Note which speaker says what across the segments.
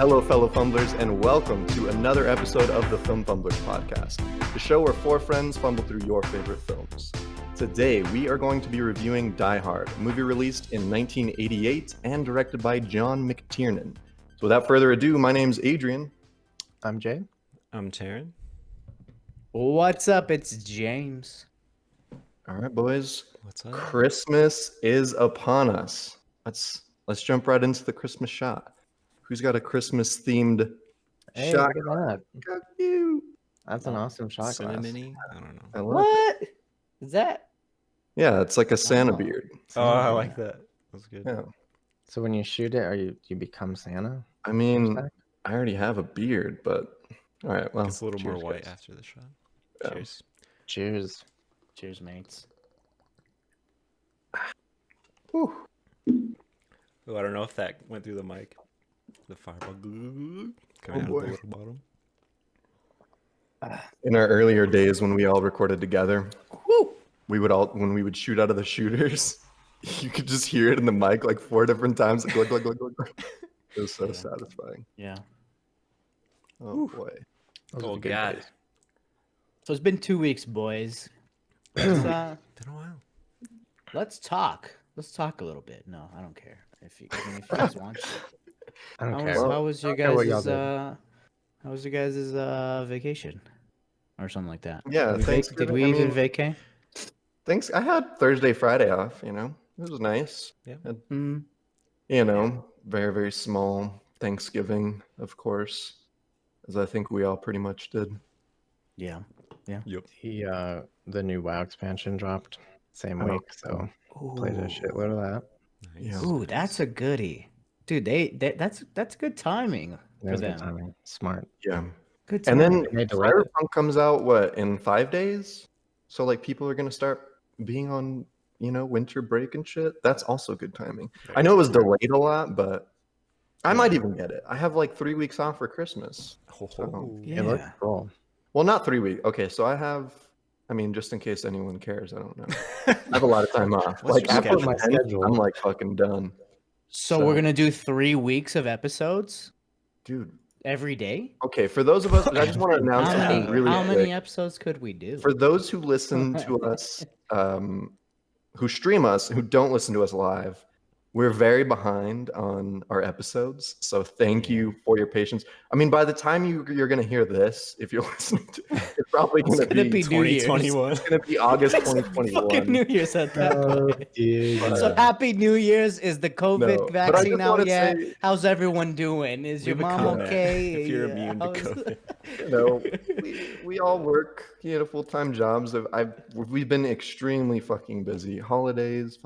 Speaker 1: Hello, fellow fumblers, and welcome to another episode of the Fumblers podcast, the show where four friends fumble through your favorite films. Today, we are going to be reviewing Die Hard, a movie released in 1988 and directed by John McTiernan. So without further ado, my name's Adrian.
Speaker 2: I'm Jay.
Speaker 3: I'm Taryn.
Speaker 4: What's up? It's James.
Speaker 1: All right, boys.
Speaker 3: What's up?
Speaker 1: Christmas is upon us. Let's jump right into the Christmas shot. Who's got a Christmas-themed shot?
Speaker 2: Look at that.
Speaker 1: How cute.
Speaker 2: That's an awesome shot glass.
Speaker 3: Cinnamony? I don't know.
Speaker 1: I love it.
Speaker 4: What is that?
Speaker 1: Yeah, it's like a Santa
Speaker 4: Oh.
Speaker 1: beard.
Speaker 3: Oh, I like that. That's good.
Speaker 1: Yeah.
Speaker 2: So when you shoot it, you become Santa?
Speaker 1: I mean, I already have a beard, but all right. Well,
Speaker 3: It's a little more
Speaker 1: cheers,
Speaker 3: white
Speaker 1: guys.
Speaker 3: after the shot.
Speaker 1: Yeah.
Speaker 3: Cheers.
Speaker 2: Cheers.
Speaker 4: Cheers, mates.
Speaker 1: Whew.
Speaker 3: Oh, I don't know if that went through the mic. The fireball coming out of the
Speaker 1: boy.
Speaker 3: little bottom.
Speaker 1: In our earlier days when we all recorded together,
Speaker 4: Woo!
Speaker 1: when we would shoot out of the shooters, you could just hear it in the mic like 4 different times. Glug, glug, glug, glug, glug. It was so satisfying.
Speaker 4: Yeah.
Speaker 1: Oh boy.
Speaker 2: Those are
Speaker 3: Oh,
Speaker 2: the good
Speaker 3: God.
Speaker 2: days.
Speaker 4: So it's been 2 weeks, boys. Let's,
Speaker 3: Been a while.
Speaker 4: let's talk. Let's talk a little bit. No, I don't care. If you guys want to.
Speaker 2: I don't
Speaker 4: How
Speaker 2: care.
Speaker 4: was, how was your
Speaker 2: I don't care what y'all
Speaker 4: guys'
Speaker 2: did.
Speaker 4: how was your guys' vacation? Or something like that.
Speaker 1: Yeah,
Speaker 4: Did we,
Speaker 1: Thanksgiving,
Speaker 4: did we
Speaker 1: I
Speaker 4: even
Speaker 1: mean-
Speaker 4: vacay?
Speaker 1: Thanks. I had Thursday, Friday off. You know, it was nice.
Speaker 3: Yeah.
Speaker 4: Mm.
Speaker 1: You know, very, very small Thanksgiving, of course, as I think we all pretty much did.
Speaker 4: Yeah.
Speaker 2: The new WoW expansion dropped same
Speaker 1: Oh.
Speaker 2: week, so played a shitload of that.
Speaker 3: Nice.
Speaker 1: Yeah.
Speaker 4: Ooh, that's a goodie. Dude, that's good timing
Speaker 2: That
Speaker 4: for
Speaker 2: was good
Speaker 4: them.
Speaker 2: timing. Smart.
Speaker 1: Yeah.
Speaker 4: Good
Speaker 1: And
Speaker 4: timing.
Speaker 1: then
Speaker 2: They delayed it.
Speaker 1: Cyberpunk comes out, what, in 5 days? So, like, people are going to start being on, winter break and shit. That's also good timing. I know it was delayed a lot, but I might even get it. I have, like, 3 weeks off for Christmas.
Speaker 3: Oh,
Speaker 4: Yeah.
Speaker 2: It looked cool.
Speaker 1: Well, not 3 weeks. Okay, so just in case anyone cares, I don't know. I have a lot of time off.
Speaker 3: What's
Speaker 1: Like,
Speaker 3: your
Speaker 1: after
Speaker 3: schedule?
Speaker 1: my schedule, I'm, like, fucking done.
Speaker 4: So we're gonna do 3 weeks of episodes
Speaker 1: Dude.
Speaker 4: every day.
Speaker 1: Okay, for those of us, I just want to announce
Speaker 4: How
Speaker 1: something
Speaker 4: many,
Speaker 1: really
Speaker 4: how
Speaker 1: quick.
Speaker 4: many episodes could we do?
Speaker 1: For those who listen to us, who stream us, who don't listen to us live, we're very behind on our episodes. So thank you for your patience. I mean, by the time you're going to hear this, if you're listening to it's probably going to
Speaker 4: gonna
Speaker 1: be
Speaker 4: be New Year's.
Speaker 3: 2021.
Speaker 1: it's going to be August
Speaker 4: It's fucking
Speaker 1: 2021.
Speaker 4: New Year's at that point.
Speaker 2: Dude.
Speaker 4: So happy New Year's! Is the
Speaker 1: No,
Speaker 4: COVID
Speaker 1: but I just
Speaker 4: vaccine out
Speaker 1: wanna
Speaker 4: yet?
Speaker 1: say-
Speaker 4: How's everyone doing? Is your
Speaker 3: Leave a
Speaker 4: mom
Speaker 3: comment
Speaker 4: okay?
Speaker 3: if you're
Speaker 4: Yeah,
Speaker 3: immune to
Speaker 4: how's-
Speaker 3: COVID.
Speaker 1: We all work, full-time jobs. We've been extremely fucking busy. Holidays,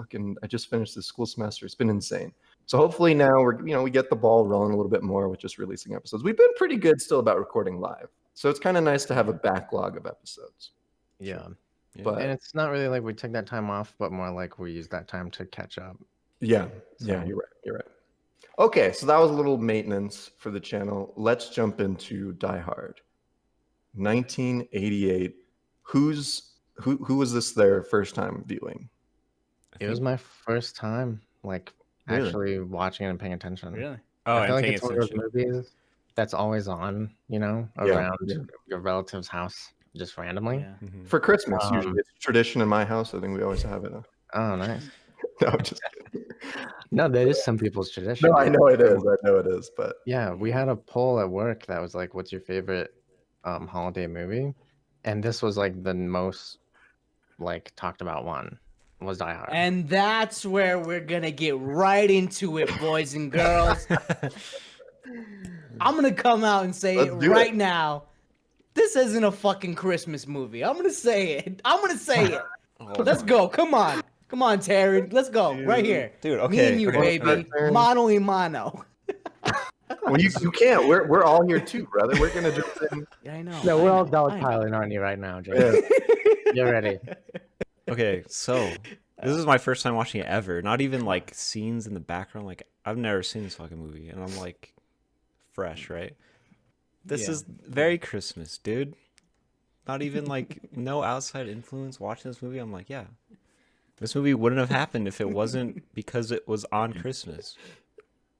Speaker 1: I just finished the school semester. It's been insane. So hopefully now we get the ball rolling a little bit more with just releasing episodes. We've been pretty good still about recording live. So it's kind of nice to have a backlog of episodes.
Speaker 2: Yeah.
Speaker 3: Yeah.
Speaker 1: But
Speaker 2: And it's not really like we took that time off, but more like we used that time to catch up.
Speaker 1: yeah,
Speaker 2: So-
Speaker 1: you're right. Okay, so that was a little maintenance for the channel. Let's jump into Die Hard. 1988. Who was this their first time viewing?
Speaker 2: It was my first time, like,
Speaker 1: Really?
Speaker 2: actually watching it and paying attention.
Speaker 4: Really?
Speaker 3: Oh,
Speaker 2: I
Speaker 3: I'm
Speaker 2: feel like
Speaker 3: paying
Speaker 2: it's one of those
Speaker 3: attention.
Speaker 2: movies that's always on,
Speaker 1: Yeah,
Speaker 2: around
Speaker 1: yeah.
Speaker 2: your relative's house, just randomly.
Speaker 4: Yeah.
Speaker 3: Mhm.
Speaker 1: For Christmas,
Speaker 2: Um,
Speaker 1: usually. It's tradition in my house. I think we always have it.
Speaker 2: Oh, nice.
Speaker 1: No, I'm just kidding.
Speaker 2: No, that is some people's tradition.
Speaker 1: No, I know it is. But
Speaker 2: Yeah, we had a poll at work that was like, "What's your favorite holiday movie?" And this was like the most like talked about one was Die Hard.
Speaker 4: And that's where we're gonna get right into it, boys and girls. I'm gonna come out and say
Speaker 1: Let's
Speaker 4: it
Speaker 1: do
Speaker 4: right
Speaker 1: it.
Speaker 4: now. This isn't a fucking Christmas movie. I'm gonna say it.
Speaker 3: Oh
Speaker 4: Let's
Speaker 3: my-
Speaker 4: go. Come on, Taryn. Let's go right here.
Speaker 3: Dude,
Speaker 4: Me
Speaker 3: okay.
Speaker 4: and you,
Speaker 3: okay.
Speaker 4: baby.
Speaker 1: Taryn.
Speaker 4: Mano y mano.
Speaker 1: well, you can't. We're all here too, brother. We're gonna jump in.
Speaker 4: Yeah, I know.
Speaker 2: No, we're all
Speaker 4: I know.
Speaker 2: dogpiling on you right now, Jay.
Speaker 1: Yeah.
Speaker 2: You're ready.
Speaker 3: Okay, so this is my first time watching it ever. Not even like scenes in the background. Like I've never seen this fucking movie, and I'm like fresh, right? This
Speaker 4: Yeah.
Speaker 3: is very Christmas, dude. Not even like no outside influence watching this movie. I'm like, yeah, this movie wouldn't have happened if it wasn't because it was on Christmas.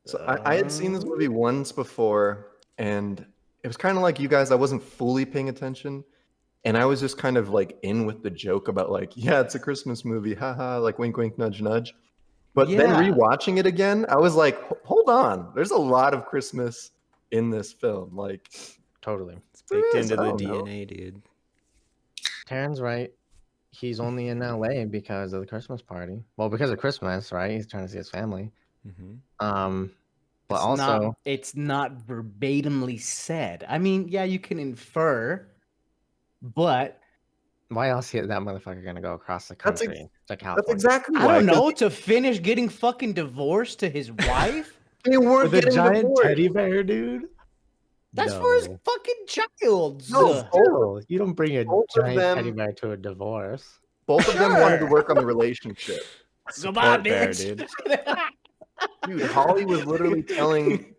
Speaker 1: So I had seen this movie once before, and it was kind of like you guys. I wasn't fully paying attention, and I was just kind of like in with the joke about like, yeah, it's a Christmas movie, haha, like wink, wink, nudge, nudge. But then
Speaker 4: Yeah.
Speaker 1: rewatching it again, I was like, hold on, there's a lot of Christmas in this film. Like,
Speaker 2: Totally.
Speaker 3: It's baked
Speaker 1: Yes,
Speaker 3: into
Speaker 1: I
Speaker 3: the
Speaker 1: don't know.
Speaker 3: DNA, dude.
Speaker 2: Taryn's right. He's only in LA because of the Christmas party. Well, because of Christmas, right? He's trying to see his family.
Speaker 3: Mm-hmm.
Speaker 2: But also,
Speaker 4: it's not verbatimly said. I mean, yeah, you can infer, but
Speaker 2: why else is that motherfucker gonna go across the
Speaker 1: That's
Speaker 2: country to
Speaker 1: that's
Speaker 2: California?
Speaker 1: exactly
Speaker 4: I
Speaker 1: why.
Speaker 4: don't
Speaker 1: 'cause
Speaker 4: know, to finish getting fucking divorced to his wife.
Speaker 1: They weren't
Speaker 2: With a
Speaker 1: getting
Speaker 2: giant
Speaker 1: divorced.
Speaker 2: teddy bear, dude.
Speaker 4: That's for his
Speaker 2: No.
Speaker 4: fucking child.
Speaker 1: No,
Speaker 2: Still, you don't bring a
Speaker 1: both of
Speaker 2: giant teddy
Speaker 1: them-
Speaker 2: bear to a divorce.
Speaker 1: Both of them wanted to
Speaker 4: Sure.
Speaker 1: work on the relationship.
Speaker 4: Goodbye,
Speaker 3: Support bear,
Speaker 4: bitch.
Speaker 3: dude.
Speaker 1: Dude, Holly was literally telling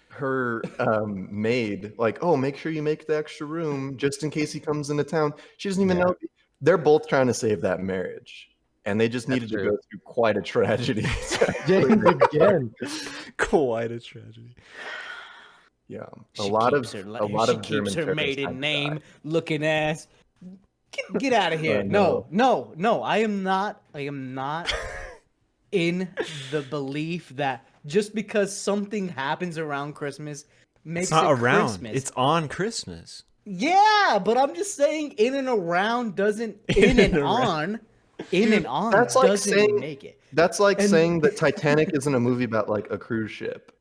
Speaker 1: her maid, like, oh, make sure you make the extra room just in case he comes into town. She doesn't even
Speaker 2: Yeah.
Speaker 1: know. They're both trying to save that marriage. And they just needed to
Speaker 2: true.
Speaker 1: go through quite a tragedy.
Speaker 2: James again.
Speaker 3: Quite a tragedy.
Speaker 1: Yeah.
Speaker 4: She
Speaker 1: A lot
Speaker 4: keeps
Speaker 1: of
Speaker 4: her,
Speaker 1: a lot
Speaker 4: she
Speaker 1: of
Speaker 4: keeps
Speaker 1: German
Speaker 4: her
Speaker 1: shepherds
Speaker 4: maiden
Speaker 1: had to
Speaker 4: name
Speaker 1: die.
Speaker 4: looking ass. Get out of here.
Speaker 1: Oh,
Speaker 4: No. I am not in the belief that just because something happens around Christmas makes
Speaker 3: It's not
Speaker 4: it
Speaker 3: around.
Speaker 4: Christmas.
Speaker 3: It's on Christmas.
Speaker 4: Yeah, but I'm just saying in and around doesn't in and on
Speaker 1: That's like
Speaker 4: doesn't
Speaker 1: saying-
Speaker 4: make it.
Speaker 1: That's like
Speaker 4: And-
Speaker 1: saying that Titanic isn't a movie about like a cruise ship.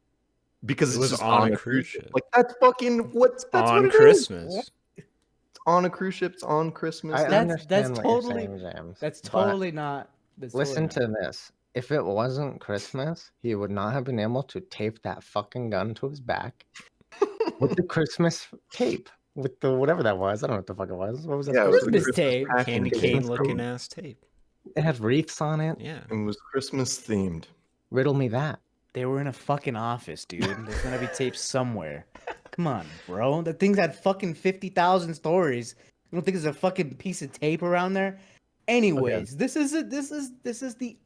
Speaker 1: Because
Speaker 3: It
Speaker 1: it's
Speaker 3: was
Speaker 1: just
Speaker 3: on a cruise ship.
Speaker 1: Like that's fucking that's
Speaker 3: on
Speaker 1: what it is.
Speaker 3: Christmas.
Speaker 1: It's on a cruise ship, it's on Christmas.
Speaker 2: I
Speaker 4: That's
Speaker 2: understand what
Speaker 4: totally-
Speaker 2: you're saying, James.
Speaker 4: That's
Speaker 2: but
Speaker 4: totally not. That's
Speaker 2: Listen
Speaker 4: totally
Speaker 2: to this. If it wasn't Christmas, he would not have been able to tape that fucking gun to his back with the Christmas tape. With the whatever that was. I don't know what the fuck it was. What was that?
Speaker 1: Yeah, it
Speaker 2: supposed
Speaker 1: was
Speaker 2: to
Speaker 1: a
Speaker 4: Christmas
Speaker 2: be?
Speaker 4: tape.
Speaker 1: packing
Speaker 3: Candy
Speaker 1: tape.
Speaker 3: cane looking ass tape.
Speaker 2: It had wreaths on it.
Speaker 3: Yeah.
Speaker 1: It was Christmas themed.
Speaker 2: Riddle me that.
Speaker 4: They were in a fucking office, dude. There's gonna be tapes somewhere. Come on, bro. The thing's had fucking 50,000 stories. You don't think there's a fucking piece of tape around there? Anyways, this is the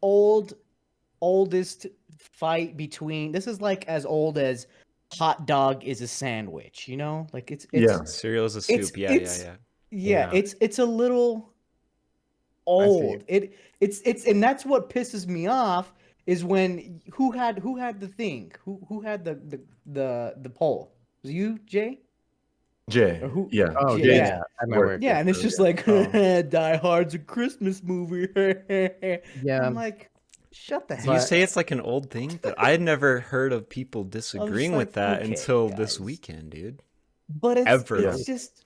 Speaker 4: oldest fight between. This is like as old as hot dog is a sandwich. You know, like it's
Speaker 1: Yeah.
Speaker 3: Cereal is a
Speaker 4: It's-
Speaker 3: soup. Yeah.
Speaker 4: yeah,
Speaker 2: Yeah.
Speaker 4: it's a little old. It's and that's what pisses me off is when who had the thing? Who had the poll? Was it you, Jay?
Speaker 1: Jay.
Speaker 4: Or who-
Speaker 1: Yeah.
Speaker 2: Oh
Speaker 4: Yeah.
Speaker 2: yeah, I remember. it.
Speaker 4: Yeah, and it's just like Die Hard's a Christmas movie.
Speaker 2: Yeah.
Speaker 4: I'm like, shut the
Speaker 3: Did
Speaker 4: hell.
Speaker 3: you say it's like an old thing? But I had never heard of people disagreeing
Speaker 4: like,
Speaker 3: with that
Speaker 4: okay,
Speaker 3: until this
Speaker 4: guys.
Speaker 3: weekend, dude.
Speaker 4: But it's
Speaker 3: ever.
Speaker 4: it's just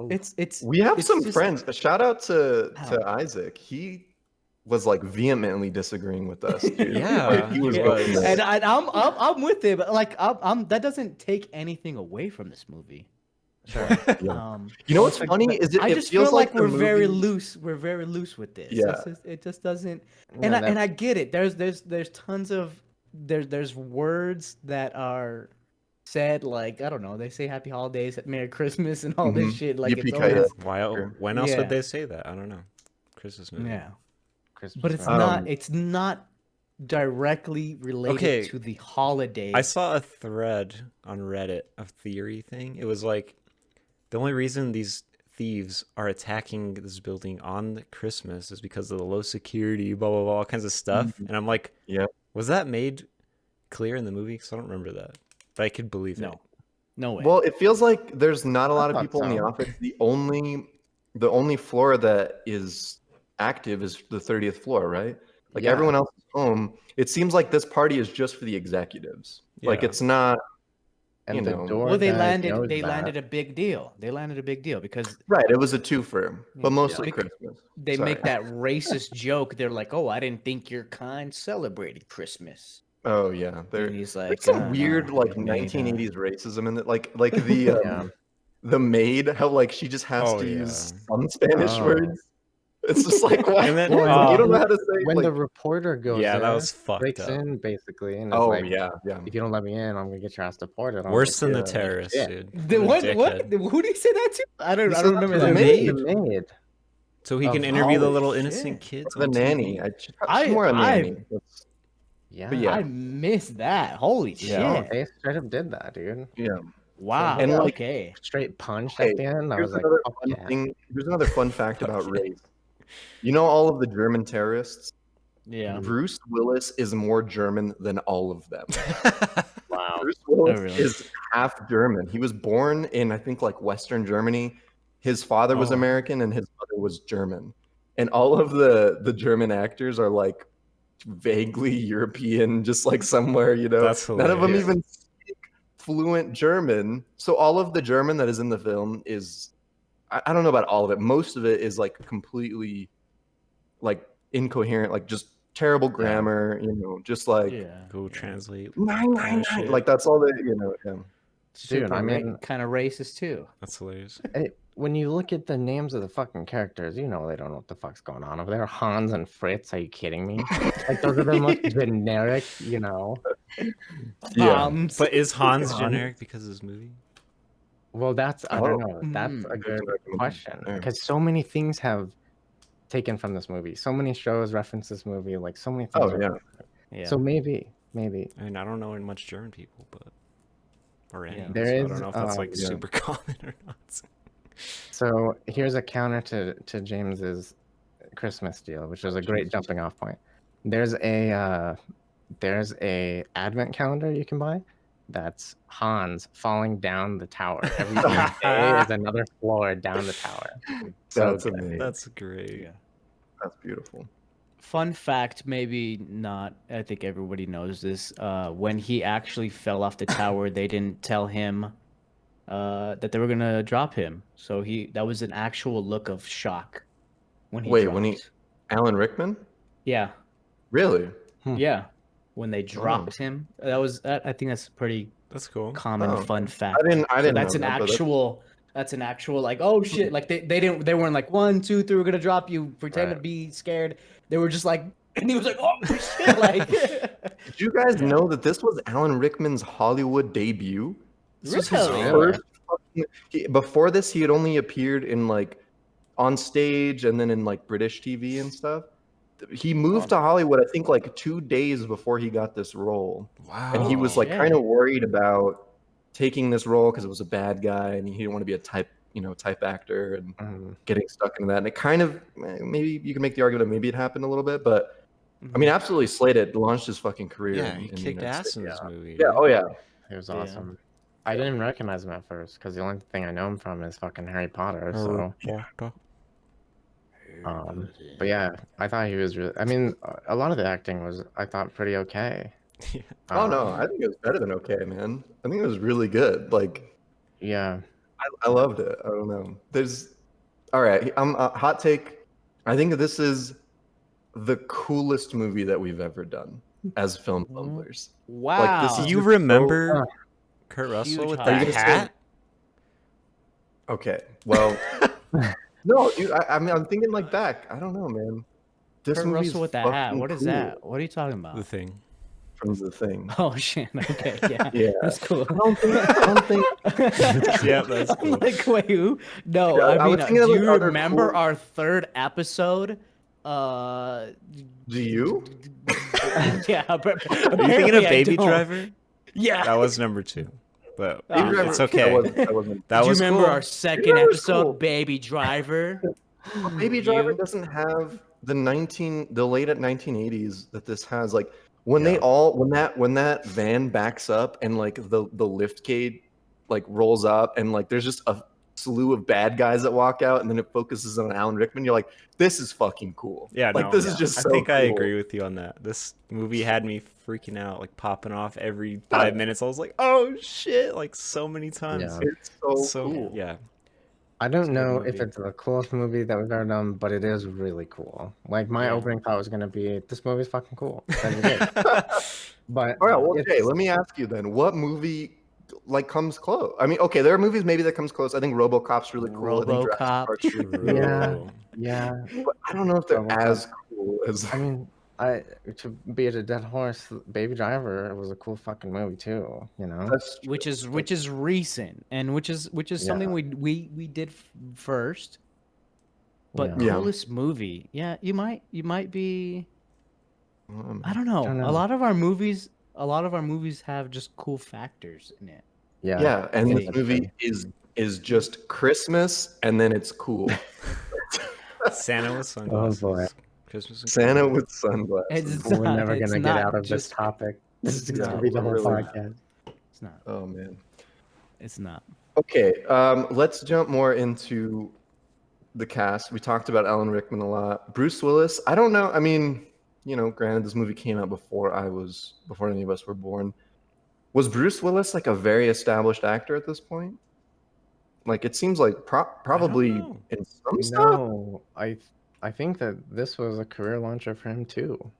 Speaker 4: it's
Speaker 1: We have
Speaker 4: it's
Speaker 1: some
Speaker 4: just-
Speaker 1: friends. Shout out to
Speaker 4: Ow.
Speaker 1: Isaac. He was like vehemently disagreeing with us, dude.
Speaker 3: Yeah,
Speaker 1: Like, he was
Speaker 3: he
Speaker 1: going
Speaker 3: was.
Speaker 1: nuts.
Speaker 4: And I'm with him. Like I'm that doesn't take anything away from this movie.
Speaker 2: Sure.
Speaker 1: Yeah. You know what's funny is
Speaker 4: I
Speaker 1: it
Speaker 4: just
Speaker 1: feels
Speaker 4: feel like
Speaker 1: the
Speaker 4: we're very
Speaker 1: movie-
Speaker 4: loose. We're very loose with this.
Speaker 1: Yeah.
Speaker 4: It just doesn't.
Speaker 2: Yeah,
Speaker 4: And I get it. There's tons of there's words that are said like I don't know. They say Happy Holidays, Merry Christmas, and all this
Speaker 1: Mhm.
Speaker 4: shit. Like it's
Speaker 1: Yippee-ki-yay.
Speaker 4: always,
Speaker 3: Why?
Speaker 1: Sure.
Speaker 3: When else
Speaker 4: Yeah.
Speaker 3: would they say that? I don't know. Christmas movie.
Speaker 4: yeah.
Speaker 2: Christmas
Speaker 4: But it's
Speaker 2: movie.
Speaker 4: not. It's not directly related
Speaker 3: Okay.
Speaker 4: to the holiday.
Speaker 3: I saw a thread on Reddit, a theory thing. It was like the only reason these thieves are attacking this building on Christmas is because of the low security, blah blah blah, all kinds of stuff. And I'm like,
Speaker 1: Yeah.
Speaker 3: was that made clear in the movie? Because I don't remember that, but I could believe it.
Speaker 4: No way.
Speaker 1: Well, it feels like there's not a lot of
Speaker 2: thought
Speaker 1: people in the
Speaker 2: so.
Speaker 1: office. The only floor that is active is the 30th floor, right? Like
Speaker 2: Yeah.
Speaker 1: everyone else is home. It seems like this party is just for the executives. Like
Speaker 3: Yeah.
Speaker 1: it's not
Speaker 2: And
Speaker 1: you
Speaker 2: the
Speaker 1: know.
Speaker 2: door
Speaker 4: well, they
Speaker 2: guy
Speaker 4: landed.
Speaker 2: knows
Speaker 4: They
Speaker 2: that.
Speaker 4: landed a big deal. They landed a big deal because
Speaker 1: right. It was a twofer, but mostly
Speaker 4: Because
Speaker 1: Christmas.
Speaker 4: they
Speaker 1: Sorry.
Speaker 4: make that racist joke. They're like, "Oh, I didn't think your kind celebrated Christmas."
Speaker 1: Oh yeah, there.
Speaker 4: And he's like,
Speaker 1: There's some
Speaker 4: "Oh,
Speaker 1: weird
Speaker 4: no,
Speaker 1: like
Speaker 4: it made,
Speaker 1: 1980s racism in it, like the
Speaker 2: Yeah.
Speaker 1: the maid, how like she just has
Speaker 3: Oh,
Speaker 1: to
Speaker 3: yeah.
Speaker 1: use some Spanish
Speaker 2: Oh.
Speaker 1: words. It's just like why?
Speaker 3: And then,
Speaker 1: you don't know how to say
Speaker 2: When
Speaker 1: like,
Speaker 2: the reporter goes
Speaker 3: Yeah, that
Speaker 2: there,
Speaker 3: was fucked
Speaker 2: breaks
Speaker 3: up.
Speaker 2: in basically, and it's
Speaker 1: oh
Speaker 2: like,
Speaker 1: yeah.
Speaker 2: if you don't let me in, I'm gonna get your ass deported. I was
Speaker 3: Worse
Speaker 2: like,
Speaker 3: than the
Speaker 1: yeah.
Speaker 3: terrorists,
Speaker 2: Yeah.
Speaker 3: dude.
Speaker 4: The,
Speaker 3: What a
Speaker 4: what?
Speaker 3: dickhead.
Speaker 4: Who did he say that to? I don't.
Speaker 1: He
Speaker 4: I
Speaker 1: said
Speaker 4: don't
Speaker 1: that
Speaker 4: remember
Speaker 1: to
Speaker 4: that.
Speaker 1: the
Speaker 2: "Yeah,
Speaker 1: maid.
Speaker 2: the maid.
Speaker 3: So he
Speaker 2: Oh,
Speaker 3: can interview the
Speaker 4: holy
Speaker 3: little
Speaker 4: shit.
Speaker 3: innocent kids.
Speaker 1: the
Speaker 3: on TV?
Speaker 1: nanny. I
Speaker 4: I-
Speaker 1: she's more a
Speaker 4: I-
Speaker 1: nanny. That's-
Speaker 2: Yeah.
Speaker 1: But yeah.
Speaker 4: I missed that. Holy
Speaker 2: No,
Speaker 4: shit!
Speaker 2: they straight up did that, dude.
Speaker 1: Yeah.
Speaker 4: Wow.
Speaker 1: And, like,
Speaker 4: okay.
Speaker 2: Straight punch
Speaker 1: Okay,
Speaker 2: at the end. I
Speaker 1: here's
Speaker 2: was like,
Speaker 1: another
Speaker 2: fuck
Speaker 1: fun
Speaker 2: yeah.
Speaker 1: thing. Here's another fun fact about
Speaker 3: Okay.
Speaker 1: race. You know all of the German terrorists?
Speaker 4: Yeah.
Speaker 1: Bruce Willis is more German than all of them.
Speaker 2: Wow.
Speaker 1: Bruce Willis
Speaker 4: really?
Speaker 1: is half German. He was born in, I think, like Western Germany. His father was
Speaker 3: Oh.
Speaker 1: American and his mother was German. And all of the German actors are like vaguely European, just like somewhere, you know.
Speaker 3: That's
Speaker 1: None of them
Speaker 3: hilarious.
Speaker 1: even speak fluent German. So all of the German that is in the film is, I don't know about all of it. Most of it is like completely like incoherent, like just terrible grammar, you know, just like
Speaker 4: Yeah.
Speaker 3: Go translate.
Speaker 1: nine,
Speaker 3: kinda
Speaker 1: nine, nine.
Speaker 3: shit.
Speaker 1: Like that's all they, you know. Yeah.
Speaker 2: Dude, I mean-
Speaker 4: kind of racist too.
Speaker 3: That's hilarious.
Speaker 2: When you look at the names of the fucking characters, you know they don't know what the fuck's going on over there. Hans and Fritz, are you kidding me? Like those are the most generic, you know.
Speaker 1: Yeah.
Speaker 3: But is Hans
Speaker 2: Hans.
Speaker 3: generic because of this movie?
Speaker 2: Well, that's I don't know. That's
Speaker 4: Mm.
Speaker 2: a good
Speaker 1: recommendation
Speaker 2: question
Speaker 1: there.
Speaker 2: because so many things have taken from this movie. So many shows reference this movie. Like so many things.
Speaker 1: Oh, yeah.
Speaker 4: Yeah.
Speaker 2: So maybe.
Speaker 3: I mean, I don't know much German people, but or any.
Speaker 4: Yeah.
Speaker 3: So
Speaker 2: There
Speaker 3: I
Speaker 2: is,
Speaker 3: don't know if that's like
Speaker 1: yeah.
Speaker 3: super common or not.
Speaker 2: So here's a counter to James's Christmas deal, which is a great jumping off point. There's a advent calendar you can buy. That's Hans falling down the tower. Every day is another floor down the tower. So
Speaker 1: That's
Speaker 2: good.
Speaker 1: amazing.
Speaker 3: That's great.
Speaker 4: Yeah.
Speaker 1: That's beautiful.
Speaker 4: Fun fact, maybe not. I think everybody knows this. When he actually fell off the tower, they didn't tell him that they were gonna drop him. So that was an actual look of shock when he
Speaker 1: Wait,
Speaker 4: dropped.
Speaker 1: when he Alan Rickman?
Speaker 4: Yeah,
Speaker 1: Really?
Speaker 4: yeah. When they dropped him, I think that's a pretty
Speaker 3: That's cool.
Speaker 4: common
Speaker 1: Oh,
Speaker 4: fun fact.
Speaker 1: I didn't
Speaker 4: So that's
Speaker 1: know
Speaker 4: an
Speaker 1: that, but
Speaker 4: actual. That's an actual like, oh shit, like they weren't like 1, 2, 3, we're gonna drop you, pretend to
Speaker 2: Right.
Speaker 4: be scared. They were just like, and he was like, oh shit, like.
Speaker 1: Did you guys know that this was Alan Rickman's Hollywood debut? This was his
Speaker 4: Really?
Speaker 1: first before this he had only appeared in like on stage and then in like British TV and stuff. He moved to Hollywood I think like 2 days before he got this role.
Speaker 3: Wow.
Speaker 1: And he was like
Speaker 4: shit.
Speaker 1: kind of worried about taking this role because it was a bad guy and he didn't want to be a type actor and
Speaker 2: Mhm.
Speaker 1: getting stuck into that. And it kind of maybe you can make the argument that maybe it happened a little bit, but I mean, absolutely slated, launched his fucking career.
Speaker 3: Yeah,
Speaker 1: in
Speaker 3: he
Speaker 1: the
Speaker 3: kicked
Speaker 1: United
Speaker 3: ass
Speaker 1: States.
Speaker 3: in this movie.
Speaker 1: Yeah,
Speaker 3: dude.
Speaker 1: oh yeah.
Speaker 2: It was
Speaker 4: Yeah.
Speaker 2: awesome. I didn't even recognize him at first because the only thing I know him from is fucking Harry Potter. So, but yeah, I thought he was really. I mean, a lot of the acting was I thought pretty okay.
Speaker 3: Yeah.
Speaker 1: Oh no, I think it was better than okay, man. I think it was really good. Like
Speaker 2: Yeah.
Speaker 1: I loved it. I don't know. There's all right. I'm hot take. I think this is the coolest movie that we've ever done as film fumblers.
Speaker 4: Wow.
Speaker 1: this
Speaker 3: Do
Speaker 1: is
Speaker 3: you
Speaker 1: just
Speaker 3: remember Kurt
Speaker 4: Huge
Speaker 3: Russell with
Speaker 4: hype.
Speaker 1: Are you
Speaker 3: that
Speaker 1: gonna say-
Speaker 3: hat?
Speaker 1: Okay. Well, no, dude. I mean, I'm thinking like back. I don't know, man. This
Speaker 4: Kurt
Speaker 1: movie's
Speaker 4: Russell with that hat.
Speaker 1: fucking
Speaker 4: What is
Speaker 1: cool
Speaker 4: that? What are you talking about?
Speaker 3: The Thing.
Speaker 1: From The Thing.
Speaker 4: Oh shit. Okay. Yeah.
Speaker 1: Yeah.
Speaker 4: That's cool.
Speaker 1: I don't think.
Speaker 3: Yeah, that's cool.
Speaker 4: I'm like, wait, who? No,
Speaker 1: Yeah, I
Speaker 4: I mean,
Speaker 1: was thinking of,
Speaker 4: do
Speaker 1: like,
Speaker 4: you
Speaker 1: other
Speaker 4: remember
Speaker 1: cool-
Speaker 4: our third episode?
Speaker 1: Do you?
Speaker 4: Yeah.
Speaker 3: Are you thinking of Baby Driver?
Speaker 4: Yeah.
Speaker 3: That was number 2. But
Speaker 4: Baby
Speaker 1: Driver-
Speaker 3: it's okay.
Speaker 1: That wasn't.
Speaker 3: That
Speaker 4: Do you
Speaker 3: was
Speaker 4: remember
Speaker 3: cool.
Speaker 4: our second
Speaker 1: Driver's
Speaker 4: episode,
Speaker 1: cool.
Speaker 4: Baby Driver?
Speaker 1: Baby Driver
Speaker 4: You?
Speaker 1: doesn't have the late 1980s that this has. Like when when that van backs up and like the lift gate like rolls up and like there's just a slew of bad guys that walk out and then it focuses on Alan Rickman. You're like, this is fucking cool.
Speaker 3: Yeah,
Speaker 1: like
Speaker 3: no,
Speaker 1: this is just.
Speaker 3: I
Speaker 1: So
Speaker 3: think I
Speaker 1: cool.
Speaker 3: agree with you on that. This movie had me freaking out, like popping off every 5 minutes. I was like, "Oh shit!" Like so many times.
Speaker 2: Yeah.
Speaker 1: It's so cool.
Speaker 3: Yeah,
Speaker 2: I don't
Speaker 4: good
Speaker 2: know
Speaker 4: movie.
Speaker 2: if it's the coolest movie that we've ever done, but it is really cool. Like my
Speaker 4: Yeah.
Speaker 2: opening thought was gonna be, "This movie's fucking cool." And it is. But
Speaker 1: All right, well,
Speaker 2: it's-
Speaker 1: Jay, let me ask you then. What movie like comes close? I mean, okay, there are movies maybe that comes close. I think RoboCop's really cool. I think Jurassic
Speaker 4: RoboCop.
Speaker 1: Park's really cool.
Speaker 3: True.
Speaker 2: yeah.
Speaker 1: But I don't know if they're
Speaker 2: RoboCop.
Speaker 1: as cool as.
Speaker 2: I mean, to beat a dead horse, Baby Driver was a cool fucking movie too. You know.
Speaker 1: That's
Speaker 4: which is recent and which is something we did first. But
Speaker 2: Yeah.
Speaker 1: Yeah.
Speaker 4: coolest movie, yeah, you might be. I don't know.
Speaker 2: don't
Speaker 4: A
Speaker 2: know.
Speaker 4: lot of our movies have just cool factors in it.
Speaker 2: Yeah.
Speaker 1: Yeah, and this
Speaker 4: think.
Speaker 1: movie is just Christmas, and then it's cool.
Speaker 3: Santa with
Speaker 2: Oh
Speaker 3: sunglasses.
Speaker 2: boy.
Speaker 3: Christmas and
Speaker 1: Santa
Speaker 3: Christmas.
Speaker 1: with sunglasses.
Speaker 4: It's
Speaker 2: We're
Speaker 4: not-
Speaker 2: never
Speaker 4: it's
Speaker 2: gonna get
Speaker 4: not
Speaker 2: out of this
Speaker 4: just-
Speaker 2: topic. This is gonna
Speaker 4: not.
Speaker 2: be the whole
Speaker 1: Really not.
Speaker 2: podcast.
Speaker 4: It's not.
Speaker 1: Oh man.
Speaker 4: It's not.
Speaker 1: Okay, let's jump more into the cast. We talked about Alan Rickman a lot. Bruce Willis. I don't know. I mean, granted, this movie came out before any of us were born. Was Bruce Willis like a very established actor at this point? Like, it seems like probably
Speaker 3: know.
Speaker 1: in some stuff.
Speaker 2: No, I think that this was a career launcher for him too.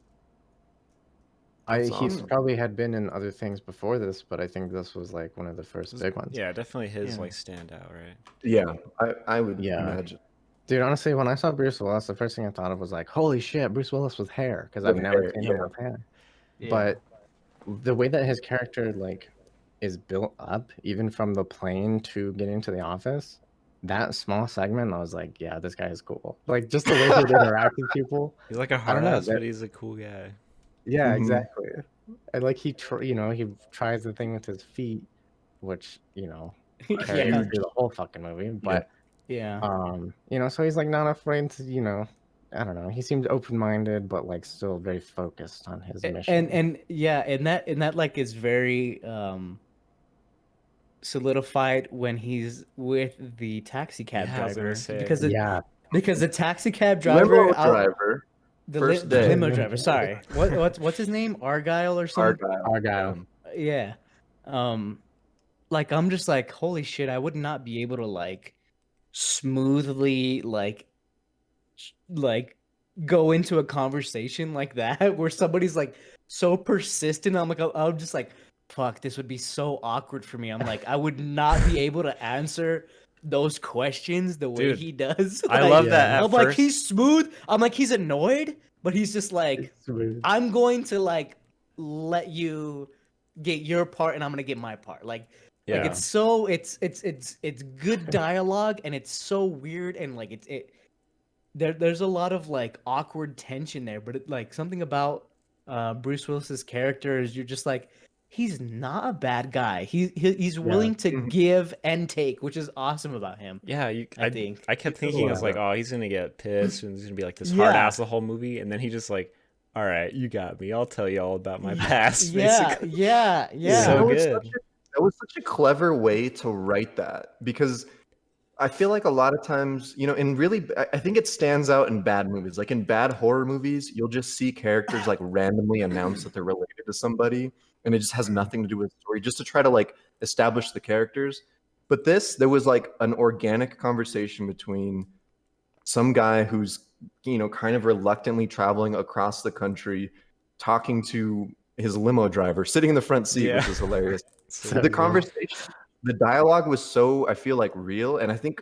Speaker 1: That's
Speaker 2: He's
Speaker 1: awesome.
Speaker 2: probably had been in other things before this, but I think this was like one of the first big ones.
Speaker 3: Yeah, definitely his
Speaker 4: Yeah.
Speaker 3: like standout, right?
Speaker 1: Yeah, I would
Speaker 2: Yeah.
Speaker 1: imagine.
Speaker 2: Dude, honestly, when I saw Bruce Willis, the first thing I thought of was like, holy shit, Bruce Willis with hair, because I've
Speaker 1: With
Speaker 2: never
Speaker 1: hair,
Speaker 2: seen him
Speaker 1: yeah.
Speaker 2: with hair.
Speaker 4: Yeah.
Speaker 2: But the way that his character like is built up, even from the plane to getting to the office, that small segment, I was like, yeah, this guy is cool. Like just the way he would interact with people.
Speaker 3: He's like a
Speaker 2: I don't
Speaker 3: hard
Speaker 2: know,
Speaker 3: ass,
Speaker 2: that-
Speaker 3: but he's a cool guy.
Speaker 2: Yeah,
Speaker 1: Mhm.
Speaker 2: exactly. And like he tries the thing with his feet, which carries
Speaker 4: yeah.
Speaker 2: through the whole fucking movie. But
Speaker 4: Yeah.
Speaker 2: so he's like not afraid to, I don't know. He seems open-minded, but like still very focused on his mission.
Speaker 4: And that like is very solidified when he's with the taxi cab
Speaker 3: Yeah, I was gonna
Speaker 4: driver
Speaker 3: say.
Speaker 4: because
Speaker 2: Yeah,
Speaker 4: the taxi cab driver
Speaker 1: Limo driver. First
Speaker 4: the
Speaker 1: day.
Speaker 4: limo driver, sorry, what's his name, Argyle or something?
Speaker 1: Argyle.
Speaker 2: Argyle.
Speaker 4: Yeah. Like I'm just like, holy shit, I would not be able to like smoothly like go into a conversation like that where somebody's like so persistent. I'm just like, fuck, this would be so awkward for me. I'm like, I would not be able to answer those questions the way
Speaker 3: Dude,
Speaker 4: he does.
Speaker 3: I
Speaker 4: Like,
Speaker 3: love that at
Speaker 4: I'm like,
Speaker 3: first.
Speaker 4: he's smooth. I'm like, he's annoyed, but he's just like,
Speaker 2: Smooth.
Speaker 4: I'm going to like let you get your part and I'm gonna get my part. Like
Speaker 3: Yeah.
Speaker 4: it's so it's good dialogue and it's so weird and like there's a lot of like awkward tension there, but like something about Bruce Willis's character is you're just like, he's not a bad guy. He's willing to
Speaker 1: Mhm.
Speaker 4: give and take, which is awesome about him.
Speaker 3: Yeah,
Speaker 4: I think.
Speaker 3: I kept
Speaker 1: He's
Speaker 3: thinking, I was like,
Speaker 1: whatever.
Speaker 3: oh, he's gonna get pissed and he's gonna be like this hard
Speaker 4: Yeah.
Speaker 3: ass the whole movie, and then he just like, all right, you got me. I'll tell you all about my past.
Speaker 4: Yeah,
Speaker 3: basically.
Speaker 4: yeah.
Speaker 3: So
Speaker 1: That was
Speaker 3: good.
Speaker 1: that was such a clever way to write that, because I feel like a lot of times, in really, I think it stands out in bad movies. Like in bad horror movies, you'll just see characters like randomly announce that they're related to somebody, and it just has nothing to do with the story, just to try to like establish the characters. But there was like an organic conversation between some guy who's, kind of reluctantly traveling across the country, talking to his limo driver, sitting in the front seat,
Speaker 3: Yeah.
Speaker 1: which is hilarious.
Speaker 3: So
Speaker 1: The
Speaker 3: good.
Speaker 1: conversation, the dialogue was so, I feel like, real, and I think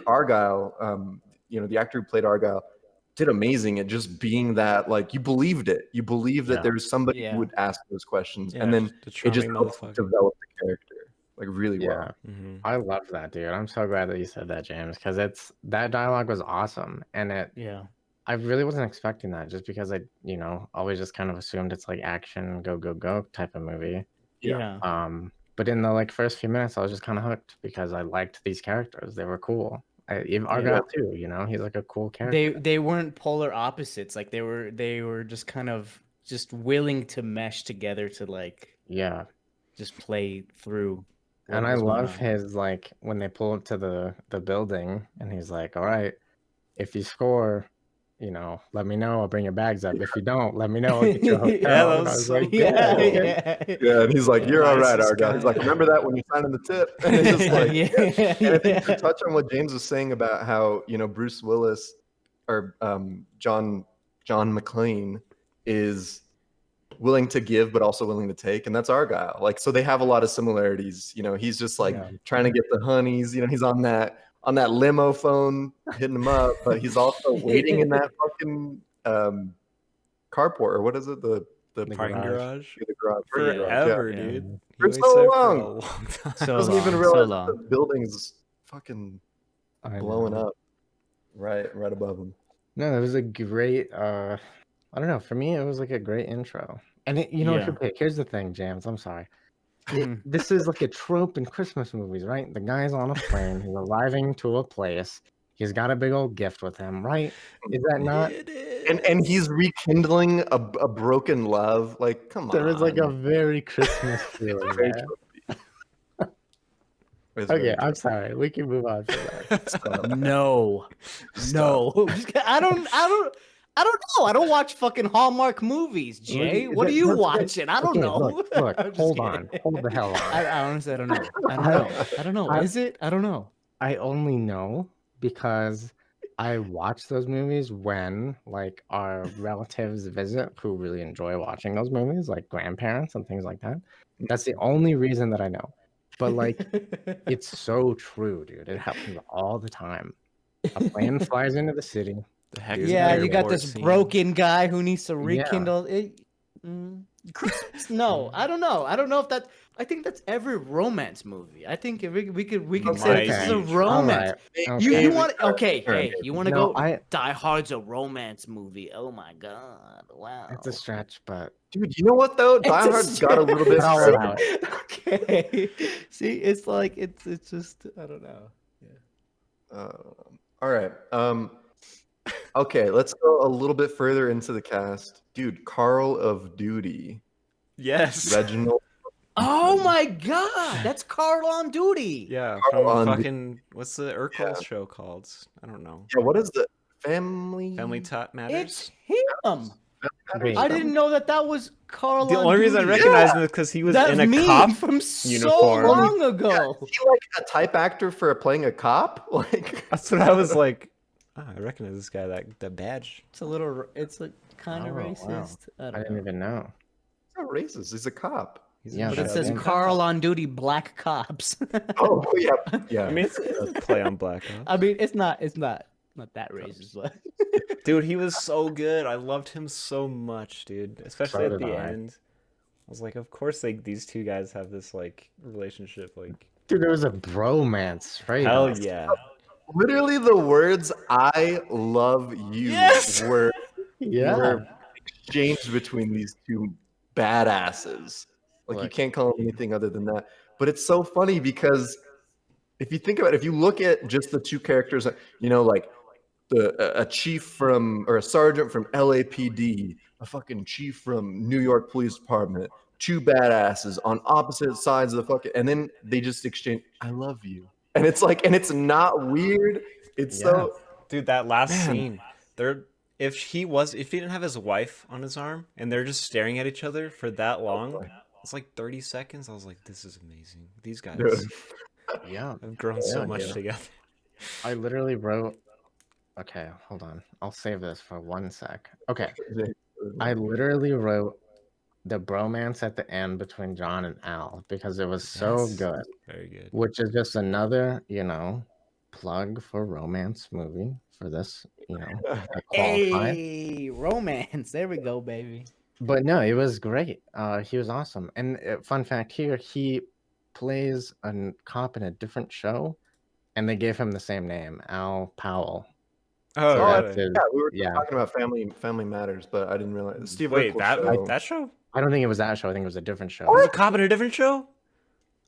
Speaker 1: Argyle, the actor who played Argyle, did amazing at just being that, like, you believed it. You believed that
Speaker 2: Yeah.
Speaker 1: there's somebody
Speaker 4: Yeah.
Speaker 1: who would ask those questions,
Speaker 3: Yeah,
Speaker 1: and then
Speaker 3: the
Speaker 1: it just
Speaker 3: charming
Speaker 1: helped
Speaker 3: motherfucker.
Speaker 1: develop the character like really
Speaker 2: Yeah.
Speaker 1: well.
Speaker 3: Mhm.
Speaker 2: I love that, dude. I'm so glad that you said that, James, because that dialogue was awesome, and
Speaker 4: Yeah.
Speaker 2: I really wasn't expecting that, just because I always just kind of assumed it's like action, go go go type of movie.
Speaker 1: Yeah.
Speaker 4: Yeah.
Speaker 2: But in the like first few minutes, I was just kind of hooked because I liked these characters. They were cool. Even Argyle too. He's like a cool character.
Speaker 4: They weren't polar opposites. Like they were just kind of just willing to mesh together to like
Speaker 2: Yeah.
Speaker 4: just play through. what
Speaker 2: And I
Speaker 4: was going
Speaker 2: love
Speaker 4: on.
Speaker 2: his like when they pull up to the building and he's like, all right, if you score, let me know. I'll bring your bags up. If you don't, let me know. I'll get you a hotel.
Speaker 3: Yeah, that
Speaker 2: And I
Speaker 3: was so
Speaker 2: like,
Speaker 4: yeah,
Speaker 2: "Yeah."
Speaker 4: yeah.
Speaker 1: Yeah, and he's like,
Speaker 4: Yeah,
Speaker 1: "You're all right,
Speaker 3: nicest
Speaker 1: Argyle." He's like,
Speaker 3: guy.
Speaker 1: "Remember that when you signed in the tip." And it's just like,
Speaker 4: yeah.
Speaker 1: And I think to touch on what James was saying about how Bruce Willis or John McClane is willing to give but also willing to take, and that's Argyle. Like, so they have a lot of similarities. He's just like
Speaker 2: Yeah.
Speaker 1: trying to get the honeys. He's on that limo phone hitting them up, but he's also waiting in that fucking carport, or what is it? The
Speaker 3: Parking
Speaker 2: garage.
Speaker 3: garage.
Speaker 1: the garage. parking garage,
Speaker 3: Forever,
Speaker 4: yeah.
Speaker 3: dude. He
Speaker 1: For
Speaker 3: waits
Speaker 1: so
Speaker 3: there
Speaker 1: long.
Speaker 3: For a long time.
Speaker 4: So
Speaker 1: Doesn't even
Speaker 4: long,
Speaker 1: realize
Speaker 4: so
Speaker 1: that
Speaker 4: long.
Speaker 1: the building's fucking
Speaker 2: I
Speaker 1: blowing
Speaker 2: know.
Speaker 1: up right above him.
Speaker 2: No, it was a great I don't know. For me, it was like a great intro. And it, you know,
Speaker 4: Yeah.
Speaker 2: okay, here's the thing, James. I'm sorry.
Speaker 4: Mhm.
Speaker 2: This is like a trope in Christmas movies, right? The guy's on a plane. He's arriving to a place. He's got a big old gift with him, right? Is that not?
Speaker 3: It
Speaker 1: And
Speaker 3: is.
Speaker 1: he's rekindling a broken love. Like, come
Speaker 2: There is like a
Speaker 1: on.
Speaker 2: very Christmas feeling
Speaker 1: Very
Speaker 2: there.
Speaker 1: It's very
Speaker 2: Okay, I'm
Speaker 1: true.
Speaker 2: sorry. We can move on from that.
Speaker 4: No, no. I don't know. I don't watch fucking Hallmark movies, Jay. What are you watching? I don't
Speaker 2: Okay,
Speaker 4: know.
Speaker 2: Look,
Speaker 4: I'm just
Speaker 2: hold
Speaker 4: kidding.
Speaker 2: on. Hold the hell on.
Speaker 4: I honestly, I don't know. I don't know. Is it? I don't know.
Speaker 2: I only know because I watch those movies when like our relatives visit who really enjoy watching those movies, like grandparents and things like that. That's the only reason that I know. But like it's so true, dude. It happens all the time. A plane flies into the city.
Speaker 3: The heck
Speaker 2: Dude,
Speaker 3: is an
Speaker 4: Yeah, you got
Speaker 3: airport
Speaker 4: this
Speaker 3: scene.
Speaker 4: broken guy who needs to
Speaker 2: Yeah.
Speaker 4: rekindle it. Christmas? No, I don't know. I don't know if that. I think that's every romance movie. I think if we could say this is a
Speaker 3: Might be.
Speaker 4: romance.
Speaker 2: All right.
Speaker 4: You
Speaker 2: Okay.
Speaker 4: want okay? Hey, you want to
Speaker 2: No,
Speaker 4: go? Die Hard's a romance movie. Oh my god! Wow.
Speaker 2: It's a stretch, but
Speaker 1: Dude, you know what though?
Speaker 4: It's
Speaker 1: Die
Speaker 4: a
Speaker 1: Hard's got a little bit.
Speaker 2: I'll
Speaker 1: further.
Speaker 2: allow it.
Speaker 4: Okay. See, it's like it's just I don't know.
Speaker 1: All right. Okay, let's go a little bit further into the cast. Dude, Carl of Duty,
Speaker 3: Yes.
Speaker 1: Reginald.
Speaker 4: Oh my god, that's Carl on duty.
Speaker 3: Yeah,
Speaker 1: Carl
Speaker 3: from
Speaker 1: on the-
Speaker 3: fucking what's the Urkel show called? I don't know.
Speaker 1: Yeah, what is the Family?
Speaker 3: Family Top Matters.
Speaker 4: It's him.
Speaker 2: Wait.
Speaker 4: I didn't know that was Carl.
Speaker 3: The
Speaker 4: on
Speaker 3: only reason I
Speaker 4: duty.
Speaker 3: recognize him is because he was
Speaker 4: That's
Speaker 3: in a
Speaker 4: me
Speaker 3: cop
Speaker 4: from so
Speaker 3: uniform.
Speaker 4: long ago.
Speaker 1: Is he like a type actor for playing a cop? Like,
Speaker 3: That's what I was like. Oh, I recognize this guy. That badge.
Speaker 4: It's a little. It's like kind of
Speaker 2: Oh, wow.
Speaker 4: racist. I
Speaker 2: I
Speaker 4: don't
Speaker 2: didn't
Speaker 4: know.
Speaker 2: even know.
Speaker 1: he's not racist. He's a cop.
Speaker 3: He's
Speaker 2: Yeah,
Speaker 3: in
Speaker 4: But it
Speaker 2: that's
Speaker 4: says
Speaker 2: it.
Speaker 4: Carl on duty, black cops.
Speaker 1: Oh yeah, yeah.
Speaker 3: I mean, it's a play on Black Ops.
Speaker 4: I mean, it's not that racist, but
Speaker 3: Dude, he was so good. I loved him so much, dude. Especially
Speaker 2: So
Speaker 3: at
Speaker 2: did
Speaker 3: the
Speaker 2: I.
Speaker 3: end. I was like, of course, like these two guys have this like relationship. Like,
Speaker 2: Dude, there was a bromance, right?
Speaker 3: hell yeah.
Speaker 1: Literally, the words "I love you"
Speaker 3: Yes!
Speaker 1: were
Speaker 2: Yeah.
Speaker 1: exchanged between these two badasses. Like, you
Speaker 2: Look.
Speaker 1: can't call them anything other than that. But it's so funny because if you think about it, if you look at just the two characters, you know, like a chief from or a sergeant from LAPD, a fucking chief from New York Police Department, two badasses on opposite sides of the fucking, and then they just exchange "I love you," and it's like, and it's not weird. It's so
Speaker 3: Dude, that last
Speaker 1: Man.
Speaker 3: scene. If he didn't have his wife on his arm and they're just staring at each other for that long, it's like 30 seconds. I was like, this is amazing. These guys
Speaker 1: Dude.
Speaker 2: Yeah.
Speaker 3: have grown so
Speaker 2: Yeah,
Speaker 3: much
Speaker 2: yeah.
Speaker 3: together.
Speaker 2: I literally wrote. Okay, hold on. I'll save this for 1 sec. Okay. I literally wrote the bromance at the end between John and Al because it was so
Speaker 3: Yes.
Speaker 2: good,
Speaker 3: Very good.
Speaker 2: which is just another, plug for romance movie for this, that qualify.
Speaker 4: hey, romance. There we go, baby.
Speaker 2: But no, it was great. He was awesome. And fun fact here, he plays a cop in a different show, and they gave him the same name, Al Powell.
Speaker 3: Oh,
Speaker 2: So
Speaker 3: really?
Speaker 2: that's his-
Speaker 1: Yeah, we were
Speaker 2: yeah.
Speaker 1: talking about Family Matters, but I didn't realize Steve
Speaker 3: Wait,
Speaker 1: Urkel
Speaker 3: that
Speaker 1: show.
Speaker 3: that show?
Speaker 2: I don't think it was that show. I think it was a different show.
Speaker 3: Was a cop in a different show?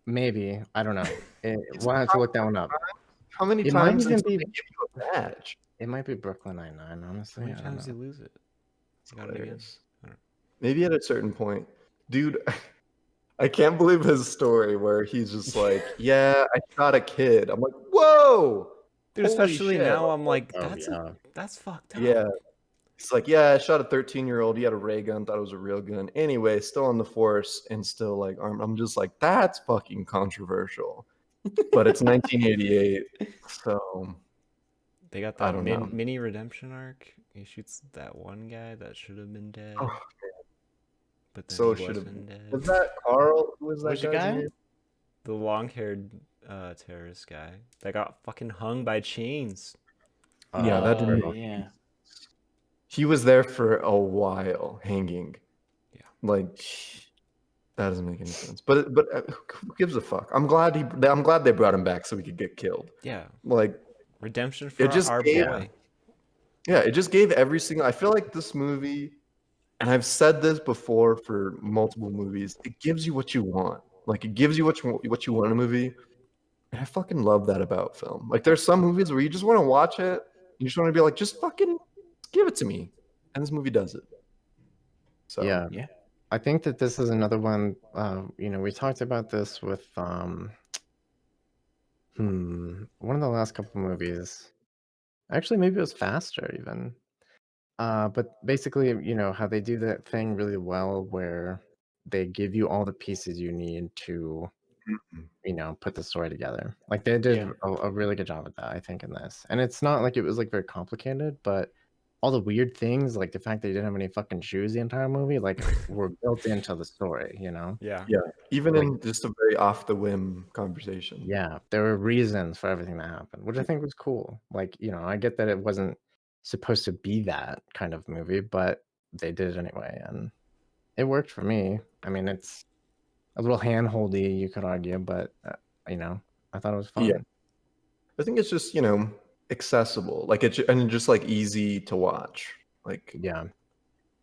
Speaker 2: Maybe. I don't know. We'll have to look that one up.
Speaker 1: How many
Speaker 2: It might
Speaker 1: times
Speaker 2: even
Speaker 1: until
Speaker 2: be-
Speaker 1: they give you a badge?
Speaker 2: It might be Brooklyn Nine-Nine, honestly.
Speaker 3: How many
Speaker 2: I don't
Speaker 3: times did
Speaker 2: know.
Speaker 3: he lose it? He got it again.
Speaker 1: Hilarious.
Speaker 3: I don't-
Speaker 1: Maybe at a certain point, dude. I can't believe his story where he's just like, "Yeah, I shot a kid." I'm like, "Whoa,
Speaker 3: Dude,
Speaker 1: holy
Speaker 3: especially
Speaker 1: shit."
Speaker 3: now, I'm like,
Speaker 2: Oh,
Speaker 3: that's
Speaker 2: yeah.
Speaker 3: that's fucked up.
Speaker 1: Yeah. It's like, yeah, I shot a 13-year-old. He had a ray gun, thought it was a real gun. Anyway, still on the force and still like armed. I'm just like, that's fucking controversial. But it's 1988, so
Speaker 3: They got
Speaker 1: I
Speaker 3: that
Speaker 1: don't know.
Speaker 3: mini redemption arc. He shoots that one guy that should have been dead,
Speaker 1: oh,
Speaker 3: but then
Speaker 1: so
Speaker 3: he
Speaker 1: should have
Speaker 3: wasn't dead.
Speaker 1: was that Carl? Who was that
Speaker 4: Which
Speaker 1: guy's
Speaker 4: guy?
Speaker 1: name?
Speaker 3: The long-haired terrorist guy that got fucking hung by chains.
Speaker 1: Yeah, that didn't-
Speaker 4: Oh, yeah.
Speaker 1: He was there for a while, hanging.
Speaker 3: Yeah.
Speaker 1: Like that doesn't make any sense. But who gives a fuck? I'm glad they brought him back so he could get killed.
Speaker 3: Yeah,
Speaker 1: Like,
Speaker 3: redemption for
Speaker 1: just
Speaker 3: our
Speaker 1: gave-
Speaker 3: boy.
Speaker 1: yeah, it just gave every single. I feel like this movie and I've said this before for multiple movies, it gives you what you want. Like it gives you what you want in a movie. And I fucking love that about film. Like there's some movies where you just want to watch it, you just want to be like, just fucking give it to me. And this movie does it. So
Speaker 2: Yeah.
Speaker 4: Yeah.
Speaker 2: I think that this is another one. We talked about this with one of the last couple movies. Actually, maybe it was Faster even. But basically, how they do that thing really well where they give you all the pieces you need to, put the story together. Like they did
Speaker 4: Yeah.
Speaker 2: a really good job of that, I think, in this. And it's not like it was like very complicated, but all the weird things, like the fact that you didn't have any fucking shoes the entire movie, like were built into the story,
Speaker 3: Yeah.
Speaker 1: yeah, even
Speaker 2: Like-
Speaker 1: in just a very off the whim conversation.
Speaker 2: Yeah, there were reasons for everything that happened, which I think was cool. Like, I get that it wasn't supposed to be that kind of movie, but they did it anyway, and it worked for me. I mean, it's a little handholdy, you could argue, but I thought it was fun.
Speaker 1: Yeah. I think it's just, accessible. Like and just like easy to watch. Like,
Speaker 2: Yeah.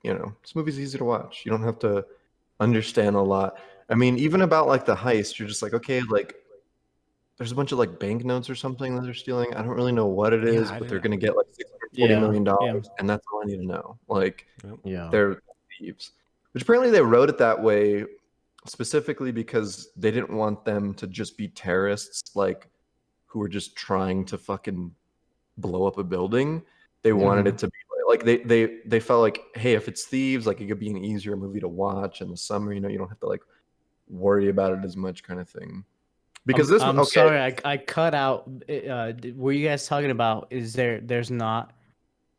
Speaker 1: this movie's easy to watch. You don't have to understand a lot. I mean, even about like the heist, you're just like, okay, like there's a bunch of like banknotes or something that they're stealing. I don't really know what it is,
Speaker 3: I
Speaker 1: but they're
Speaker 3: didn't-
Speaker 1: gonna get like $640 million,
Speaker 4: Yeah.
Speaker 1: and that's all I need to know. Like
Speaker 2: Yeah.
Speaker 1: they're thieves. Which apparently they wrote it that way specifically because they didn't want them to just be terrorists, like who were just trying to fucking blow up a building. They wanted it to be like they felt like, hey, if it's thieves, like it could be an easier movie to watch in the summer. You don't have to like worry about it as much, kind of thing. Because
Speaker 4: I'm sorry, I cut out. Were you guys talking about? There's not?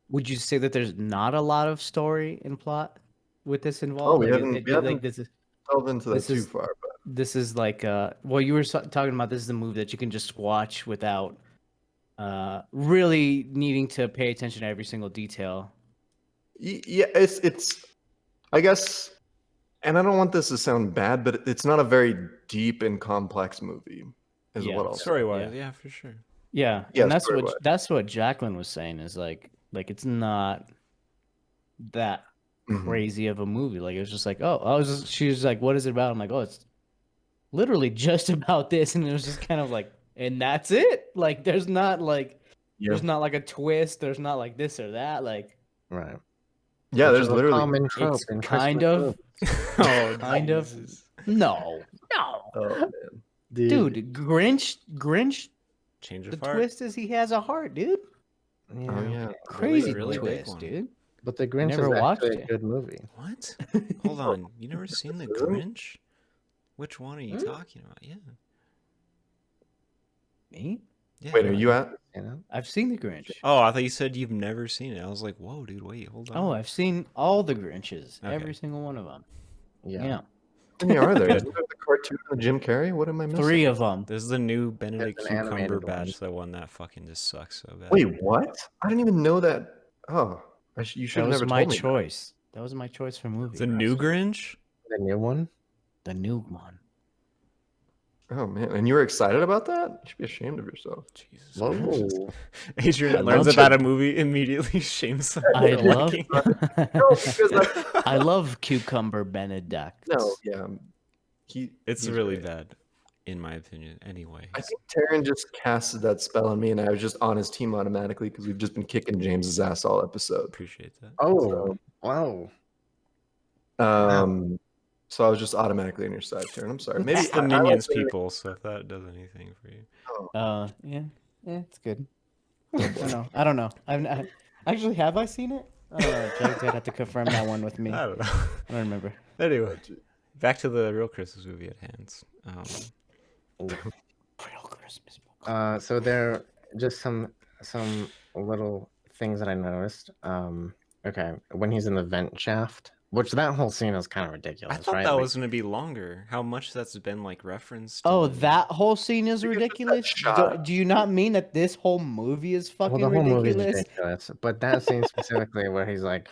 Speaker 4: Would you say that there's not a lot of story and plot with this involved?
Speaker 1: we
Speaker 4: Like,
Speaker 1: haven't
Speaker 4: this is
Speaker 1: delved into that
Speaker 4: this
Speaker 1: too
Speaker 4: is-
Speaker 1: far, but
Speaker 4: this is like well, you were talking about this is a movie that you can just watch without really needing to pay attention to every single detail.
Speaker 1: yeah, it's I guess, and I don't want this to sound bad, but it's not a very deep and complex movie, is
Speaker 4: Yeah.
Speaker 1: what I'll say.
Speaker 3: Story wise, yeah, for sure.
Speaker 4: Yeah,
Speaker 1: Yeah,
Speaker 4: and that's
Speaker 1: story-wise.
Speaker 4: what Jacqueline was saying is like it's not that
Speaker 1: Mhm.
Speaker 4: crazy of a movie. Like it was just like, she was like, what is it about? I'm like, oh, it's literally just about this, and it was just kind of like, and that's it. Like there's not like
Speaker 1: Yeah,
Speaker 4: a twist. There's not like this or that. Like
Speaker 2: Right.
Speaker 1: yeah.
Speaker 2: Which
Speaker 1: There's
Speaker 2: is a
Speaker 1: literally.
Speaker 2: common trope
Speaker 4: it's
Speaker 2: in
Speaker 4: kind
Speaker 2: Christmas
Speaker 4: of
Speaker 2: movies.
Speaker 3: Oh,
Speaker 4: kind of
Speaker 3: Jesus.
Speaker 4: no.
Speaker 1: Oh man.
Speaker 4: Dude, Grinch.
Speaker 3: Change
Speaker 4: The
Speaker 3: of heart.
Speaker 4: twist is he has a heart, dude.
Speaker 2: Yeah.
Speaker 1: Oh yeah.
Speaker 4: Crazy
Speaker 3: really big
Speaker 4: twist,
Speaker 3: one.
Speaker 4: dude.
Speaker 2: But The Grinch
Speaker 4: never
Speaker 2: is
Speaker 4: watched
Speaker 2: actually a
Speaker 4: it.
Speaker 2: good movie.
Speaker 3: What? Hold on. You never seen The
Speaker 1: Really?
Speaker 3: Grinch? Which one are you talking about? Yeah.
Speaker 4: Me?
Speaker 3: Yeah.
Speaker 1: Wait, are you at?
Speaker 4: I've seen the Grinch.
Speaker 3: Oh, I thought you said you've never seen it. I was like, whoa, dude, wait, hold on.
Speaker 4: Oh, I've seen all the Grinches,
Speaker 3: Okay.
Speaker 4: every single one of them.
Speaker 2: Yeah.
Speaker 4: Yeah,
Speaker 1: How many are there? Isn't there the cartoon of Jim Carrey? What am I missing?
Speaker 4: 3 of them.
Speaker 3: This is the new Benedict
Speaker 2: an animated
Speaker 3: Cumberbatch, the one that fucking just sucks so bad.
Speaker 1: Wait, what? I didn't even know that. Oh, you should
Speaker 4: That
Speaker 1: have
Speaker 4: was
Speaker 1: never
Speaker 4: my
Speaker 1: told me.
Speaker 4: choice. That was my choice for movie.
Speaker 3: The new Grinch?
Speaker 2: The new one?
Speaker 4: the new one.
Speaker 1: Oh man, and you were excited about that? You should be ashamed of yourself.
Speaker 3: Jesus Christ.
Speaker 2: Whoa.
Speaker 3: Adrian
Speaker 1: I
Speaker 3: learns
Speaker 1: love
Speaker 3: about a movie, immediately shames someone.
Speaker 4: I
Speaker 3: for
Speaker 4: love.
Speaker 3: liking
Speaker 1: No, because
Speaker 4: I love cucumber Benedict.
Speaker 1: no, yeah,
Speaker 3: It's
Speaker 1: he's
Speaker 3: really
Speaker 1: great.
Speaker 3: bad, in my opinion. Anyway,
Speaker 1: I think Taryn just casted that spell on me, and I was just on his team automatically because we've just been kicking James's ass all episode.
Speaker 3: appreciate that.
Speaker 2: Oh, wow.
Speaker 1: So I was just automatically on your side, Taryn. I'm sorry. Maybe
Speaker 3: It's the
Speaker 1: I like
Speaker 3: Minions
Speaker 1: Taryn.
Speaker 3: people, so if that does anything for you.
Speaker 4: Yeah, it's good. I don't know. Actually, have I seen it? Jared had to confirm that one with me.
Speaker 3: I don't know.
Speaker 4: I don't remember.
Speaker 3: Anyway, back to the real Christmas movie at hand.
Speaker 4: Real Christmas book.
Speaker 2: So there are just some little things that I noticed. Okay, when he's in the vent shaft, which that whole scene is kind of ridiculous,
Speaker 3: I thought
Speaker 2: right?
Speaker 3: that
Speaker 2: Like,
Speaker 3: was going to be longer. How much that's been like referenced.
Speaker 4: Oh,
Speaker 3: in-
Speaker 4: that whole scene is
Speaker 1: Because it's that
Speaker 4: ridiculous.
Speaker 1: shot.
Speaker 4: Do you not mean that this whole movie is
Speaker 2: well,
Speaker 4: fucking
Speaker 2: the whole movie is
Speaker 4: ridiculous?
Speaker 2: ridiculous, but that scene specifically where he's like,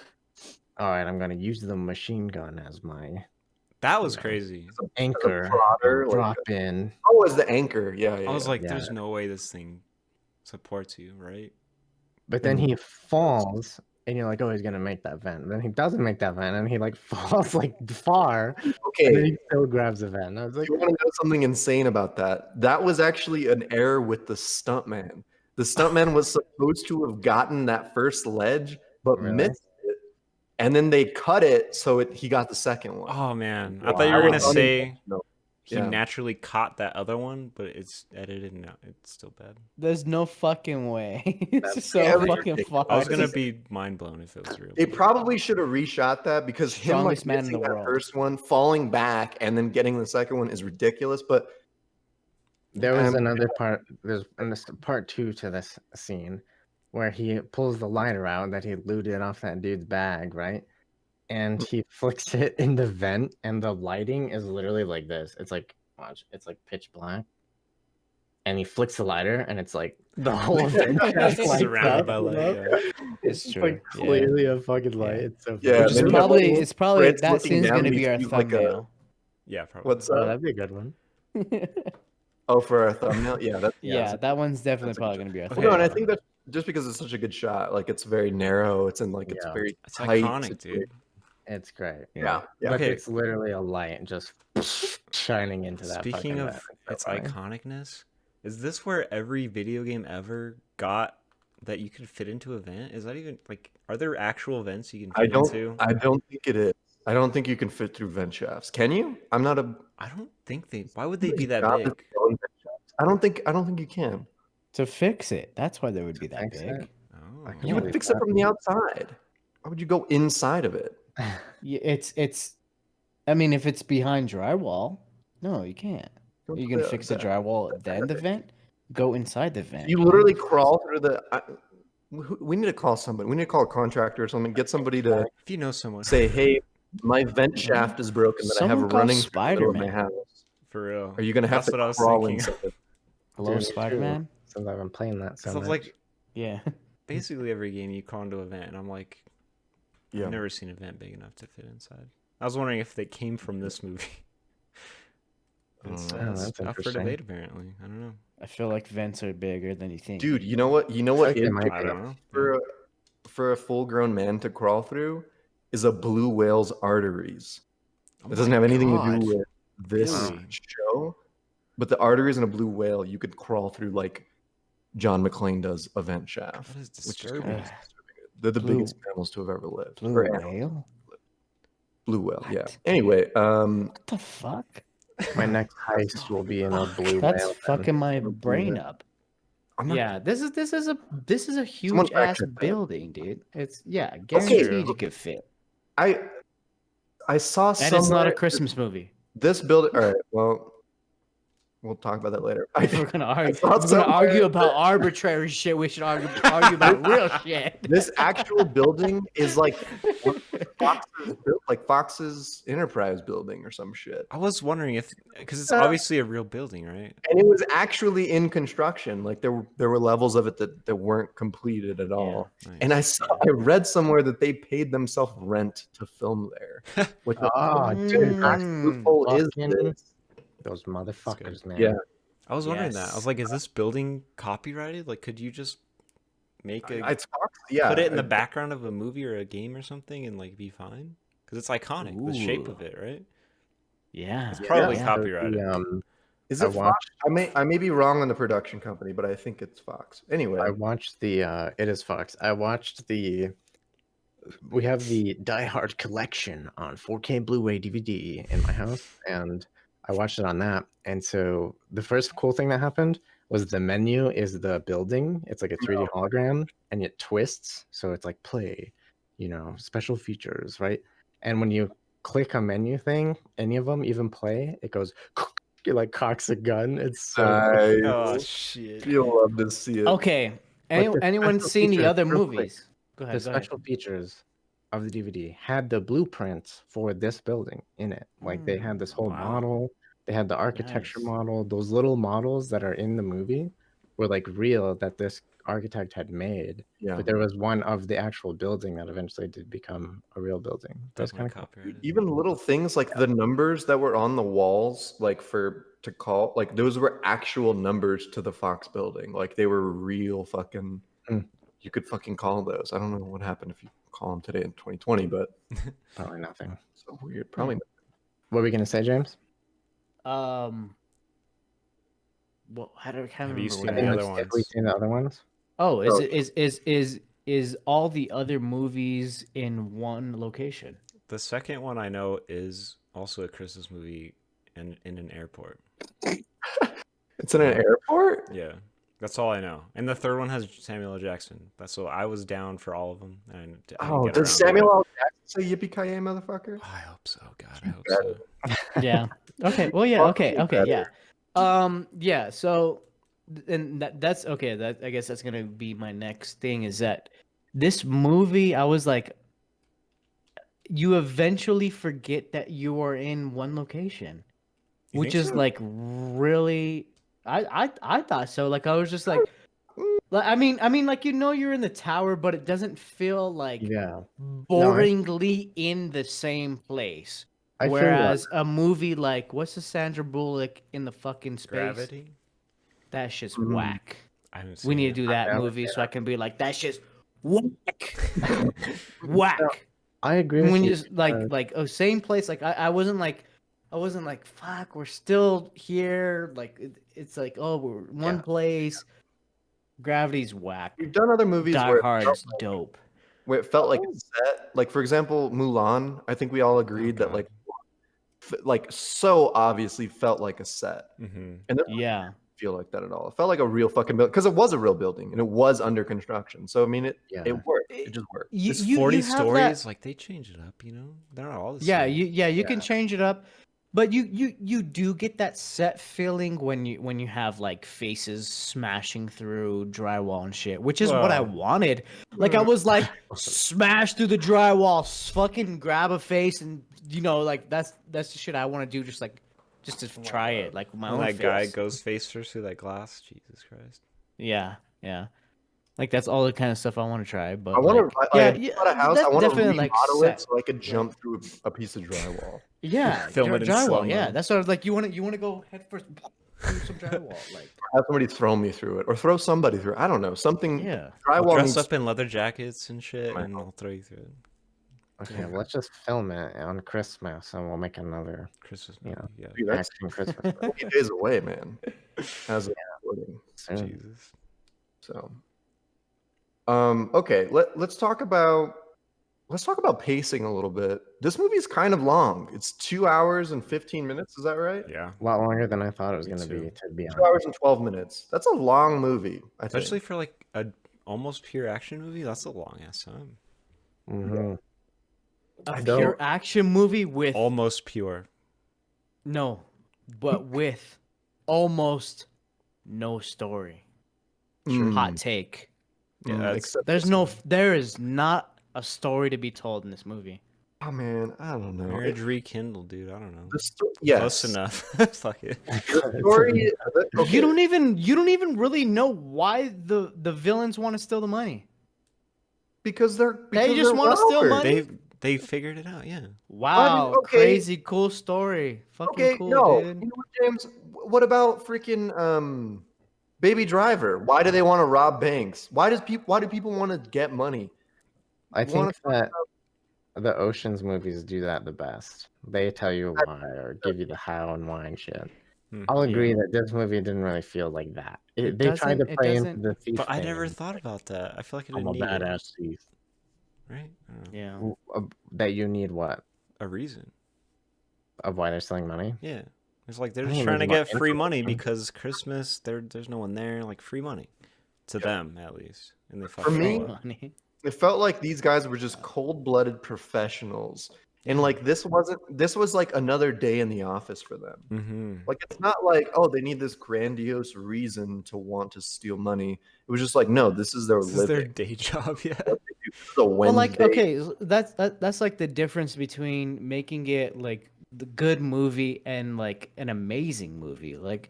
Speaker 2: "All right, I'm gonna use the machine gun as my
Speaker 3: That was crazy.
Speaker 2: anchor,
Speaker 1: prodder, like
Speaker 2: drop in."
Speaker 1: Oh, as the anchor. Yeah, yeah.
Speaker 3: I was
Speaker 1: yeah.
Speaker 3: like,
Speaker 2: Yeah.
Speaker 3: there's no way this thing supports you, right?
Speaker 2: But then he falls and you're like, oh, he's gonna make that vent. Then he doesn't make that vent, and he like falls like far, and then
Speaker 1: Okay,
Speaker 2: he still grabs the vent. And I was like,
Speaker 1: you want to know something insane about that? That was actually an error with the stuntman. The stuntman was supposed to have gotten that first ledge, but
Speaker 2: Really?
Speaker 1: missed it, and then they cut it so he got the second one.
Speaker 3: Oh man, I
Speaker 2: Wow.
Speaker 3: thought you were
Speaker 1: That
Speaker 3: gonna
Speaker 1: was
Speaker 3: say
Speaker 1: unintentional.
Speaker 3: he
Speaker 1: Yeah.
Speaker 3: naturally caught that other one, but it's edited and now it's still bad.
Speaker 4: There's no fucking way.
Speaker 2: That's
Speaker 4: It's so fucking
Speaker 1: ridiculous.
Speaker 4: fucked.
Speaker 3: I was gonna be mind blown if it was real.
Speaker 1: They probably should have reshot that because him like
Speaker 4: Strongest man in
Speaker 1: missing
Speaker 4: the
Speaker 1: that
Speaker 4: world.
Speaker 1: first one, falling back, and then getting the second one is ridiculous. But
Speaker 2: there was
Speaker 1: Um,
Speaker 2: another part. There's part 2 to this scene where he pulls the lighter out that he looted off that dude's bag, right? And he flicks it in the vent, and the lighting is literally like this. It's like, watch, it's like pitch black. And he flicks the lighter, and it's like the whole vent just lights
Speaker 3: Surrounded
Speaker 2: up,
Speaker 3: by
Speaker 2: you
Speaker 3: light.
Speaker 2: know?
Speaker 3: Yeah.
Speaker 4: It's
Speaker 2: It's
Speaker 4: true.
Speaker 2: like
Speaker 4: Yeah.
Speaker 2: clearly a fucking light.
Speaker 4: Yeah.
Speaker 2: It's so
Speaker 1: Yeah,
Speaker 2: funny.
Speaker 1: and then you have
Speaker 4: It's probably
Speaker 1: Fred's
Speaker 4: that
Speaker 1: looking
Speaker 4: scene's
Speaker 1: down
Speaker 4: gonna
Speaker 1: and
Speaker 4: be
Speaker 1: he
Speaker 4: our
Speaker 1: sees like a-
Speaker 4: thumbnail.
Speaker 3: Yeah, probably.
Speaker 1: What's
Speaker 2: Oh,
Speaker 1: up?
Speaker 2: that'd be a good one.
Speaker 1: Oh, for our thumbnail? Yeah, that's
Speaker 4: Yeah, that one's definitely
Speaker 1: that's a
Speaker 4: probably
Speaker 1: good
Speaker 4: gonna be our
Speaker 3: Okay.
Speaker 1: Well, no, and I
Speaker 4: thumbnail.
Speaker 1: think that just because it's such a good shot, like it's very narrow, it's in like it's
Speaker 2: Yeah.
Speaker 1: very
Speaker 3: It's
Speaker 1: tight.
Speaker 3: iconic,
Speaker 1: it's
Speaker 3: dude.
Speaker 2: It's great.
Speaker 1: Yeah, yeah.
Speaker 2: But
Speaker 3: Okay.
Speaker 2: it's literally a light just shining into that.
Speaker 3: Speaking
Speaker 2: fucking
Speaker 3: of
Speaker 2: vent. It's
Speaker 3: its
Speaker 2: so funny.
Speaker 3: iconicness, is this where every video game ever got that you could fit into a vent? Is that even like? Are there actual vents you can fit into?
Speaker 1: I don't think it is. I don't think you can fit through vent shafts. Can you? I'm not a.
Speaker 3: I don't think they. Why would they be that
Speaker 1: job is
Speaker 3: big?
Speaker 1: building vent shafts. I don't think you can.
Speaker 4: To fix it, that's why they would be that
Speaker 2: fix
Speaker 4: big.
Speaker 2: it?
Speaker 3: Oh,
Speaker 2: I can
Speaker 1: You would
Speaker 2: believe
Speaker 1: fix it
Speaker 2: that.
Speaker 1: from the outside. Why would you go inside of it?
Speaker 4: Yeah, it's. I mean, if it's behind drywall, no, you can't.
Speaker 1: Don't
Speaker 4: You can
Speaker 1: put it
Speaker 4: fix the
Speaker 1: outside.
Speaker 4: drywall, then the vent. Go inside the vent.
Speaker 1: You literally crawl through the. We need to call somebody. We need to call a contractor or something. Get somebody to
Speaker 3: if you know someone,
Speaker 1: say, "Hey, my vent shaft is broken that I have
Speaker 4: Someone call
Speaker 1: running through the middle of my
Speaker 4: Spider-Man.
Speaker 1: house.
Speaker 3: for real.
Speaker 1: Are you gonna have
Speaker 3: That's
Speaker 1: to
Speaker 3: what I was
Speaker 1: crawl
Speaker 3: thinking.
Speaker 1: inside it?"
Speaker 4: Hello,
Speaker 2: Dude, me too.
Speaker 4: Spider-Man.
Speaker 2: Since I've been playing that so
Speaker 3: So
Speaker 2: much.
Speaker 3: like
Speaker 4: Yeah.
Speaker 3: basically every game you crawl into a vent, and I'm like,
Speaker 1: Yeah.
Speaker 3: I've never seen a vent big enough to fit inside. I was wondering if they came from this movie. It's,
Speaker 1: Oh,
Speaker 3: it's
Speaker 2: that's
Speaker 3: up for
Speaker 2: interesting.
Speaker 3: debate apparently. I don't know.
Speaker 4: I feel like vents are bigger than you think.
Speaker 1: Dude, you know what? You know what
Speaker 2: like they
Speaker 1: is
Speaker 2: might
Speaker 1: big
Speaker 3: I
Speaker 2: be.
Speaker 3: don't
Speaker 1: enough
Speaker 3: know.
Speaker 1: for a full-grown man to crawl through is a blue whale's arteries.
Speaker 3: Oh
Speaker 1: It doesn't
Speaker 3: my
Speaker 1: have anything
Speaker 3: God.
Speaker 1: to do with this
Speaker 3: Really?
Speaker 1: show, but the arteries in a blue whale you could crawl through like John McClane does a vent shaft,
Speaker 3: That is
Speaker 1: which is
Speaker 3: disturbing.
Speaker 1: kind of disturbing. They're the
Speaker 4: Blue-
Speaker 1: biggest mammals to have ever lived.
Speaker 4: Blue
Speaker 1: Or animals.
Speaker 4: whale?
Speaker 1: Blue whale, yeah.
Speaker 4: What?
Speaker 1: Anyway,
Speaker 4: What the fuck?
Speaker 2: My next heist will be in a blue
Speaker 4: That's
Speaker 2: whale.
Speaker 4: fucking my brain up.
Speaker 1: I'm not,
Speaker 4: Yeah, this is a
Speaker 1: Someone
Speaker 4: huge ass
Speaker 1: fact check that.
Speaker 4: building, dude. It's guaranteed you could fit.
Speaker 1: I saw
Speaker 4: And
Speaker 1: somewhere
Speaker 4: it's not a Christmas movie.
Speaker 1: this building. All right, well, we'll talk about that later.
Speaker 4: We're gonna argue.
Speaker 1: saw
Speaker 4: We're gonna
Speaker 1: somewhere
Speaker 4: argue about arbitrary shit. We should argue about real shit.
Speaker 1: This actual building is like Fox's Enterprise building or some shit.
Speaker 3: I was wondering if because it's obviously a real building, right?
Speaker 1: And it was actually in construction. Like there were levels of it that weren't completed at all.
Speaker 3: Nice.
Speaker 1: And I read somewhere that they paid themselves rent to film there. Which
Speaker 2: Oh, dude,
Speaker 1: what loophole is
Speaker 2: fucking-
Speaker 1: this?
Speaker 2: those motherfuckers, man.
Speaker 1: Yeah.
Speaker 3: I was wondering that. I
Speaker 4: Yes.
Speaker 3: was like, is this building copyrighted? Like, could you just make a
Speaker 1: It's Fox. Yeah.
Speaker 3: put it in the background of a movie or a game or something and like be fine? Because it's iconic, the shape
Speaker 4: Ooh.
Speaker 3: of it, right?
Speaker 4: Yeah.
Speaker 3: It's probably
Speaker 4: yeah.
Speaker 3: copyrighted.
Speaker 1: Is
Speaker 2: I
Speaker 1: it Fox? I may be wrong on the production company, but I think it's Fox. Anyway.
Speaker 2: I watched the it is Fox. I watched we have the Die Hard collection on 4K Blu-ray DVD in my house, and I watched it on that. And so the first cool thing that happened was the menu is the building. It's like a 3D hologram, and it twists, so it's like play, special features, right? And when you click a menu thing, any of them, even play, it goes it like cocks a gun. It's so
Speaker 3: Oh shit!
Speaker 1: You'll love to see it.
Speaker 4: Okay.
Speaker 2: But the
Speaker 4: Anyone
Speaker 2: special
Speaker 4: seen the
Speaker 2: features,
Speaker 4: other
Speaker 2: real quick,
Speaker 4: movies? Go
Speaker 2: the
Speaker 4: ahead. Go ahead.
Speaker 2: special features of the DVD had the blueprints for this building in it. Like they had this whole
Speaker 3: Wow.
Speaker 2: model, they had the architecture
Speaker 4: Nice.
Speaker 2: model. Those little models that are in the movie were like real that this architect had made.
Speaker 1: Yeah.
Speaker 2: But there was one of the actual building that eventually did become a real building. That's kind
Speaker 3: Definitely
Speaker 2: of cool.
Speaker 3: copyrighted.
Speaker 1: Even little things like the numbers that were on the walls, like to call, like those were actual numbers to the Fox building. Like they were real fucking you could fucking call those. I don't know what happened if you call them today in 2020, but
Speaker 2: Probably nothing.
Speaker 1: so weird. Probably.
Speaker 2: What were we gonna say, James?
Speaker 4: Well, I can't
Speaker 3: Have
Speaker 4: remember
Speaker 3: you
Speaker 4: what
Speaker 3: seen
Speaker 4: I
Speaker 3: the
Speaker 4: asked.
Speaker 3: other
Speaker 2: Have we
Speaker 3: ones?
Speaker 2: seen the other ones?
Speaker 4: Oh,
Speaker 1: Oh,
Speaker 4: is all the other movies in one location?
Speaker 3: The second one I know is also a Christmas movie in an airport.
Speaker 1: It's in an airport.
Speaker 3: Yeah, that's all I know. And the third one has Samuel L. Jackson. So I was down for all of them. And I didn't
Speaker 1: Oh,
Speaker 3: get
Speaker 1: does
Speaker 3: around to
Speaker 1: Samuel
Speaker 3: it.
Speaker 1: L. Jackson say "Yippee ki yay, motherfucker"?
Speaker 3: I hope so. God, I hope so.
Speaker 4: Yeah. Okay. Well, yeah. Okay.
Speaker 1: Fucking
Speaker 4: Okay. Yeah.
Speaker 1: better.
Speaker 4: Yeah. So, and that's okay. That I guess that's gonna be my next thing. Is that this movie? I was like, you eventually forget that you are in one location,
Speaker 3: You
Speaker 4: which
Speaker 3: think
Speaker 4: is
Speaker 3: so?
Speaker 4: like really. I thought so. Like I was just like, I mean, like you're in the tower, but it doesn't feel like
Speaker 2: Yeah.
Speaker 4: boringly in the same place.
Speaker 2: I feel
Speaker 4: Whereas a movie like what's the Sandra Bullock in the fucking space?
Speaker 3: Gravity.
Speaker 4: That shit's
Speaker 2: Mm.
Speaker 4: whack.
Speaker 3: I haven't
Speaker 4: We
Speaker 3: seen
Speaker 4: need
Speaker 3: it.
Speaker 4: to do that
Speaker 2: never
Speaker 4: movie
Speaker 2: seen
Speaker 4: so I can be like that shit's whack, whack.
Speaker 2: I agree with
Speaker 4: When you
Speaker 2: you.
Speaker 4: just like oh same place. Like I wasn't like fuck we're still here. Like it's like oh we're in one
Speaker 1: Yeah.
Speaker 4: place. Gravity's whack.
Speaker 1: We've done other movies
Speaker 4: Die
Speaker 1: where
Speaker 4: Hard's dope.
Speaker 1: it felt like a set. Like for example, Mulan. I think we all agreed that
Speaker 3: God.
Speaker 1: like so obviously felt like a set,
Speaker 3: Mm-hmm.
Speaker 1: and it
Speaker 4: Yeah.
Speaker 1: didn't feel like that at all. It felt like a real fucking building because it was a real building and it was under construction. So I mean, it worked. It just worked.
Speaker 3: It's 40
Speaker 4: have
Speaker 3: stories.
Speaker 4: that-
Speaker 3: Like they change it up, you know. They're not all the
Speaker 4: Yeah,
Speaker 3: same.
Speaker 4: you can change it up, but you do get that set feeling when you have like faces smashing through drywall and shit, which is what I
Speaker 3: Well,
Speaker 4: wanted. Like I was like smash through the drywall, fucking grab a face, and like that's the shit I want to do, just to try it, like with my
Speaker 3: when
Speaker 4: own
Speaker 3: that guy
Speaker 4: face.
Speaker 3: goes face first through that glass, Jesus Christ.
Speaker 4: Yeah, like that's all the kind of stuff I want to try. But
Speaker 1: I want
Speaker 4: like,
Speaker 1: to.
Speaker 4: yeah,
Speaker 1: I bought a house. I want to
Speaker 4: definitely like
Speaker 1: remodel
Speaker 4: set.
Speaker 1: it so I could jump through a piece of drywall.
Speaker 4: Yeah,
Speaker 3: Film it in
Speaker 4: drywall.
Speaker 3: slow-mo.
Speaker 4: Yeah, that's what I was like. You want to go head first through some drywall, like
Speaker 1: Have somebody throw me through it, or throw somebody through it. I don't know. Something.
Speaker 4: yeah.
Speaker 1: Drywall
Speaker 3: We'll dress
Speaker 1: needs.
Speaker 3: up in leather jackets and shit,
Speaker 1: My
Speaker 3: and I'll throw you through it.
Speaker 2: Okay, let's just film it on Christmas, and we'll make another
Speaker 3: Christmas
Speaker 2: Yeah.
Speaker 3: movie. Yeah.
Speaker 1: Dude, that's
Speaker 2: action Christmas
Speaker 1: 20 days away, man. As a recording.
Speaker 2: soon.
Speaker 3: Jesus.
Speaker 1: So, okay. Let's talk about pacing a little bit. This movie is kind of long. It's 2 hours and 15 minutes. Is that right?
Speaker 3: Yeah.
Speaker 2: A lot longer than I thought it was
Speaker 3: Me
Speaker 2: going to be.
Speaker 3: too.
Speaker 2: To be
Speaker 1: 2
Speaker 2: honest,
Speaker 1: hours and 12 minutes. That's a long movie. I think.
Speaker 3: Especially for like a almost pure action movie. That's a long ass time.
Speaker 2: Mhm.
Speaker 4: A
Speaker 1: don't-
Speaker 4: pure action movie with
Speaker 3: Almost pure.
Speaker 4: no, but with almost no story.
Speaker 1: Mm,
Speaker 4: Hot take.
Speaker 3: Yeah,
Speaker 1: mm,
Speaker 3: that's-
Speaker 1: except
Speaker 4: There is not a story to be told in this movie.
Speaker 1: oh man, I don't know.
Speaker 3: Marriage rekindled, dude. I don't know.
Speaker 1: Yes.
Speaker 3: Close enough. Fuck it.
Speaker 1: The story. Okay.
Speaker 4: You don't even really know why the villains want to steal the money.
Speaker 1: because they're
Speaker 4: They just
Speaker 1: want to
Speaker 4: steal money?
Speaker 3: They figured it out. Yeah.
Speaker 4: Wow,
Speaker 1: okay.
Speaker 4: crazy cool story. Fucking
Speaker 1: Okay,
Speaker 4: cool,
Speaker 1: no.
Speaker 4: dude.
Speaker 1: You know what, James? What about freaking Baby Driver? Why do they want to rob banks? Why do people want to get money?
Speaker 2: I
Speaker 1: Wanna
Speaker 2: think that the Ocean's movies do that the best. They tell you why or give you the how and why and shit.
Speaker 3: Hmm.
Speaker 2: I'll agree that this movie didn't really feel like that.
Speaker 4: It
Speaker 2: They tried to
Speaker 4: doesn't- it
Speaker 2: play into
Speaker 4: doesn't-
Speaker 2: the thief
Speaker 3: But I
Speaker 2: thing
Speaker 3: never
Speaker 2: and,
Speaker 3: thought about that. I feel like I
Speaker 2: I'm
Speaker 3: didn't
Speaker 2: a
Speaker 3: need it.
Speaker 2: badass thief.
Speaker 3: Right? I don't know.
Speaker 4: Yeah.
Speaker 2: That you need what?
Speaker 3: A reason.
Speaker 2: Of why they're stealing money?
Speaker 3: Yeah. It's like they're
Speaker 2: I
Speaker 3: just
Speaker 2: think
Speaker 3: trying to
Speaker 2: there's
Speaker 3: get
Speaker 2: more
Speaker 3: free
Speaker 2: info
Speaker 3: money
Speaker 2: than-
Speaker 3: because Christmas, there's no one there. Like free money. To them, at least. And they
Speaker 1: For
Speaker 3: fucking
Speaker 1: me-
Speaker 3: roll it.
Speaker 4: Money.
Speaker 1: It felt like these guys were just cold-blooded professionals, and like this was like another day in the office for them.
Speaker 3: Mm-hmm.
Speaker 1: Like it's not like, oh, they need this grandiose reason to want to steal money. It was just like, no, this is their
Speaker 3: This is
Speaker 1: living.
Speaker 3: their day job, yeah.
Speaker 1: This is a
Speaker 4: Well, like
Speaker 1: Wednesday.
Speaker 4: okay, that's like the difference between making it like the good movie and like an amazing movie. Like,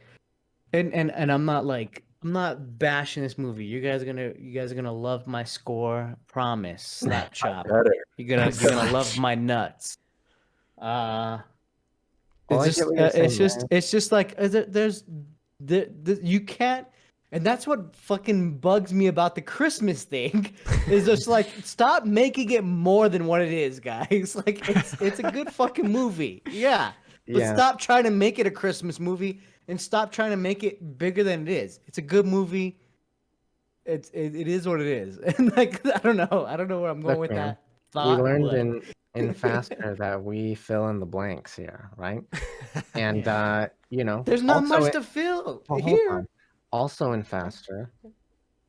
Speaker 4: and I'm not bashing this movie. You guys are gonna love my score. Promise. Slap chop.
Speaker 1: Better.
Speaker 4: You're gonna love my nuts.
Speaker 2: I
Speaker 4: It's
Speaker 2: get what you're saying, man.
Speaker 4: it's just like there's you can't And that's what fucking bugs me about the Christmas thing. Is just like, stop making it more than what it is, guys. Like, it's a good fucking movie. Yeah. But
Speaker 2: Yeah.
Speaker 4: stop trying to make it a Christmas movie and stop trying to make it bigger than it is. It's a good movie. It is what it is. And like, I don't know where I'm going
Speaker 2: Look,
Speaker 4: with
Speaker 2: man,
Speaker 4: that thought.
Speaker 2: We learned
Speaker 4: but-
Speaker 2: in Faster that we fill in the blanks here, right? And
Speaker 4: There's not
Speaker 2: also
Speaker 4: much
Speaker 2: it-
Speaker 4: to fill
Speaker 2: well, hold
Speaker 4: here.
Speaker 2: on. Also in Faster,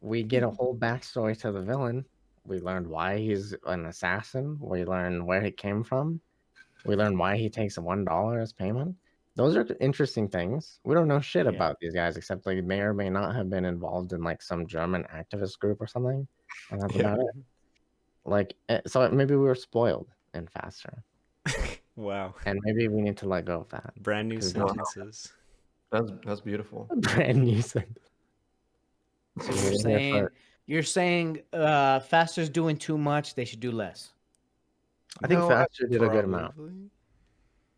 Speaker 2: we get a whole backstory to the villain. We learned why he's an assassin. We learn where he came from. We learn why he takes $1 as payment. Those are interesting things. We don't know shit
Speaker 4: Yeah.
Speaker 2: about these guys except they may or may not have been involved in like some German activist group or something. And that's about it. Like, so maybe we were spoiled in Faster,
Speaker 3: Wow.
Speaker 2: and maybe we need to let go of that.
Speaker 3: Brand new
Speaker 2: 'Cause-
Speaker 3: sentences.
Speaker 1: That's beautiful.
Speaker 2: Brand new sentence.
Speaker 4: So you're saying Faster's doing too much. They should do less.
Speaker 2: I think
Speaker 1: No,
Speaker 2: Faster did a good amount.
Speaker 3: Probably.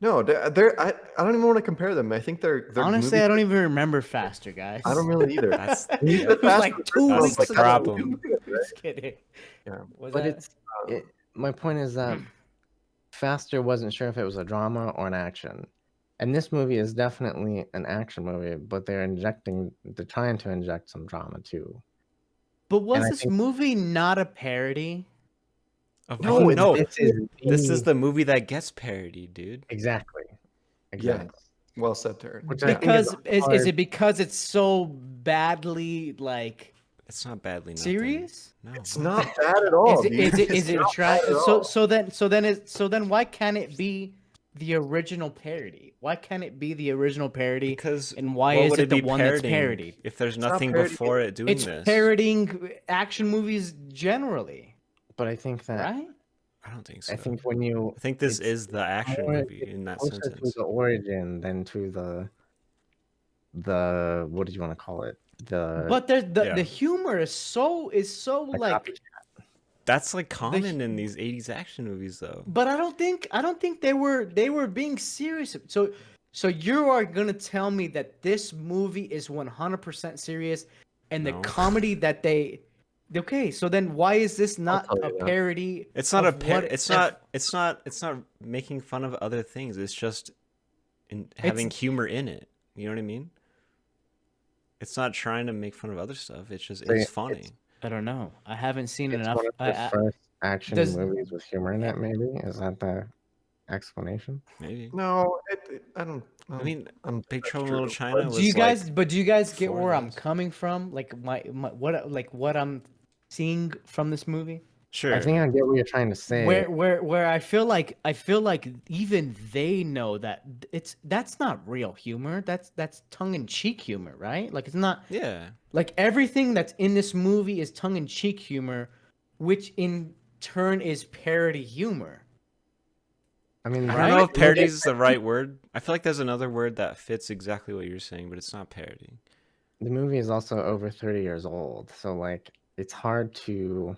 Speaker 1: No, I don't even want to compare them. I think they're
Speaker 4: Honestly,
Speaker 1: movies
Speaker 4: I don't even remember Faster, guys.
Speaker 1: I don't really either.
Speaker 3: That's
Speaker 1: You said
Speaker 4: It was
Speaker 1: Fast
Speaker 4: like
Speaker 1: and
Speaker 4: 2
Speaker 1: Furious,
Speaker 3: weeks
Speaker 1: like,
Speaker 3: the
Speaker 4: ago.
Speaker 3: problem.
Speaker 4: Just kidding.
Speaker 1: Yeah.
Speaker 4: Was
Speaker 2: But
Speaker 4: that-
Speaker 2: my point is that Faster wasn't sure if it was a drama or an action. And this movie is definitely an action movie, but they're trying to inject some drama too.
Speaker 4: But was
Speaker 2: I
Speaker 4: this
Speaker 2: think-
Speaker 4: movie not a parody?
Speaker 1: No,
Speaker 3: no.
Speaker 2: This
Speaker 3: This is the movie that gets parodied, dude.
Speaker 2: Exactly.
Speaker 1: Yeah.
Speaker 2: Exactly.
Speaker 1: Well said, Turn.
Speaker 2: Which I think
Speaker 4: Because is
Speaker 2: hard.
Speaker 4: it because it's so badly like
Speaker 3: It's not badly nothing.
Speaker 4: serious?
Speaker 3: No.
Speaker 1: It's not bad at all.
Speaker 4: Is it
Speaker 1: dude.
Speaker 4: is it, is
Speaker 1: It's
Speaker 4: it
Speaker 1: not
Speaker 4: try
Speaker 1: bad at all.
Speaker 4: so then why can't it be the original parody? Why can't it be the original parody?
Speaker 3: Because
Speaker 4: And why
Speaker 3: what
Speaker 4: is
Speaker 3: would
Speaker 4: it the
Speaker 3: be
Speaker 4: one that's
Speaker 3: parodying
Speaker 4: parodied?
Speaker 3: if there's
Speaker 1: not
Speaker 3: nothing
Speaker 1: parodying
Speaker 3: before it doing
Speaker 4: It's
Speaker 3: this?
Speaker 4: parodying action movies generally,
Speaker 2: But I think that
Speaker 4: right?
Speaker 3: I don't think so.
Speaker 2: I think when you
Speaker 3: I think this
Speaker 2: it's
Speaker 3: is the action
Speaker 2: more-
Speaker 3: movie
Speaker 2: it's
Speaker 3: in that
Speaker 2: closer to
Speaker 3: sentence.
Speaker 2: the origin than to the what do you want to call it?
Speaker 4: But there's
Speaker 3: yeah.
Speaker 4: the humor is so
Speaker 2: the
Speaker 4: like.
Speaker 2: copycat.
Speaker 3: That's like common in these 80s action movies though.
Speaker 4: But I don't think they were being serious. So you are gonna tell me that this movie is 100% serious, and the
Speaker 3: No.
Speaker 4: comedy that they. Okay, so then why is this not
Speaker 2: tell
Speaker 4: a
Speaker 2: you that.
Speaker 4: parody?
Speaker 3: It's not a
Speaker 4: of what-
Speaker 3: it's not making fun of other things. It's just having humor in it. You know what I mean? It's not trying to make fun of other stuff. It's just
Speaker 2: It's-
Speaker 3: it's funny.
Speaker 4: I don't know. I haven't seen
Speaker 2: It's
Speaker 4: enough.
Speaker 2: one of the first action
Speaker 4: does-
Speaker 2: movies with humor in it. Maybe is that the explanation?
Speaker 3: Maybe.
Speaker 1: No, I don't.
Speaker 3: I mean,
Speaker 1: I'm
Speaker 3: Big
Speaker 1: that's
Speaker 3: Trouble in Little
Speaker 1: true.
Speaker 3: China
Speaker 4: Do
Speaker 3: was
Speaker 4: you guys?
Speaker 3: like,
Speaker 4: But do you guys get
Speaker 3: before
Speaker 4: where I'm
Speaker 3: this.
Speaker 4: coming from? Like what I'm seeing from this movie?
Speaker 3: sure.
Speaker 2: I think I get what you're trying to say.
Speaker 4: Where I feel like even they know that that's not real humor. That's tongue in cheek humor, right? Like it's not
Speaker 3: yeah.
Speaker 4: like everything that's in this movie is tongue in cheek humor, which in turn is parody humor.
Speaker 2: I mean,
Speaker 3: I
Speaker 4: Right?
Speaker 3: don't know if parody is the right word. I feel like there's another word that fits exactly what you're saying, but it's not parody.
Speaker 2: the movie is also over 30 years old, so like it's hard to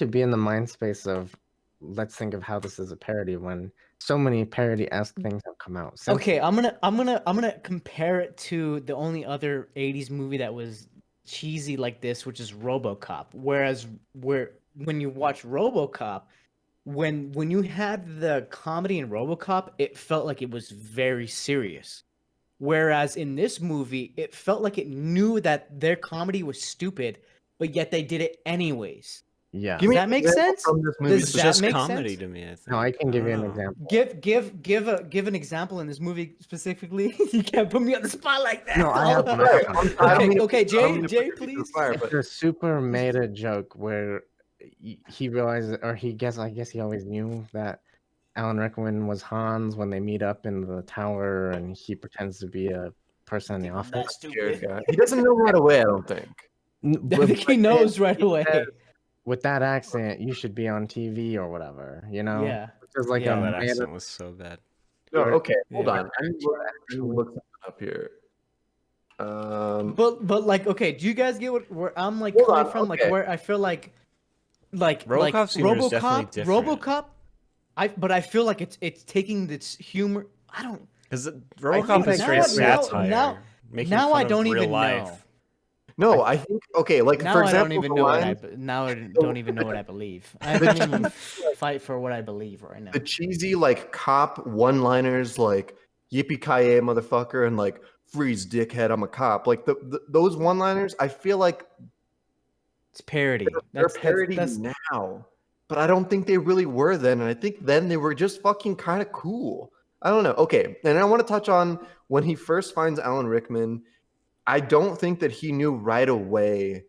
Speaker 2: be in the mind space of let's think of how this is a parody when so many parody-esque things have come out since
Speaker 4: Okay, I'm gonna compare it to the only other '80s movie that was cheesy like this, which is RoboCop. Whereas when you watch RoboCop, when you had the comedy in RoboCop, it felt like it was very serious. Whereas in this movie, it felt like it knew that their comedy was stupid, but yet they did it anyways.
Speaker 2: yeah.
Speaker 1: Give me
Speaker 4: that
Speaker 1: an
Speaker 4: make
Speaker 1: example
Speaker 4: sense?
Speaker 1: From this movie.
Speaker 4: Does
Speaker 3: It's
Speaker 4: that
Speaker 3: just
Speaker 4: make
Speaker 3: comedy
Speaker 4: sense?
Speaker 3: to me, I think.
Speaker 2: No, I can give you an
Speaker 3: don't know.
Speaker 2: example.
Speaker 4: Give an example in this movie specifically. You can't put me on the spot like that.
Speaker 2: No, I have one. I
Speaker 1: Right,
Speaker 2: have one.
Speaker 1: I don't mean to-
Speaker 4: Okay,
Speaker 1: I don't mean to
Speaker 4: Jay,
Speaker 1: put you to the
Speaker 4: please.
Speaker 1: fire,
Speaker 2: It's
Speaker 1: but
Speaker 2: a super meta joke where he realizes, or I guess he always knew that Alan Rickman was Hans when they meet up in the tower, and he pretends to be a person in the office.
Speaker 4: That's
Speaker 1: Scared
Speaker 4: stupid.
Speaker 1: guy. He doesn't know right away. I don't think.
Speaker 4: I think he knows right away.
Speaker 2: says, With that accent, you should be on TV or whatever, you know?
Speaker 4: Yeah.
Speaker 2: It's like
Speaker 4: Yeah.
Speaker 3: Oh,
Speaker 2: a
Speaker 3: that
Speaker 2: meta.
Speaker 3: accent was so bad.
Speaker 1: No, okay, hold
Speaker 3: Yeah.
Speaker 1: on. I need to look something up here.
Speaker 4: But like, okay, do you guys get where I'm like
Speaker 1: Hold
Speaker 4: coming
Speaker 1: on,
Speaker 4: from? Like
Speaker 1: okay.
Speaker 4: where I feel like
Speaker 3: RoboCop's humor is definitely different.
Speaker 4: RoboCop. I feel like it's taking this humor. I don't.
Speaker 3: Because
Speaker 4: I
Speaker 3: RoboCop
Speaker 4: think
Speaker 3: is straight
Speaker 4: now-
Speaker 3: satire. making
Speaker 4: Now
Speaker 3: fun
Speaker 4: I
Speaker 3: of
Speaker 4: don't
Speaker 3: real
Speaker 4: even
Speaker 3: life.
Speaker 4: know.
Speaker 1: No, I think okay. Like
Speaker 4: Now
Speaker 1: for
Speaker 4: I
Speaker 1: example,
Speaker 4: don't even
Speaker 1: the
Speaker 4: know what
Speaker 1: lines,
Speaker 4: now I don't even know what I believe. I can't even fight for what I believe right now.
Speaker 1: the cheesy like cop one-liners, like "Yippee ki motherfucker" and like "Freeze, dickhead, I'm a cop." Like those one-liners, I feel like
Speaker 4: It's parody.
Speaker 1: they're parody
Speaker 4: That's
Speaker 1: now, but I don't think they really were then. And I think then they were just fucking kind of cool. I don't know. Okay, and I want to touch on when he first finds Alan Rickman. I don't think that he knew right away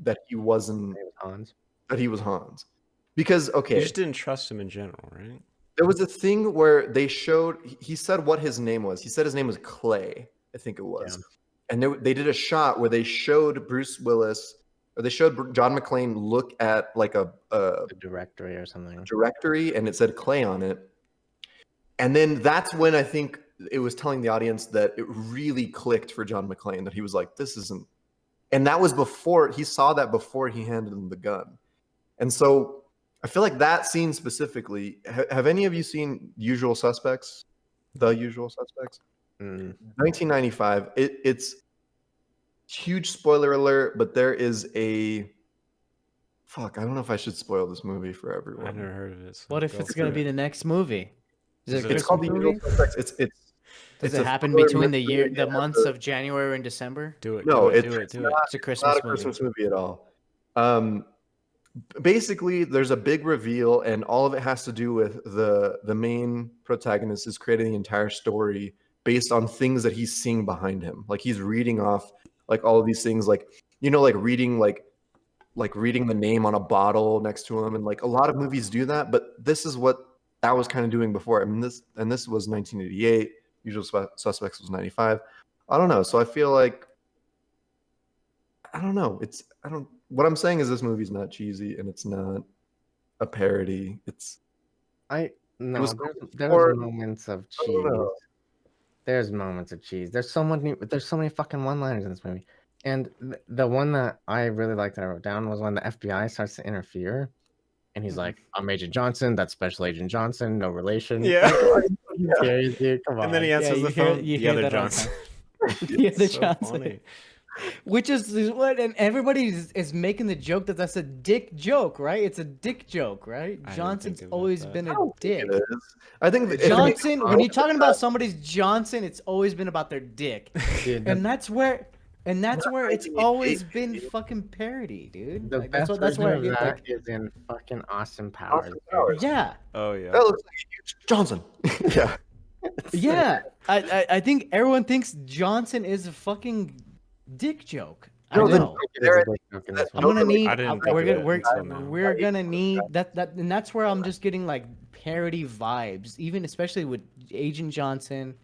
Speaker 1: that he wasn't
Speaker 2: Hans.
Speaker 1: that he was Hans, because
Speaker 3: You
Speaker 1: okay,
Speaker 3: just didn't trust him in general, right?
Speaker 1: there was a thing where they showed. He said what his name was. He said his name was Clay, I think it was, and they did a shot where they showed Bruce Willis or they showed John McClane look at like a
Speaker 2: directory or something.
Speaker 1: directory, and it said Clay on it. And then that's when I think it was telling the audience that it really clicked for John McClane, that he was like, this isn't. And that was before he saw that, before he handed him the gun. And so I feel like that scene specifically, have any of you seen Usual Suspects? The Usual Suspects? 1995. It's huge spoiler alert, but there is a fuck. I don't know if I should spoil this movie for everyone.
Speaker 3: I've never heard of it. So
Speaker 4: what if
Speaker 3: go
Speaker 4: it's
Speaker 3: for
Speaker 4: gonna
Speaker 3: it.
Speaker 4: be the next movie? Is it a
Speaker 1: It's called The
Speaker 4: Christmas
Speaker 1: Usual
Speaker 4: movie?
Speaker 1: Suspects.
Speaker 4: Does
Speaker 1: it's
Speaker 4: it
Speaker 1: a
Speaker 4: happen
Speaker 1: thriller
Speaker 4: between
Speaker 1: mystery.
Speaker 4: the months of January and December?
Speaker 3: Do it.
Speaker 1: No,
Speaker 3: do it.
Speaker 1: it's
Speaker 3: Do it. Do
Speaker 1: not.
Speaker 3: it.
Speaker 4: It's a
Speaker 1: It's
Speaker 4: Christmas
Speaker 1: not a
Speaker 4: movie.
Speaker 1: Christmas movie at all. Basically, there's a big reveal, and all of it has to do with the main protagonist is creating the entire story based on things that he's seeing behind him. Like he's reading off like all of these things, like like reading like reading the name on a bottle next to him, and like a lot of movies do that. But this is what that was kind of doing before. I mean, this was 1988. Usual Suspects was 95. I don't know. So I feel like I don't know. What I'm saying is this movie's not cheesy and it's not a parody.
Speaker 2: No,
Speaker 1: was
Speaker 2: there's
Speaker 1: before-
Speaker 2: moments of
Speaker 1: I
Speaker 2: cheese.
Speaker 1: don't know.
Speaker 2: There's moments of cheese. There's so many fucking one-liners in this movie. And the one that I really liked that I wrote down was when the FBI starts to interfere, and he's like, "I'm Agent Johnson. That's Special Agent Johnson. No relation."
Speaker 3: Yeah.
Speaker 2: Like, serious, dude? Come on.
Speaker 3: And then he answers
Speaker 4: you
Speaker 3: the
Speaker 4: hear-
Speaker 3: phone.
Speaker 4: you
Speaker 3: The
Speaker 4: hear
Speaker 3: other
Speaker 4: that all the
Speaker 3: Johnson.
Speaker 4: The other
Speaker 3: So
Speaker 4: Johnson.
Speaker 3: funny.
Speaker 4: Which is what, and everybody is making the joke that that's a dick joke, right? It's a dick joke, right?
Speaker 3: I didn't
Speaker 4: Johnson's
Speaker 3: think about
Speaker 4: always
Speaker 3: that.
Speaker 4: been a
Speaker 1: I don't think
Speaker 4: dick.
Speaker 1: it is. I think that if
Speaker 4: Johnson, when you're talking
Speaker 1: that-
Speaker 4: about somebody's Johnson, it's always been about their dick,
Speaker 2: Dude,
Speaker 4: and that's where it's
Speaker 1: 1988,
Speaker 4: always been
Speaker 1: dude.
Speaker 4: fucking parody, dude.
Speaker 2: the
Speaker 4: Like,
Speaker 2: best
Speaker 4: that's where I
Speaker 2: version of
Speaker 4: get
Speaker 2: that
Speaker 4: like,
Speaker 2: is in fucking Austin Powers.
Speaker 1: Austin
Speaker 2: dude.
Speaker 1: Powers.
Speaker 4: yeah,
Speaker 3: Oh yeah.
Speaker 1: that looks like a huge Johnson. Yeah.
Speaker 4: yeah. I think everyone thinks Johnson is a fucking dick joke. I
Speaker 1: No, the-
Speaker 4: know.
Speaker 2: It is a dick joke in this
Speaker 4: I'm
Speaker 2: one.
Speaker 4: gonna need.
Speaker 3: I didn't
Speaker 4: we're
Speaker 3: think of
Speaker 4: gonna
Speaker 3: it until now.
Speaker 4: we're gonna need that, and that's where I'm just getting like parody vibes, even especially with Agent Johnson.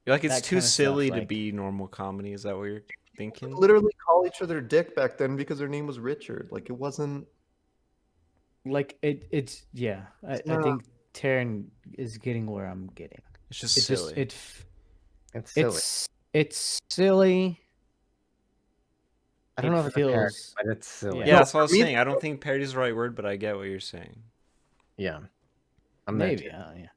Speaker 3: You're like, it's
Speaker 4: that
Speaker 3: too
Speaker 4: kinda stuff,
Speaker 3: silly to
Speaker 4: like-
Speaker 3: be normal comedy. Is that what you're thinking?
Speaker 1: Literally call each other Dick back then because their name was Richard. Like it wasn't.
Speaker 4: Like it's yeah. I
Speaker 1: not-
Speaker 4: think Taryn is getting where I'm getting.
Speaker 3: It's just
Speaker 4: It's
Speaker 3: silly.
Speaker 4: just
Speaker 2: It's silly.
Speaker 4: it's silly.
Speaker 2: I don't know if it's a parody,
Speaker 4: feels-
Speaker 2: but it's silly.
Speaker 3: yeah,
Speaker 1: No,
Speaker 3: that's what I was
Speaker 1: for me-
Speaker 3: saying. I don't think parody is the right word, but I get what you're saying.
Speaker 2: Yeah. I'm there
Speaker 4: Maybe
Speaker 2: too.
Speaker 4: yeah.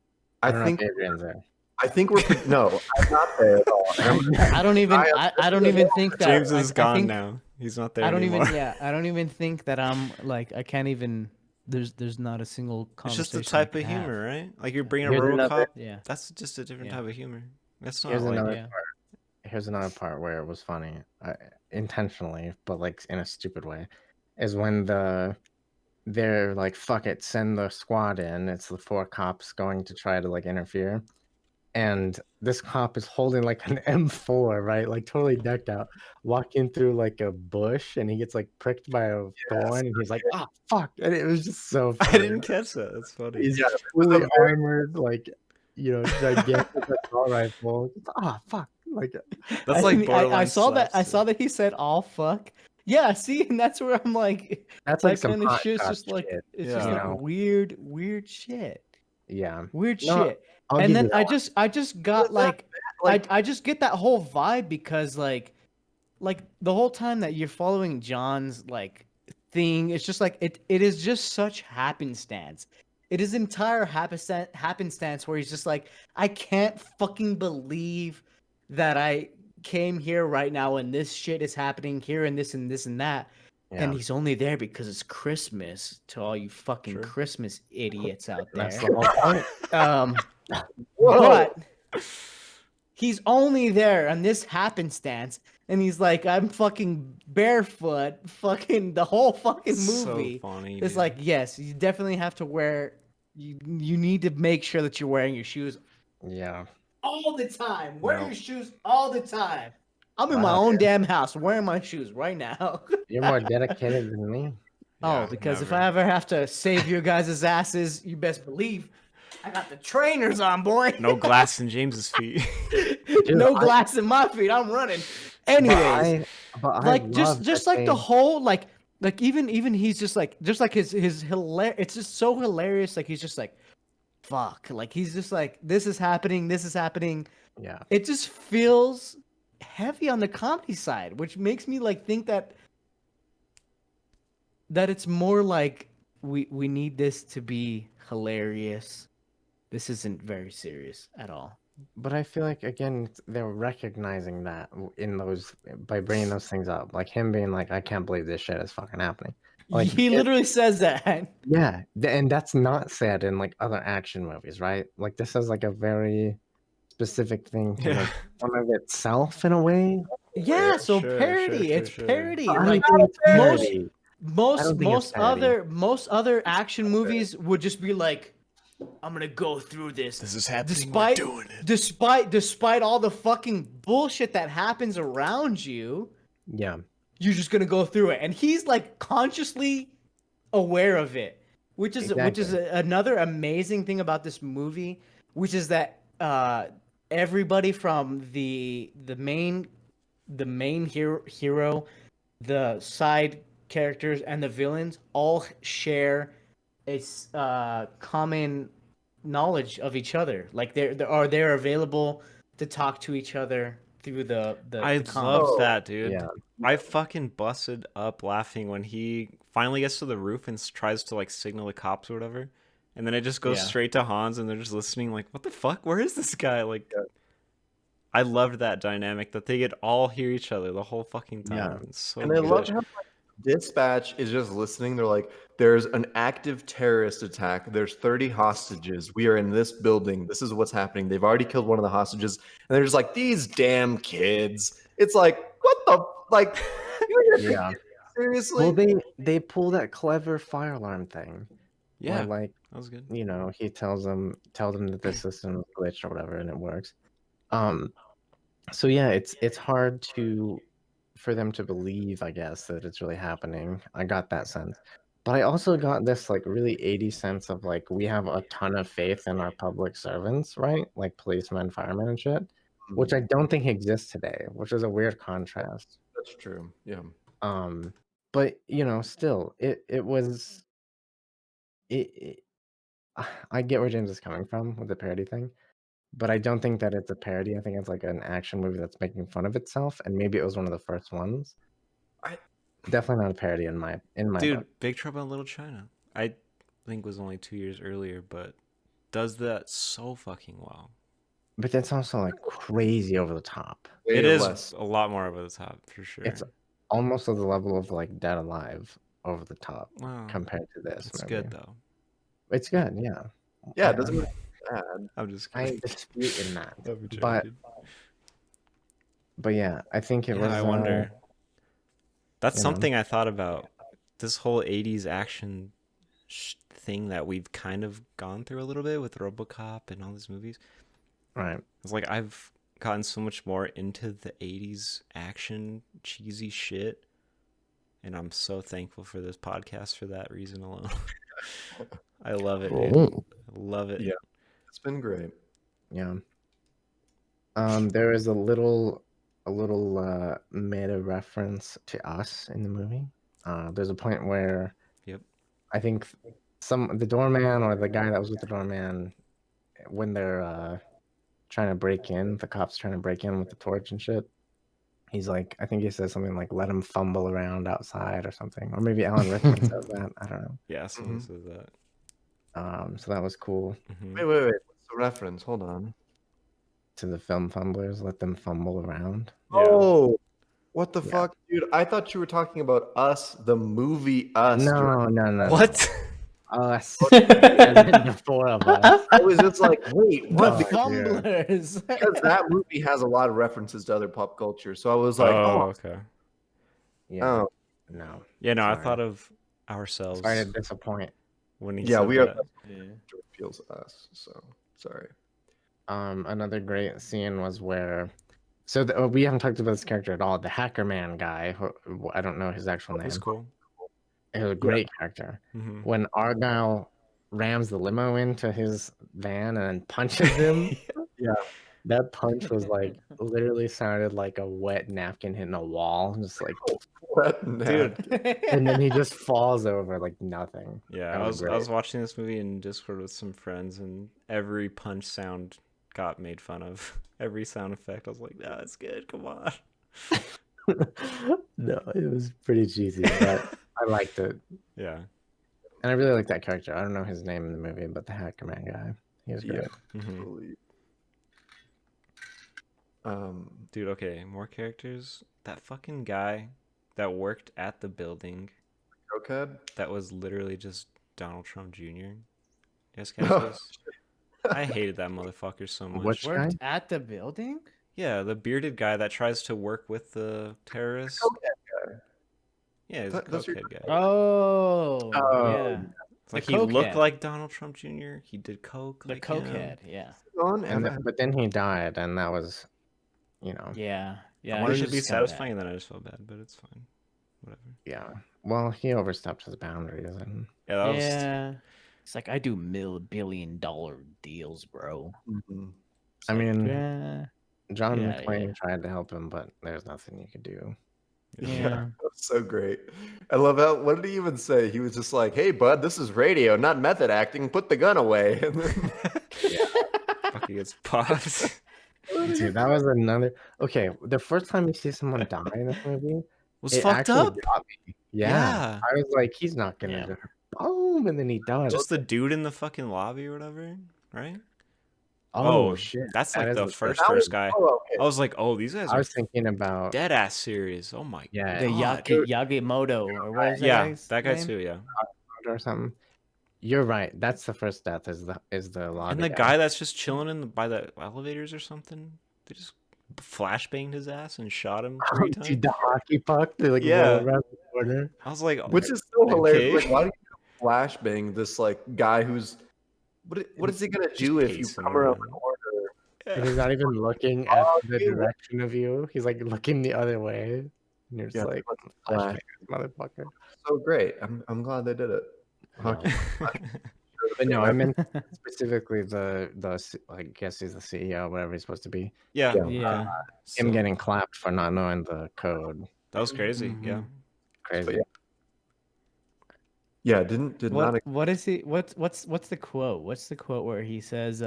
Speaker 2: I
Speaker 1: I
Speaker 2: don't
Speaker 1: think.
Speaker 2: know if Adrian's there.
Speaker 1: I think we're. No, I'm not there at all.
Speaker 4: I don't even I don't even think that
Speaker 3: James
Speaker 4: I-
Speaker 3: is
Speaker 4: I
Speaker 3: gone
Speaker 4: think-
Speaker 3: now. He's not there
Speaker 4: I don't
Speaker 3: anymore.
Speaker 4: even I don't even think that I'm like I can't even. There's not a single
Speaker 3: It's
Speaker 4: conversation.
Speaker 3: just the type
Speaker 4: I
Speaker 3: of
Speaker 4: can have.
Speaker 3: humor, right? Like you're bringing a
Speaker 2: Here's another-
Speaker 3: RoboCop.
Speaker 4: Yeah.
Speaker 3: That's just a different
Speaker 4: Yeah.
Speaker 3: type of humor. That's not
Speaker 2: Here's
Speaker 3: like
Speaker 2: another
Speaker 4: yeah.
Speaker 2: part. Here's another part where it was funny, intentionally, but like in a stupid way, is when they're like, "Fuck it, send the squad in." It's the 4 cops going to try to like interfere, and this cop is holding like an M4, right, like totally decked out, walking through like a bush, and he gets like pricked by a thorn, and he's like, "Ah, fuck!" And it was just so
Speaker 3: I
Speaker 2: funny.
Speaker 3: didn't catch that. That's funny.
Speaker 2: He's
Speaker 1: Yeah,
Speaker 2: fully armored, like gigantic assault rifle. Ah, fuck! Like
Speaker 3: That's like
Speaker 4: I
Speaker 3: borderline.
Speaker 4: saw that. I
Speaker 3: slapstick.
Speaker 4: saw that he said "all fuck." Yeah, see, and that's where I'm like,
Speaker 2: that's like
Speaker 4: that
Speaker 2: some
Speaker 4: kind of
Speaker 2: hot
Speaker 4: shit's
Speaker 2: shot
Speaker 4: just like
Speaker 2: shit.
Speaker 4: it's
Speaker 3: Yeah.
Speaker 4: just
Speaker 2: You
Speaker 4: like
Speaker 2: know?
Speaker 4: weird shit,
Speaker 2: Yeah,
Speaker 4: weird
Speaker 2: No,
Speaker 4: shit.
Speaker 2: I'll
Speaker 4: And
Speaker 2: give
Speaker 4: then
Speaker 2: you that
Speaker 4: I just got like I just get that whole vibe because like the whole time that you're following John's like thing, it's just like it is just such happenstance. It is entire happenstance where he's just like, I can't fucking believe that I came here right now and this shit is happening here and this and this and that.
Speaker 2: Yeah.
Speaker 4: And he's only there because it's Christmas to all you fucking
Speaker 3: Sure.
Speaker 4: Christmas idiots out
Speaker 2: That's
Speaker 4: there.
Speaker 2: the whole point.
Speaker 1: Whoa.
Speaker 4: But he's only there on this happenstance, and he's like, I'm fucking barefoot, fucking the whole fucking movie.
Speaker 3: So funny.
Speaker 4: It's
Speaker 3: dude.
Speaker 4: like, yes, you definitely have to wear. You need to make sure that you're wearing your shoes
Speaker 2: Yeah.
Speaker 4: all the time. Wear
Speaker 3: No.
Speaker 4: your shoes all the time. I'm in my
Speaker 2: Wow.
Speaker 4: own damn house wearing my shoes right now.
Speaker 2: You're more dedicated than me.
Speaker 3: Yeah,
Speaker 4: because if
Speaker 3: never.
Speaker 4: I ever have to save your guys' asses, you best believe I got the trainers on, boy.
Speaker 3: No glass in James's feet.
Speaker 4: No glass in my feet. I'm running. Anyways,
Speaker 2: But I
Speaker 4: like
Speaker 2: love
Speaker 4: just
Speaker 2: that
Speaker 4: like the
Speaker 2: they-
Speaker 4: whole like even he's just like his hilarious. It's just so hilarious. Like he's just like, fuck. Like he's just like, this is happening. This is happening.
Speaker 2: Yeah.
Speaker 4: It just feels heavy on the comedy side, which makes me like think that it's more like we need this to be hilarious. This isn't very serious at all.
Speaker 2: But I feel like again they're recognizing that in those by bringing those things up, like him being like, "I can't believe this shit is fucking happening." Like
Speaker 4: He literally says that.
Speaker 2: yeah, and that's not said in like other action movies, right? Like this is like a very specific thing to
Speaker 3: Yeah.
Speaker 2: like one of itself in a way.
Speaker 4: Yeah, so
Speaker 3: Sure,
Speaker 4: parody.
Speaker 3: sure,
Speaker 4: it's
Speaker 3: sure.
Speaker 4: parody.
Speaker 2: I don't
Speaker 4: Like
Speaker 2: think it's
Speaker 4: most
Speaker 2: parody. I
Speaker 4: most
Speaker 2: don't think it's parody.
Speaker 4: most other action movies would just be like, I'm gonna go through this.
Speaker 3: This is happening.
Speaker 4: Despite
Speaker 3: We're doing it.
Speaker 4: despite all the fucking bullshit that happens around you,
Speaker 2: Yeah,
Speaker 4: you're just gonna go through it. And he's like consciously aware of it, which is
Speaker 2: Exactly.
Speaker 4: another amazing thing about this movie, which is that everybody from the main hero, the side characters, and the villains all share a common knowledge of each other. Like they're available to talk to each other through the
Speaker 3: I
Speaker 4: comics.
Speaker 3: love that, dude.
Speaker 2: yeah.
Speaker 3: I fucking busted up laughing when he finally gets to the roof and tries to like signal the cops or whatever. And then it just goes
Speaker 4: Yeah.
Speaker 3: straight to Hans and they're just listening like, what the fuck? Where is this guy? Like, I loved that dynamic that they could all hear each other the whole fucking time.
Speaker 2: Yeah.
Speaker 3: It's so
Speaker 1: And I love
Speaker 3: good.
Speaker 1: how like, dispatch is just listening. They're like, there's an active terrorist attack. There's 30 hostages. We are in this building. This is what's happening. They've already killed one of the hostages. And they're just like, these damn kids. It's like, what the like
Speaker 2: Yeah.
Speaker 1: seriously?
Speaker 2: Well, they pull that clever fire alarm thing.
Speaker 3: Yeah,
Speaker 2: Where, like,
Speaker 3: that was good.
Speaker 2: you know, he tell them that the system is glitched or whatever, and it works. So yeah, it's hard for them to believe, I guess, that it's really happening. I got that sense, but I also got this like really 80s sense of like we have a ton of faith in our public servants, right? Like policemen, firemen, and shit, which I don't think exists today, which is a weird contrast.
Speaker 1: That's true. Yeah.
Speaker 2: But you know, still, it was it I get where James is coming from with the parody thing, but I don't think that it's a parody. I think it's like an action movie that's making fun of itself, and maybe it was one of the first ones.
Speaker 1: I-
Speaker 2: Definitely not a parody in my
Speaker 3: Dude,
Speaker 2: book.
Speaker 3: Big Trouble in Little China. I think was only 2 years earlier, but does that so fucking well.
Speaker 2: But that's also like crazy over the top.
Speaker 3: It
Speaker 1: Way
Speaker 3: is
Speaker 1: less.
Speaker 3: a lot more over the top for sure.
Speaker 2: It's almost at the level of like Dead Alive over the top
Speaker 3: Wow,
Speaker 2: compared to this.
Speaker 3: it's
Speaker 2: movie.
Speaker 3: good though.
Speaker 2: It's good, yeah.
Speaker 1: Yeah, it doesn't look bad.
Speaker 3: I'm just
Speaker 2: I
Speaker 3: kidding.
Speaker 2: dispute in that.
Speaker 3: I'm
Speaker 2: But
Speaker 3: joking.
Speaker 2: yeah, I think it
Speaker 3: Yeah,
Speaker 2: was.
Speaker 3: I wonder. That's
Speaker 2: you know.
Speaker 3: something I thought about. This whole 80s action thing that we've kind of gone through a little bit with RoboCop and all these movies.
Speaker 2: Right.
Speaker 3: It's like I've gotten so much more into the 80s action cheesy shit. And I'm so thankful for this podcast for that reason alone. I love it, dude.
Speaker 2: Cool.
Speaker 3: I love it.
Speaker 1: Yeah. It's been great.
Speaker 2: Yeah. There is a little meta reference to us in the movie. There's a point where
Speaker 3: Yep.
Speaker 2: I think the doorman or the guy that was with the doorman, when they're trying to break in, the cops trying to break in with the torch and shit. He's like, I think he says something like, "Let him fumble around outside" or something, or maybe Alan Rickman says that. I don't know.
Speaker 3: Yeah, someone says that.
Speaker 2: So that was cool.
Speaker 3: Mhm.
Speaker 1: Wait. What's the reference? Hold on.
Speaker 2: To the film fumblers, let them fumble around.
Speaker 1: Oh, what the
Speaker 2: Yeah.
Speaker 1: fuck, dude? I thought you were talking about Us, the movie Us.
Speaker 2: No.
Speaker 3: What?
Speaker 2: Us. As in the four of us.
Speaker 1: I was just like, wait,
Speaker 4: The
Speaker 1: what?
Speaker 2: Oh,
Speaker 4: Fumblers.
Speaker 1: Because that movie has a lot of references to other pop culture. So I was like,
Speaker 3: okay.
Speaker 2: Yeah.
Speaker 1: oh,
Speaker 2: No.
Speaker 3: Yeah, no, I
Speaker 2: Sorry.
Speaker 3: thought of ourselves
Speaker 2: Sorry to disappoint.
Speaker 3: when he
Speaker 1: yeah,
Speaker 3: said
Speaker 1: we are.
Speaker 3: that.
Speaker 4: Yeah.
Speaker 1: It feels Us. So sorry.
Speaker 2: Another great scene was where, so we haven't talked about this character at all. The hacker man guy, who, I don't know his actual name.
Speaker 3: That's cool.
Speaker 2: It was a great character.
Speaker 3: Mhm.
Speaker 2: When Argyle rams the limo into his van and punches him,
Speaker 1: Yeah.
Speaker 2: that punch was like literally sounded like a wet napkin hitting a wall, just like,
Speaker 1: What
Speaker 3: Dude.
Speaker 2: and then he just falls over like nothing.
Speaker 3: Yeah,
Speaker 2: That
Speaker 3: I
Speaker 2: was
Speaker 3: was watching this movie in Discord with some friends, and every punch sound got made fun of. Every sound effect, I was like, "No, it's good. Come on."
Speaker 2: No, it was pretty cheesy, but I liked it.
Speaker 3: Yeah.
Speaker 2: And I really like that character. I don't know his name in the movie, but the hacker man guy. He was great.
Speaker 1: Yeah.
Speaker 3: Mhm.
Speaker 1: Totally.
Speaker 3: Dude, okay, more characters. That fucking guy that worked at the building
Speaker 1: Cokehead.
Speaker 3: that was literally just Donald Trump Jr. You guys catch this? I hated that motherfucker so much.
Speaker 2: Which guy?
Speaker 4: Worked at the building?
Speaker 3: Yeah, the bearded guy that tries to work with the terrorists.
Speaker 1: Cokehead guy.
Speaker 3: Yeah, he's a
Speaker 1: That's your-
Speaker 3: cokehead guy.
Speaker 4: Oh, yeah.
Speaker 3: Like
Speaker 4: the
Speaker 3: he looked
Speaker 4: cokehead.
Speaker 3: like Donald Trump Jr. He did coke.
Speaker 4: The
Speaker 3: like him.
Speaker 4: cokehead, yeah.
Speaker 1: On
Speaker 2: And but then he died, and that was, you know,
Speaker 4: Yeah. Yeah.
Speaker 3: I
Speaker 4: he
Speaker 3: wanted it to
Speaker 4: was
Speaker 3: be
Speaker 4: a scumbag.
Speaker 3: satisfying, and then I just felt bad, but it's fine. Whatever.
Speaker 2: yeah. Well, he overstepped his boundaries, and
Speaker 3: Yeah, that was.
Speaker 4: Yeah. It's like I do $1 billion deals, bro.
Speaker 1: Mhm.
Speaker 2: I mean,
Speaker 4: Yeah.
Speaker 2: John
Speaker 4: Yeah,
Speaker 2: McClane
Speaker 4: yeah.
Speaker 2: tried to help him, but there's nothing you could do.
Speaker 4: Yeah.
Speaker 1: That's so great. I love how. What did he even say? He was just like, "Hey, bud, this is radio, not method acting. Put the gun away." And then,
Speaker 3: Fucking gets popped.
Speaker 2: Dude, that was another. Okay, the first time you see someone die in this movie,
Speaker 3: Was
Speaker 2: it
Speaker 3: fucked
Speaker 2: actually
Speaker 3: up.
Speaker 2: got me. Yeah.
Speaker 3: Yeah.
Speaker 2: I was like, he's not gonna
Speaker 4: Yeah.
Speaker 2: just boom, and then he does.
Speaker 3: Just the dude in the fucking lobby or whatever, right?
Speaker 2: oh shit,
Speaker 3: That's
Speaker 2: that
Speaker 3: like
Speaker 2: is
Speaker 3: the
Speaker 2: the
Speaker 3: first guy.
Speaker 1: Oh, okay.
Speaker 3: I was like, oh, these guys
Speaker 2: I
Speaker 3: are
Speaker 2: was thinking about
Speaker 3: dead ass serious. Oh my
Speaker 2: yeah,
Speaker 4: The
Speaker 3: God.
Speaker 4: Yagemoto, or what is that
Speaker 3: Yeah,
Speaker 4: guy's
Speaker 3: that guy
Speaker 4: name?
Speaker 3: too. Yeah,
Speaker 2: or something. You're right. That's the first death. Is the lobby
Speaker 3: and the guy that's just chilling by the elevators or something. They just flashbanged his ass and shot him 3 times.
Speaker 2: Dude, the hockey puck. They like
Speaker 3: Yeah.
Speaker 2: roll around the corner.
Speaker 3: I was like,
Speaker 1: Which is so hilarious.
Speaker 3: Okay.
Speaker 1: Like, why do you flashbang this like guy who's what is he gonna do if you
Speaker 3: pacing
Speaker 1: come around the
Speaker 3: around.
Speaker 1: corner?
Speaker 2: And he's not even looking at
Speaker 1: Oh,
Speaker 2: the
Speaker 1: dude, what-
Speaker 2: direction of you. He's like looking the other way. And you're just
Speaker 1: Yeah,
Speaker 2: like,
Speaker 1: flash.
Speaker 2: motherfucker.
Speaker 1: So great. I'm glad they did it. Hockey.
Speaker 2: But no, I meant specifically the I guess he's the CEO, whatever he's supposed to be.
Speaker 3: yeah,
Speaker 1: Yeah.
Speaker 3: okay.
Speaker 4: Yeah.
Speaker 2: Him
Speaker 3: So,
Speaker 2: getting clapped for not knowing the code.
Speaker 3: that was crazy.
Speaker 4: Mhm.
Speaker 3: Yeah,
Speaker 2: Crazy.
Speaker 1: Yeah, did not.
Speaker 4: What is he? What's the quote? What's the quote where he says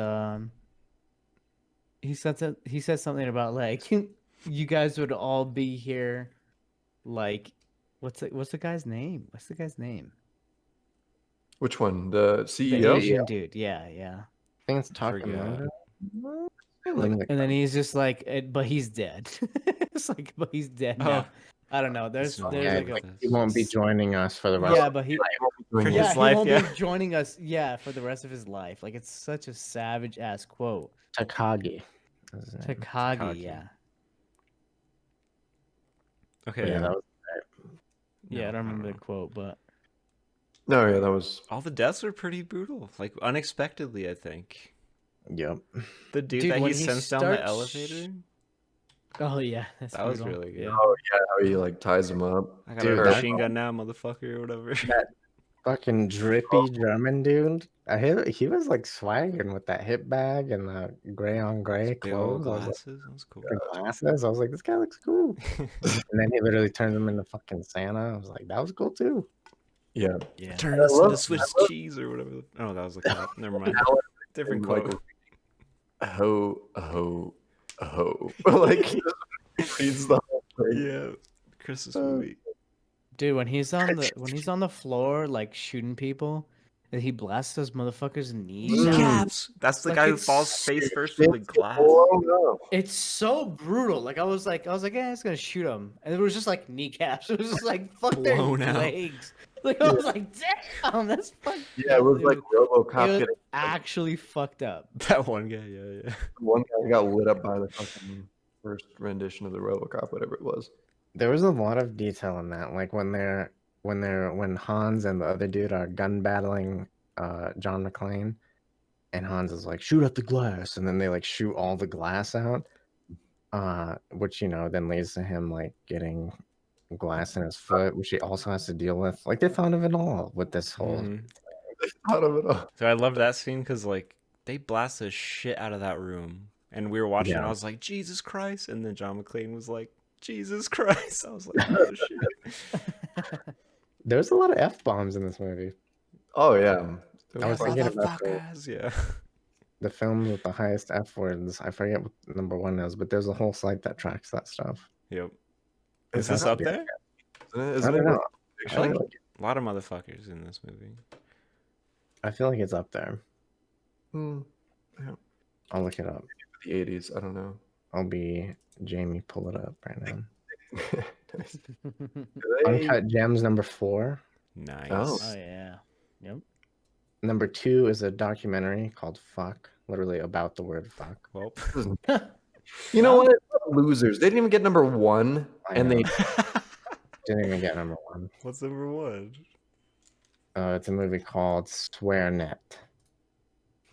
Speaker 4: he says something about like you guys would all be here, like what's the guy's name? What's the guy's name?
Speaker 1: Which one? The
Speaker 4: The
Speaker 1: CEO?
Speaker 4: Asian dude. Yeah, yeah.
Speaker 2: I think it's
Speaker 3: forget.
Speaker 2: Takamoto.
Speaker 4: And then he's just like, but he's dead. It's like, but he's dead
Speaker 3: Oh.
Speaker 4: now. I don't know. There's
Speaker 3: It's not
Speaker 4: there's
Speaker 2: yeah,
Speaker 4: like a
Speaker 2: like, he won't be joining us for the rest.
Speaker 4: yeah, but he
Speaker 3: For
Speaker 4: yeah
Speaker 3: his
Speaker 4: he
Speaker 3: life,
Speaker 4: won't
Speaker 3: yeah.
Speaker 4: be joining us. Yeah, for the rest of his life. Like it's such a savage ass quote.
Speaker 2: Takagi. is his name.
Speaker 4: Takagi, yeah.
Speaker 3: Okay.
Speaker 2: But yeah, that was
Speaker 4: Yeah,
Speaker 3: No,
Speaker 4: I don't remember
Speaker 3: know.
Speaker 4: the quote, but
Speaker 1: No, yeah, that was.
Speaker 3: All the deaths were pretty brutal, like unexpectedly. I think
Speaker 2: yep.
Speaker 3: the dude,
Speaker 4: Dude,
Speaker 3: that
Speaker 4: when
Speaker 3: he
Speaker 4: he
Speaker 3: sends down the
Speaker 4: starts-
Speaker 3: elevator.
Speaker 4: oh yeah, that's
Speaker 3: That was
Speaker 4: brutal.
Speaker 3: really good.
Speaker 4: Yeah.
Speaker 1: How he like ties him up.
Speaker 3: I got
Speaker 2: Dude,
Speaker 3: a
Speaker 2: that-
Speaker 3: machine gun now, motherfucker, or whatever.
Speaker 2: Fucking drippy German dude. He was like swagging with that hip bag and the gray on gray
Speaker 3: Big old
Speaker 2: clothes. I was like,
Speaker 3: glasses. That was cool.
Speaker 2: the glasses. I was like, this guy looks cool. And then he literally turned him into fucking Santa. I was like, that was cool too.
Speaker 1: Yeah.
Speaker 4: Yeah.
Speaker 3: Turn
Speaker 1: I
Speaker 3: us
Speaker 1: love-
Speaker 3: into Swiss cheese or whatever. Oh, that was the cop. Never mind. Different
Speaker 1: And
Speaker 3: quote.
Speaker 1: Michael- ho. Like he just reads the whole thing.
Speaker 3: Yeah, Christmas movie.
Speaker 4: Dude, when he's on the floor like shooting people, And he blasts those motherfuckers' knees.
Speaker 3: Kneecaps. That's the
Speaker 4: Like,
Speaker 3: guy who
Speaker 4: it's
Speaker 3: falls face first
Speaker 1: Shit
Speaker 3: through the glass.
Speaker 1: blown up.
Speaker 4: It's so brutal. Like I was like, yeah, it's gonna shoot him, and it was just like kneecaps. It was just like fuck their
Speaker 3: Blown out.
Speaker 4: legs. Like I was like, damn, that's fucked.
Speaker 1: Yeah, it was like RoboCop
Speaker 4: it was
Speaker 1: getting
Speaker 4: actually fucked up.
Speaker 3: That one guy, yeah.
Speaker 1: one guy got lit up by the fucking first rendition of the RoboCop, whatever it was.
Speaker 2: There was a lot of detail in that, like when Hans and the other dude are gun battling John McClane, and Hans is like, shoot at the glass, and then they like shoot all the glass out, which then leads to him like getting glass in his foot, which he also has to deal with. Like they thought of it all with this whole.
Speaker 1: They thought of it all.
Speaker 3: So I love that scene because like they blast the shit out of that room, and we were watching. And I was like, Jesus Christ! And then John McClane was like, Jesus Christ! I was like, oh shit.
Speaker 2: There's a lot of F-bombs in this movie.
Speaker 1: Oh yeah.
Speaker 2: I was thinking about
Speaker 3: Motherfuckers, yeah.
Speaker 2: the films with the highest F words. I forget what number one is, but there's a whole site that tracks that stuff.
Speaker 3: Yep.
Speaker 1: Is
Speaker 3: Is this
Speaker 1: that-
Speaker 3: up there?
Speaker 1: Isn't
Speaker 2: I
Speaker 1: it
Speaker 2: don't know. I
Speaker 1: fiction?
Speaker 2: feel like,
Speaker 3: A lot of motherfuckers in this movie.
Speaker 2: I feel like it's up there.
Speaker 1: Hmm.
Speaker 2: I'll look it up.
Speaker 1: The 80s. I don't know.
Speaker 2: I'll be Jamie. Pull it up right now.
Speaker 1: Nice. Do they-
Speaker 2: Uncut Gems number 4.
Speaker 3: Nice.
Speaker 1: Oh.
Speaker 4: Oh yeah. Yep.
Speaker 2: Number 2 is a documentary called Fuck, literally about the word fuck.
Speaker 3: Well,
Speaker 1: You know what? Losers. They didn't even get number 1,
Speaker 2: I
Speaker 1: and
Speaker 2: know.
Speaker 1: they
Speaker 2: Didn't even get number 1.
Speaker 3: what's number 1?
Speaker 2: It's a movie called SwearNet.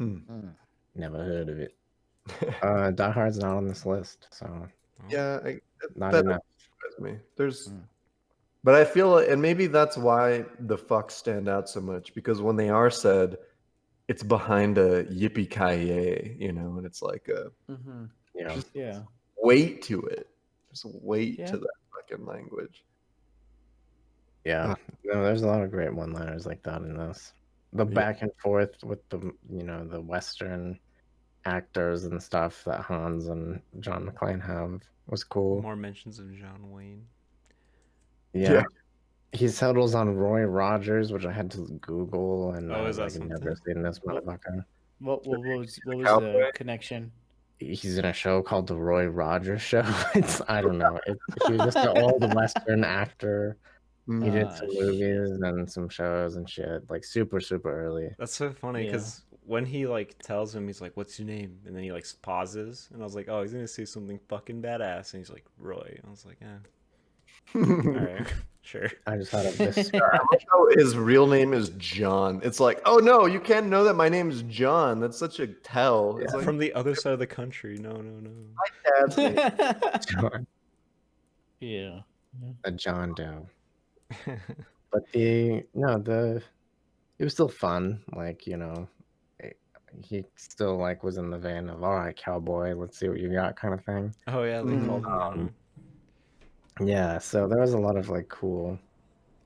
Speaker 4: Mm.
Speaker 2: Never heard of it. Die Hard's not on this list, so
Speaker 1: yeah,
Speaker 2: not
Speaker 1: that
Speaker 2: enough.
Speaker 1: surprised me. There's,
Speaker 4: Mm.
Speaker 1: but I feel, and maybe that's why the fucks stand out so much, because when they are said, it's behind a yippee ki and it's like a
Speaker 4: Mm-hmm.
Speaker 2: Yeah.
Speaker 4: Yeah.
Speaker 1: weight to it. There's a weight
Speaker 4: Yeah.
Speaker 1: to that fucking language.
Speaker 2: Yeah, no, there's a lot of great one-liners like that in this. The
Speaker 1: Yeah.
Speaker 2: back and forth with the the Western actors and stuff that Hans and John McClane have was cool.
Speaker 3: More mentions of John Wayne.
Speaker 2: Yeah.
Speaker 1: Yeah.
Speaker 2: He settles on Roy Rogers, which I had to Google, and
Speaker 3: Oh, is that
Speaker 2: I've never
Speaker 3: something?
Speaker 2: seen this motherfucker.
Speaker 4: What was the
Speaker 1: Cowboy?
Speaker 4: connection?
Speaker 2: He's in a show called The Roy Rogers Show. I don't know. He was just an old Western actor. He did some
Speaker 4: shit.
Speaker 2: movies and some shows and shit, like super, super early.
Speaker 3: That's so funny
Speaker 4: Yeah.
Speaker 3: because when he like tells him, he's like, "What's your name?" and then he like pauses, and I was like, "Oh, he's gonna say something fucking badass," and he's like, "Roy." I was like, "Yeah, all right, sure."
Speaker 2: I just thought of this.
Speaker 1: Oh, his real name is John. It's like, oh no, you can't know that my name is John. That's such a tell. It's like
Speaker 3: From the other side of the country. No.
Speaker 1: my dad's name.
Speaker 4: Yeah.
Speaker 2: A John Doe. But it was still fun. Like, he still like was in the vein of, all right, cowboy, let's see what you got kind of thing.
Speaker 3: Oh yeah, they called him.
Speaker 2: Yeah, so there was a lot of like cool,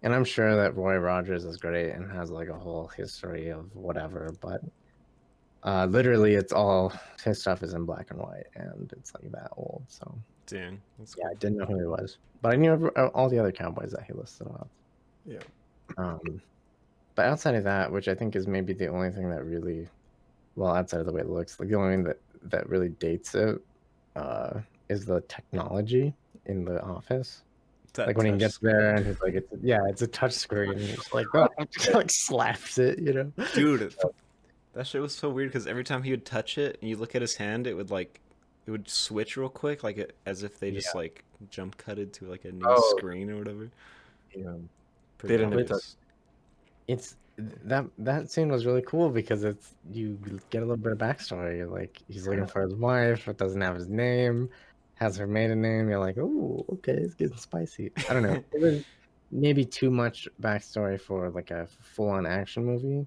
Speaker 2: and I'm sure that Roy Rogers is great and has like a whole history of whatever, but literally it's all his stuff is in black and white and it's like that old. So
Speaker 3: Dang. That's
Speaker 2: yeah, I didn't know who he was, but I knew all the other cowboys that he listed off.
Speaker 1: Yeah.
Speaker 2: But outside of that, which I think is maybe the only thing that really, well, outside of the way it looks, like the only thing that really dates it is the technology in the office.
Speaker 3: that
Speaker 2: Like when he
Speaker 3: touch
Speaker 2: gets there and he's like, it's a touch screen. And he's like, oh, like slaps it,
Speaker 3: Dude, that shit was so weird because every time he would touch it and you look at his hand, it would switch real quick, like as if they just like jump cutted to like a new
Speaker 1: Oh.
Speaker 3: screne or whatever.
Speaker 1: Yeah.
Speaker 3: Pretty
Speaker 1: They didn't
Speaker 3: obvious.
Speaker 2: It's that scene was really cool because you get a little bit of backstory. Like he's looking for his wife, it doesn't have his name, has her maiden name. You're like, oh, okay, it's getting spicy. I don't know. It was maybe too much backstory for like a full-on action movie.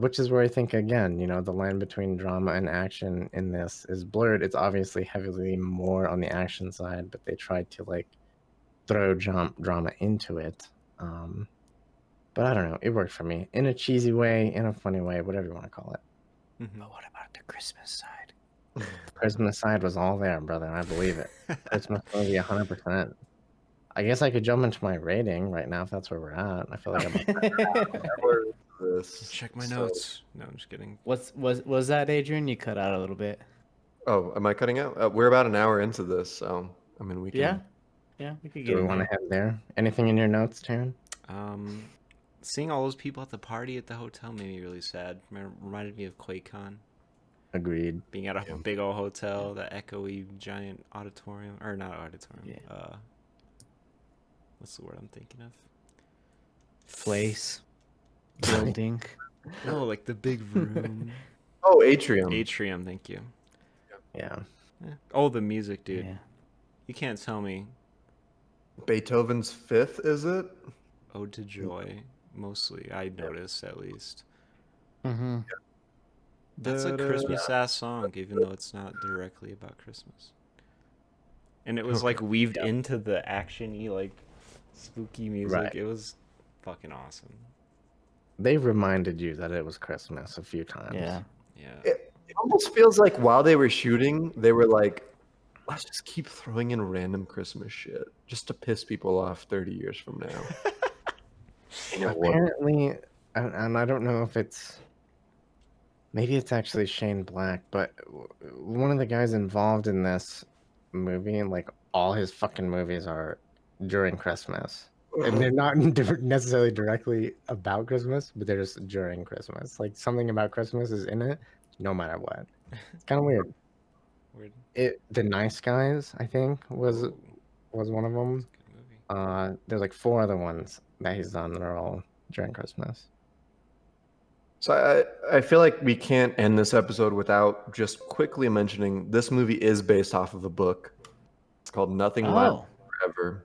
Speaker 2: Which is where I think again, the line between drama and action in this is blurred. It's obviously heavily more on the action side, but they tried to like throw drama into it. But I don't know. It worked for me in a cheesy way, in a funny way, whatever you want to call it.
Speaker 3: Mhm.
Speaker 4: But what about the Christmas side?
Speaker 2: Christmas side was all there, brother. I believe it. Christmas movie, 100%. I guess I could jump into my rating right now if that's where we're at. I feel like I'm.
Speaker 1: this.
Speaker 3: Check my
Speaker 1: so-
Speaker 3: notes. No, I'm just kidding.
Speaker 4: Was that Adrian? You cut out a little bit.
Speaker 1: Oh, am I cutting out? We're about an hour into this, so I mean we can.
Speaker 4: Yeah, we could
Speaker 2: Do
Speaker 4: get
Speaker 2: we
Speaker 4: in
Speaker 2: want to
Speaker 4: there.
Speaker 2: head there? Anything in your notes, Taryn?
Speaker 3: Seeing all those people at the party at the hotel made me really sad. Reminded me of QuakeCon.
Speaker 2: Agreed.
Speaker 3: Being at a big old hotel, that echoey giant auditorium, or not auditorium.
Speaker 4: Yeah.
Speaker 3: What's the word I'm thinking of?
Speaker 4: Place, building.
Speaker 3: No, like the big room.
Speaker 1: Oh, Atrium.
Speaker 3: Atrium, thank you.
Speaker 2: Yeah.
Speaker 3: Oh, the music, dude.
Speaker 4: Yeah.
Speaker 3: You can't tell me.
Speaker 1: Beethoven's Fifth, is it?
Speaker 3: Ode to Joy, mostly. I noticed, at least.
Speaker 4: Mm-hmm.
Speaker 3: That's a Christmas ass song, even though it's not directly about Christmas. And it was like weaved into the action-y, like spooky music.
Speaker 2: Right.
Speaker 3: It was fucking awesome.
Speaker 2: They reminded you that it was Christmas a few times.
Speaker 4: Yeah.
Speaker 3: Yeah.
Speaker 1: It almost feels like while they were shooting, they were like, let's just keep throwing in random Christmas shit just to piss people off 30 years from now.
Speaker 2: Apparently, and I don't know if it's, maybe it's actually Shane Black, but one of the guys involved in this movie, and like all his fucking movies are during Christmas. And they're not necessarily directly about Christmas, but they're just during Christmas. Like something about Christmas is in it, no matter what. It's kind of weird.
Speaker 3: Weird.
Speaker 2: The Nice Guys, I think, was
Speaker 3: Ooh,
Speaker 2: one of them.
Speaker 3: good movie.
Speaker 2: There's like 4 other ones that he's done that are all during Christmas.
Speaker 1: So I feel like we can't end this episode without just quickly mentioning this movie is based off of a book. It's called Nothing Lasts
Speaker 4: Oh,
Speaker 1: Forever.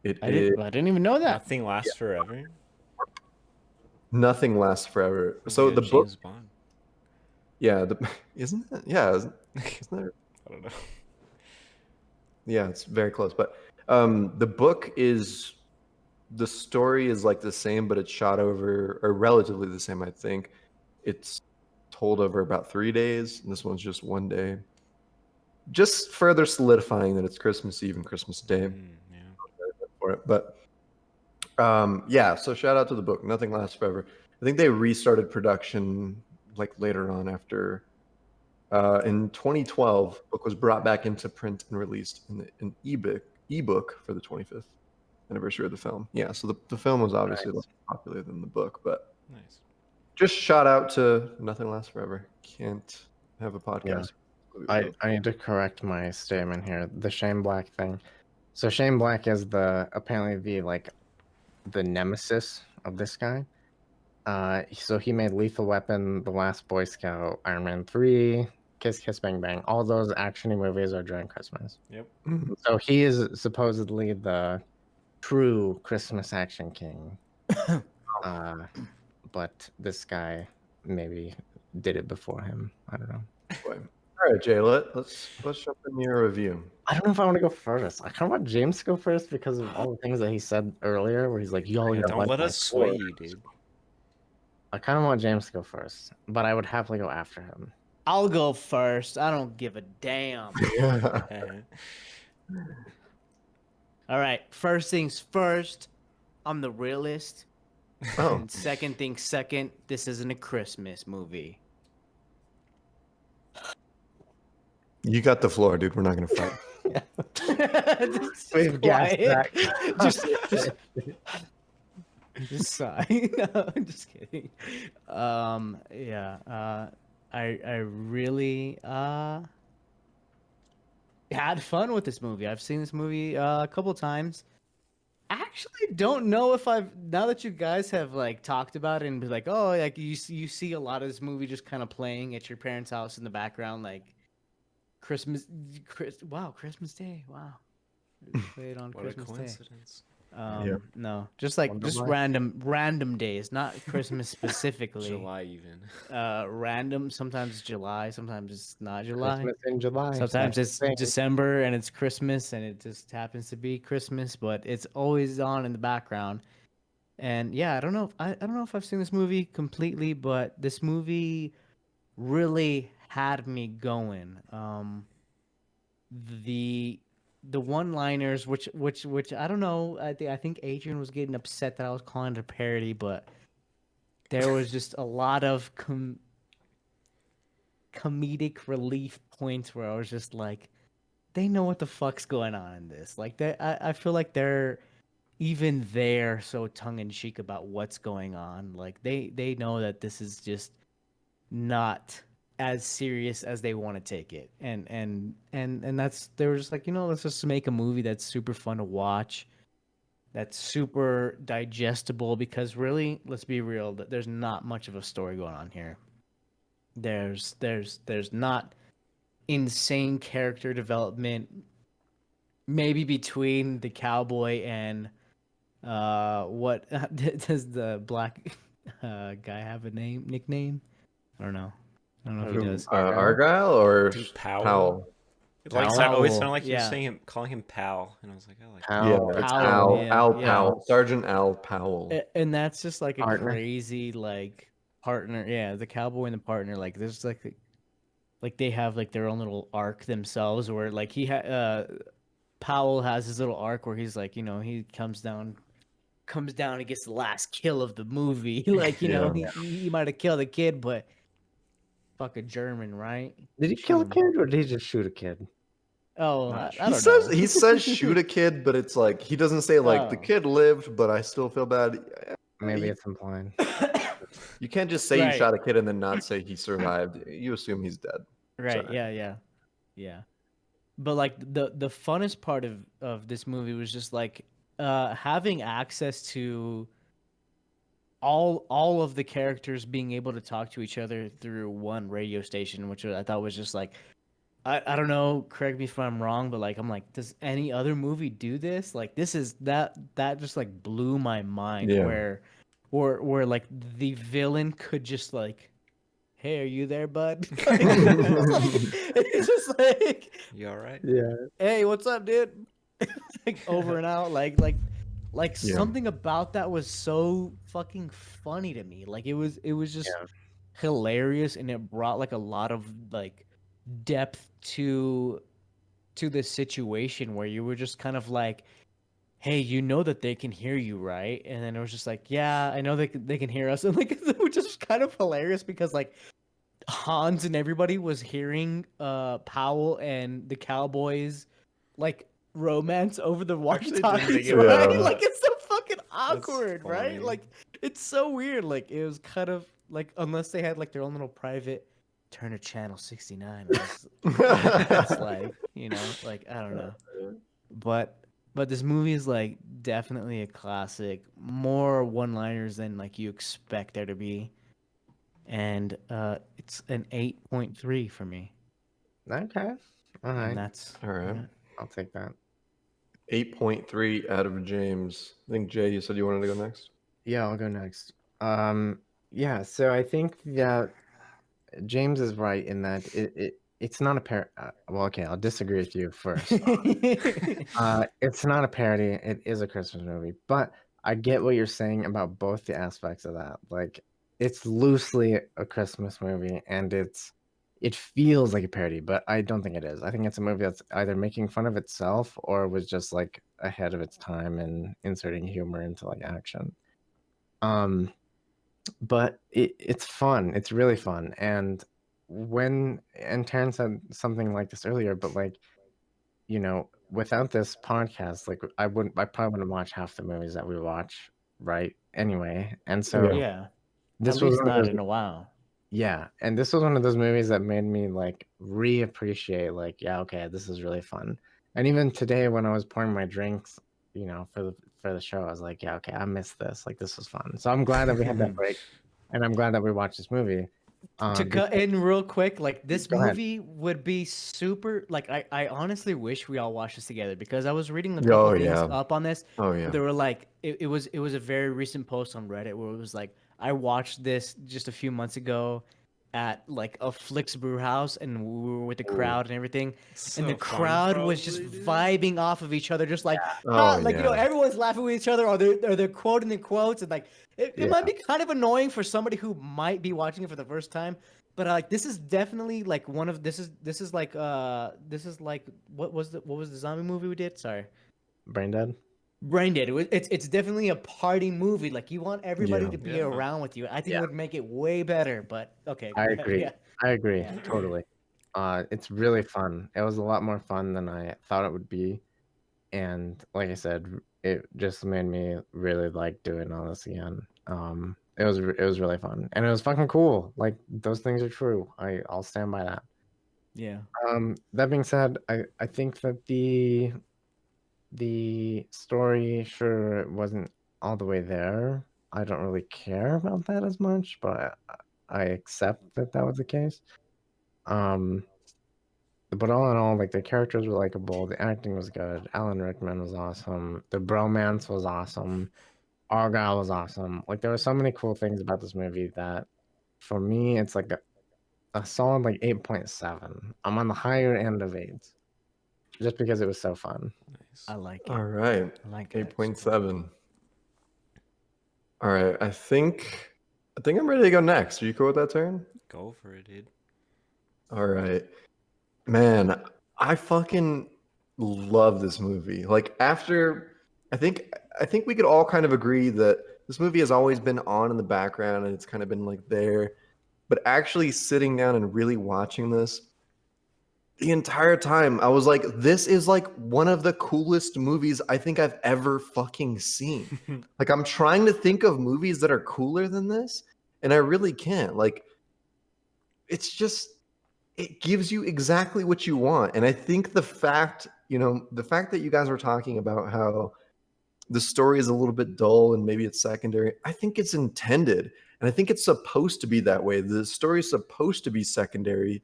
Speaker 4: I didn't even know that.
Speaker 3: Nothing lasts forever.
Speaker 1: Nothing Lasts Forever. So
Speaker 3: Yeah,
Speaker 1: the book,
Speaker 3: James Bond.
Speaker 1: yeah, isn't it? Yeah, isn't there?
Speaker 3: I don't know.
Speaker 1: Yeah, it's very close. But the book is, the story is like the same, but it's shot over, or relatively the same, I think. It's told over about 3 days, and this one's just 1 day. Just further solidifying that it's Christmas Eve and Christmas Day
Speaker 3: Yeah.
Speaker 1: for it. But yeah, so shout out to the book, Nothing Lasts Forever. I think they restarted production like later on after. In 2012, the book was brought back into print and released in an ebook for the 25th anniversary of the film. Yeah, so the film was obviously less popular than the book, but
Speaker 3: Nice.
Speaker 1: just shout out to Nothing Lasts Forever. Can't have a podcast.
Speaker 2: I need to correct my statement here. The Shane Black thing. So Shane Black is apparently the nemesis of this guy. So he made Lethal Weapon, The Last Boy Scout, Iron Man 3, Kiss Kiss Bang Bang. All those action movies are during Christmas.
Speaker 3: Yep.
Speaker 2: So he is supposedly the true Christmas action king. But this guy maybe did it before him. I don't know.
Speaker 1: All right, Jay, let's jump into your review.
Speaker 2: I don't know if I want to go first. I kind of want James to go first because of all the things that he said earlier, where he's like, "Y'all,
Speaker 3: Don't let us sway you, dude.
Speaker 2: I kind of want James to go first, but I would happily go after him.
Speaker 4: I'll go first. I don't give a damn.
Speaker 1: Yeah.
Speaker 4: All right. First things first. I'm the realist.
Speaker 1: Oh,
Speaker 4: And second things second. This isn't a Christmas movie.
Speaker 1: you got the floor, dude. We're not gonna fight.
Speaker 4: Just
Speaker 2: We've gassed
Speaker 4: quiet.
Speaker 2: that.
Speaker 4: Just sigh. No, I'm just kidding. Yeah. I really had fun with this movie. I've seen this movie a couple times. Actually, don't know if now that you guys have like talked about it and be like, oh, like you see a lot of this movie just kind of playing at your parents' house in the background, like Christmas Day. Wow. Played on
Speaker 3: What a
Speaker 4: Christmas Day.
Speaker 3: coincidence.
Speaker 1: Yeah.
Speaker 4: No, just like random days, not Christmas specifically.
Speaker 3: July even.
Speaker 4: Random. Sometimes it's July, sometimes it's not July.
Speaker 2: Christmas in July.
Speaker 4: Sometimes
Speaker 2: That's
Speaker 4: it's
Speaker 2: the thing.
Speaker 4: December and it's Christmas and it just happens to be Christmas, but it's always on in the background. And yeah, I don't know if I've seen this movie completely, but this movie really had me going. The one-liners, which I don't know. I think Adrian was getting upset that I was calling it a parody, but there was just a lot of comedic relief points where I was just like, they know what the fuck's going on in this. Like, I feel like they're even there so tongue in cheek about what's going on. Like, they know that this is just not as serious as they want to take it. And that's, they were just like, let's just make a movie that's super fun to watch, that's super digestible, because really, let's be real, that there's not much of a story going on here. There's not insane character development, maybe between the cowboy and what does the black guy have a nickname? I don't know if he does.
Speaker 1: Argyle or
Speaker 3: Powell? It always
Speaker 4: Powell,
Speaker 3: sounded like you were
Speaker 4: yeah.
Speaker 3: saying calling him Pal, and I was like, I like
Speaker 2: Powell.
Speaker 1: Yeah, it's
Speaker 4: Powell,
Speaker 1: Al.
Speaker 4: yeah,
Speaker 1: Al
Speaker 4: yeah.
Speaker 1: Powell. Sergeant Al Powell.
Speaker 4: And that's just like a
Speaker 2: Partner.
Speaker 4: crazy like partner. Yeah, the cowboy and the partner. Like there's like they have like their own little arc themselves, where like Powell has his little arc where he's like, he comes down and gets the last kill of the movie. Like, he might have killed a kid, but fuck a German, right?
Speaker 2: Did he kill a kid or did he just shoot a kid?
Speaker 4: Oh,
Speaker 3: Not
Speaker 4: I
Speaker 1: He
Speaker 4: don't know.
Speaker 1: says shoot a kid, but it's like he doesn't say like the
Speaker 4: Oh.
Speaker 1: kid lived, but I still feel bad.
Speaker 2: Maybe it's implying.
Speaker 1: You can't just say
Speaker 4: Right.
Speaker 1: you shot a kid and then not say he survived. You assume he's dead.
Speaker 4: Right.
Speaker 1: Sorry.
Speaker 4: Yeah. But like the funnest part of this movie was just like having access to all of the characters being able to talk to each other through one radio station, which I thought was just like, I don't know, correct me if I'm wrong, but like I'm like, does any other movie do this? Like this is that just like blew my mind.
Speaker 1: Yeah.
Speaker 4: Where like the villain could just like, hey, are you there, bud? It's just like,
Speaker 3: you all right?
Speaker 2: Yeah.
Speaker 4: hey, what's up, dude? Like over and out, like
Speaker 1: Yeah.
Speaker 4: something about that was so fucking funny to me. Like it was just hilarious, and it brought like a lot of like depth to the situation, where you were just kind of like, hey, that they can hear you, right? And then it was just like, yeah, I know they can hear us. And like it was just kind of hilarious because like Hans and everybody was hearing Powell and the Cowboys like romance over the
Speaker 3: Actually didn't
Speaker 4: walkie-talkies,
Speaker 3: think
Speaker 4: right?
Speaker 1: about
Speaker 4: Like it's so fucking awkward,
Speaker 3: funny.
Speaker 4: right? Like it's so weird. Like it was kind of like, unless they had like their own little private turn to channel 69, it's like, like I don't know. But this movie is like definitely a classic, more one-liners than like you expect there to be. And it's an 8.3 for me.
Speaker 2: Okay. All right.
Speaker 4: And that's
Speaker 1: All right.
Speaker 2: I'll take that.
Speaker 1: 8.3 out of James. I think Jay, you said you wanted to go next.
Speaker 2: Yeah, I'll go next. Yeah, so I think that James is right in that it's not a well, okay, I'll disagree with you first. It's not a parody. It is a Christmas movie, but I get what you're saying about both the aspects of that. Like, it's loosely a Christmas movie, and it feels like a parody, but I don't think it is. I think it's a movie that's either making fun of itself or was just like ahead of its time and inserting humor into like action. But it's fun. It's really fun. And Taryn said something like this earlier, but like, without this podcast, like I probably wouldn't watch half the movies that we watch, right? Anyway. And so
Speaker 4: yeah,
Speaker 2: this
Speaker 4: at
Speaker 2: was
Speaker 4: least
Speaker 2: one of
Speaker 4: not
Speaker 2: those,
Speaker 4: in a while.
Speaker 2: yeah, and this was one of those movies that made me like reappreciate, like, yeah, okay, this is really fun. And even today when I was pouring my drinks, for the show, I was like, yeah, okay, I missed this. Like, this was fun. So I'm glad that we had that break, and I'm glad that we watched this movie.
Speaker 4: To cut in real quick, like this
Speaker 2: Go ahead.
Speaker 4: movie would be super. Like I honestly wish we all watched this together, because I was reading a couple things up on this.
Speaker 1: Oh yeah.
Speaker 4: They were like, it was a very recent post on Reddit where it was like, I watched this just a few months ago at like a Flicks brew house, and we were with the crowd and everything, and the crowd was just vibing off of each other, just like, everyone's laughing with each other, or they're quoting the quotes, and like it might be kind of annoying for somebody who might be watching it for the first time, but like this is definitely like one of this is like what was the zombie movie we did? Sorry,
Speaker 2: Brain Dead.
Speaker 4: brain dead. It's definitely a party movie. Like you want everybody
Speaker 1: Yeah.
Speaker 4: to be
Speaker 3: Yeah.
Speaker 4: around with you. I think
Speaker 2: Yeah.
Speaker 4: it would make it way better. But okay,
Speaker 2: I agree.
Speaker 4: Yeah.
Speaker 2: I agree
Speaker 4: Yeah.
Speaker 2: totally. It's really fun. It was a lot more fun than I thought it would be, and like I said, it just made me really like doing all this again. It was really fun, and it was fucking cool. Like those things are true. I'll stand by that.
Speaker 4: Yeah.
Speaker 2: That being said, I think that the story sure wasn't all the way there. I don't really care about that as much, but I accept that that was the case. But all in all, like the characters were likable, the acting was good, Alan Rickman was awesome, the bromance was awesome, Argyle was awesome. Like there were so many cool things about this movie that for me it's like a solid like 8.7. I'm on the higher end of 8s. Just because it was so fun.
Speaker 3: Nice.
Speaker 4: I like it.
Speaker 1: All right.
Speaker 4: I like that.
Speaker 1: 8.7. All right. I think I'm ready to go next. Are you cool with that turn?
Speaker 3: Go for it, dude.
Speaker 1: All right. Man, I fucking love this movie. Like after I think we could all kind of agree that this movie has always been on in the background and it's kind of been like there. But actually sitting down and really watching this the entire time, I was like, this is like one of the coolest movies I think I've ever fucking seen. Like I'm trying to think of movies that are cooler than this, and I really can't. Like it's just it gives you exactly what you want. And I think the fact that you guys were talking about how the story is a little bit dull and maybe it's secondary, I think it's intended. And I think it's supposed to be that way. The story is supposed to be secondary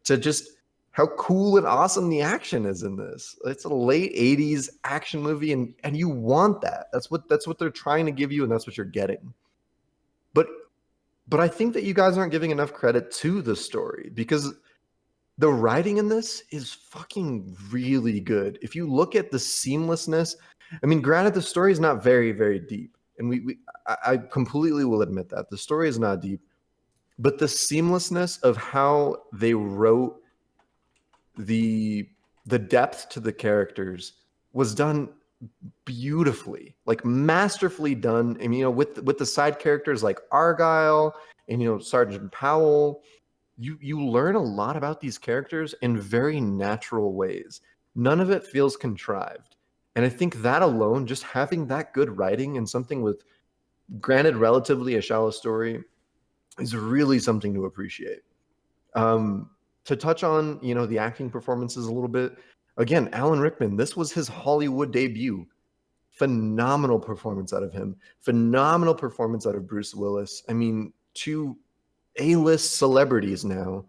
Speaker 1: to just how cool and awesome the action is in this. It's a late 80s action movie and you want that. That's what they're trying to give you and that's what you're getting. But I think that you guys aren't giving enough credit to the story because the writing in this is fucking really good. If you look at the seamlessness, I mean, granted, the story is not very, very deep. And I completely will admit that. The story is not deep. But the seamlessness of how they wrote the depth to the characters was done beautifully, like masterfully done. And with the side characters like Argyle and Sergeant Powell, you learn a lot about these characters in very natural ways. None of it feels contrived. And I think that alone, just having that good writing and something with, granted, relatively a shallow story, is really something to appreciate. To touch on, the acting performances a little bit, again, Alan Rickman, this was his Hollywood debut. Phenomenal performance out of him. Phenomenal performance out of Bruce Willis. I mean, two A-list celebrities now.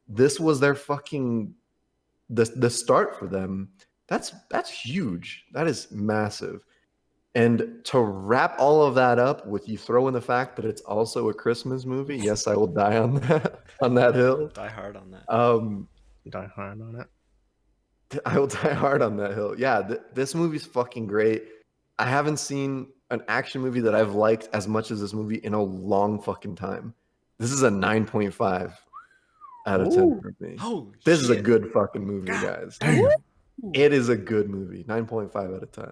Speaker 1: This was their fucking the start for them. That's huge. That is massive. And to wrap all of that up with you throw in the fact that it's also a Christmas movie. Yes, I will die on that hill.
Speaker 3: Die hard on that.
Speaker 2: Die hard on it.
Speaker 1: I will die hard on that hill. Yeah, this movie's fucking great. I haven't seen an action movie that I've liked as much as this movie in a long fucking time. This is a 9.5 out of 10 for me.
Speaker 3: Oh,
Speaker 1: This is a
Speaker 3: shit.
Speaker 1: good fucking movie, guys. It is a good movie. 9.5 out of 10.